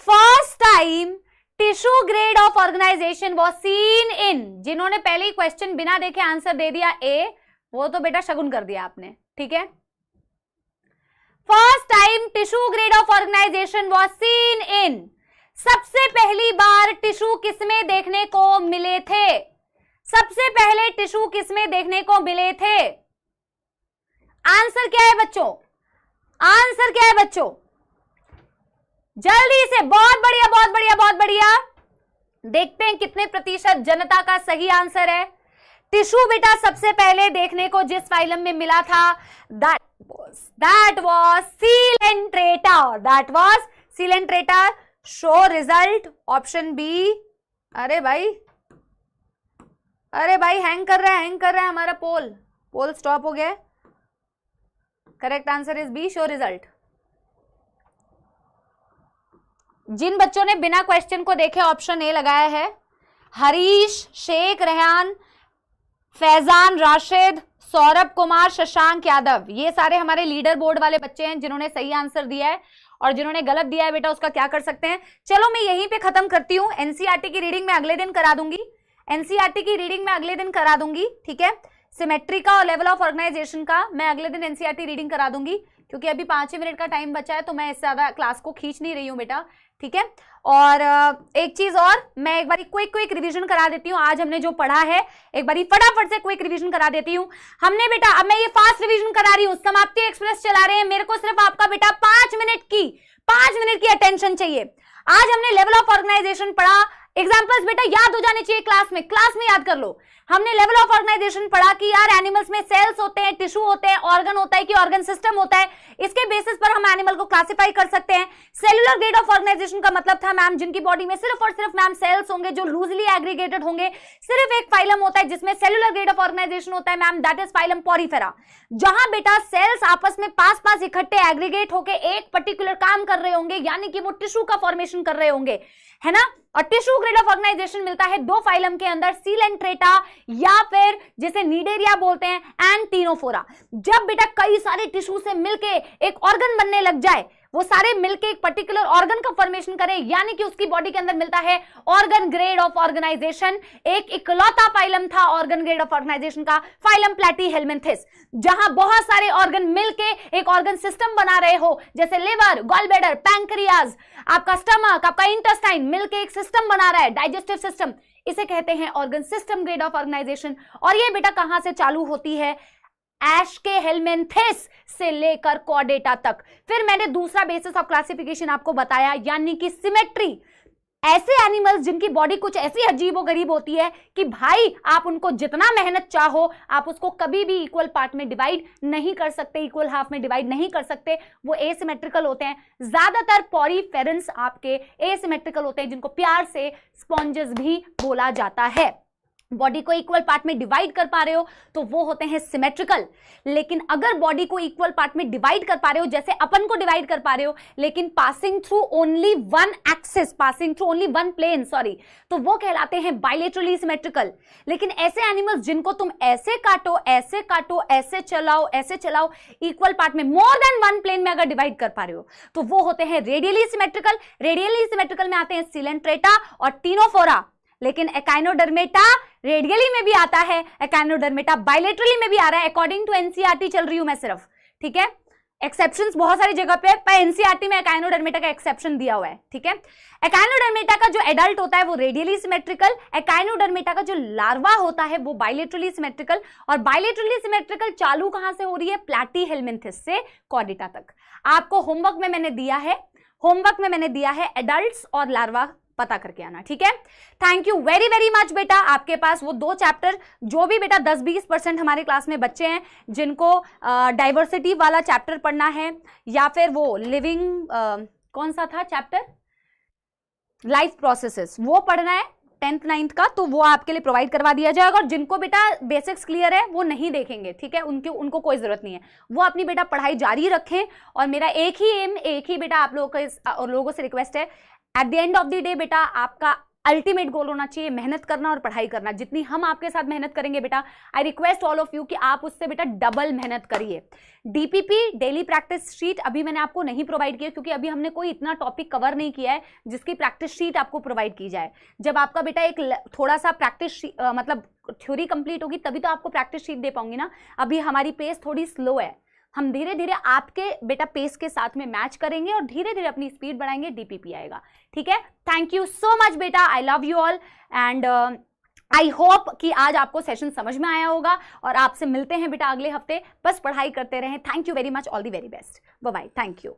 First time tissue grade of organisation was seen in, जिन्होंने पहले ही क्वेश्चन बिना देखे आंसर दे दिया ए, वो तो बेटा शगुन कर दिया आपने, ठीक है। First time tissue grade of organisation was seen in, सबसे पहली बार टिश्यू किसमें देखने को मिले थे, सबसे पहले टिश्यू किसमें देखने को मिले थे। आंसर क्या है बच्चों, आंसर क्या है बच्चों, जल्दी से। बहुत बढ़िया बहुत बढ़िया बहुत बढ़िया। देखते हैं कितने प्रतिशत जनता का सही आंसर है। टिश्यू बेटा सबसे पहले देखने को जिस फाइलम में मिला था that was Coelenterata। Show result option B. अरे भाई हैंग कर रहा है हमारा पोल स्टॉप हो गया। Correct answer is B, show result. जिन बच्चों ने बिना क्वेश्चन को देखे ऑप्शन ए लगाया है, हरीश, शेख रेहान, फैजान, राशिद, सौरभ कुमार, शशांक यादव, ये सारे हमारे लीडर बोर्ड वाले बच्चे हैं जिन्होंने सही आंसर दिया है, और जिन्होंने गलत दिया है बेटा उसका क्या कर सकते हैं। चलो मैं यहीं पे खत्म करती हूँ। एनसीईआरटी की रीडिंग मैं अगले दिन करा दूंगी, एनसीईआरटी की रीडिंग मैं अगले दिन करा दूंगी, ठीक है। सिमेट्री का और लेवल ऑफ ऑर्गेनाइजेशन का मैं अगले दिन एनसीईआरटी रीडिंग करा दूंगी, क्योंकि अभी 5 मिनट का टाइम बचा है तो मैं इससे ज्यादा क्लास को खींच नहीं रही हूँ बेटा, ठीक है। और एक चीज और, मैं एक बारी क्विक रिवीजन करा देती हूँ। आज हमने जो पढ़ा है एक बारी फटाफट से क्विक रिवीजन करा देती हूँ। हमने बेटा, अब मैं ये फास्ट रिवीजन करा रही हूँ, समाप्ति एक्सप्रेस चला रहे हैं, मेरे को सिर्फ आपका बेटा 5 मिनट की अटेंशन चाहिए। आज हमने लेवल ऑफ ऑर्गेनाइजेशन पढ़ा, एग्जांपल्स बेटा याद हो जाने चाहिए क्लास में याद कर लो। हमने लेवल ऑफ ऑर्गेनाइजेशन पढ़ा कि यार एनिमल्स में सेल्स होते हैं, टिश्यू होते हैं, ऑर्गन होता है कि ऑर्गन सिस्टम होता है, इसके बेसिस पर हम एनिमल को क्लासिफाई कर सकते हैं। सेलुलर ग्रेड ऑफ ऑर्गेनाइजेशन का मतलब था मैम जिनकी बॉडी में सिर्फ और सिर्फ मैम सेल्स होंगे, जो लूजली एग्रीगेटेड होंगे, सिर्फ एक फाइलम होता है जिसमें सेलुलर ग्रेड ऑफ ऑर्गेनाइजेशन होता है ma'am, that is phylum Porifera, जहां बेटा सेल्स आपस में पास इकट्ठे एग्रीगेट होकर एक पर्टिकुलर काम कर रहे होंगे, यानी कि वो टिश्यू का फॉर्मेशन कर रहे होंगे, है ना। और टिश्यू ग्रेड ऑफ ऑर्गेनाइजेशन मिलता है 2 फाइलम के अंदर, सीलेंट्रेटा या फिर जिसे नीडेरिया बोलते हैं, एंड टीनोफोरा। जब बेटा कई सारे टिश्यू से मिलके एक ऑर्गन बनने लग जाए, वो सारे मिलके एक पर्टिकुलर ऑर्गन का फॉर्मेशन करें, यानी कि उसकी बॉडी के अंदर मिलता है ऑर्गन ग्रेड ऑफ ऑर्गेनाइजेशन। एक इकलौता फाइलम था ऑर्गन ग्रेड ऑफ ऑर्गेनाइजेशन का, फाइलम प्लैटीहेल्मिन्थेस, जहां बहुत सारे ऑर्गन मिलके एक ऑर्गन सिस्टम बना रहे हो, जैसे लिवर, गॉलब्लैडर, पैंक्रियाज, आपका स्टमक, आपका इंटेस्टाइन मिलके एक सिस्टम बना रहा है, डाइजेस्टिव सिस्टम, इसे कहते हैं organ system grade of organisation. और ये बेटा कहां से चालू होती है, एश्केहेल्मिन्थेस से लेकर कॉर्डेटा तक। फिर मैंने दूसरा बेसिस ऑफ क्लासिफिकेशन आपको बताया, यानी कि सिमेट्री। ऐसे एनिमल्स जिनकी बॉडी कुछ ऐसी अजीबोगरीब होती है कि भाई आप उनको जितना मेहनत चाहो आप उसको कभी भी इक्वल पार्ट में डिवाइड नहीं कर सकते, इक्वल हाफ में डिवाइड नहीं कर सकते, वो एसिमेट्रिकल होते हैं। ज्यादातर पॉरीफेरेंस आपके एसिमेट्रिकल होते हैं, जिनको प्यार से स्पॉन्जेस भी बोला जाता है। बॉडी को इक्वल पार्ट में डिवाइड कर पा रहे हो तो वो होते हैं सिमेट्रिकल। लेकिन अगर बॉडी को इक्वल पार्ट में डिवाइड कर पा रहे हो, जैसे अपन को डिवाइड कर पा रहे हो, लेकिन passing through only one axis, passing through only one plane, sorry, तो वो कहलाते हैं बाइलेटरली सिमेट्रिकल। लेकिन ऐसे एनिमल्स जिनको तुम ऐसे काटो, ऐसे काटो, ऐसे चलाओ, इक्वल पार्ट में मोर देन वन प्लेन में अगर डिवाइड कर पा रहे हो तो वो होते हैं रेडियली सिमेट्रिकल। रेडियली सिमेट्रिकल में आते हैं सिलेंट्रेटा और टीनोफोरा। लेकिन एकाइनोडर्मेटा रेडियली में भी आता है, एकाइनोडर्मेटा बाइलेटरली में भी आ रहा है। अकॉर्डिंग टू एनसीईआरटी चल रही हूं मैं सिर्फ, ठीक है। एक्सेप्शंस बहुत सारी जगह पे, पर एनसीईआरटी में एकाइनोडर्मेटा का एक्सेप्शन दिया हुआ है, ठीक है। एकाइनोडर्मेटा का जो एडल्ट होता है वो रेडियली सिमेट्रिकल, एकाइनोडर्मेटा का जो लार्वा होता है वो बाइलेटरली सिमेट्रिकल। और बाइलेटरली सिमेट्रिकल चालू कहां से हो रही है, प्लैटीहेल्मिन्थेस से कॉर्डेटा तक। आपको होमवर्क में मैंने दिया है एडल्ट्स और लार्वा पता करके आना, ठीक है। Thank you very very much बेटा। आपके पास वो 2 चैप्टर, जो भी बेटा 10-20% हमारे क्लास में बच्चे हैं जिनको डाइवर्सिटी वाला चैप्टर पढ़ना है, या फिर वो लिविंग कौन सा था चैप्टर, लाइफ प्रोसेसेस, वो पढ़ना है 10th 9th का, तो वो आपके लिए प्रोवाइड करवा दिया जाएगा। और जिनको बेटा बेसिक्स क्लियर है वो नहीं देखेंगे, ठीक है, उनको कोई जरूरत नहीं है, वो अपनी बेटा पढ़ाई जारी रखें। और मेरा एक ही एम, एक ही बेटा आप लोगों से रिक्वेस्ट है, at the end of the day बेटा आपका अल्टीमेट गोल होना चाहिए मेहनत करना और पढ़ाई करना। जितनी हम आपके साथ मेहनत करेंगे बेटा, I request all of you कि आप उससे बेटा डबल मेहनत करिए। डीपीपी डेली प्रैक्टिस शीट अभी मैंने आपको नहीं प्रोवाइड किया, क्योंकि अभी हमने कोई इतना टॉपिक कवर नहीं किया है जिसकी प्रैक्टिस शीट आपको प्रोवाइड की जाए। जब आपका बेटा एक थोड़ा सा प्रैक्टिस मतलब थ्योरी कंप्लीट होगी तभी तो आपको प्रैक्टिस शीट दे पाऊंगी ना। अभी हमारी पेस थोड़ी स्लो है, हम धीरे धीरे आपके बेटा पेस के साथ में मैच करेंगे और धीरे धीरे अपनी स्पीड बढ़ाएंगे, डीपीपी आएगा, ठीक है। थैंक यू सो मच बेटा, I love you all and I hope कि आज आपको सेशन समझ में आया होगा। और आपसे मिलते हैं बेटा अगले हफ्ते, बस पढ़ाई करते रहें। Thank you very much, all the very best, bye bye, thank you.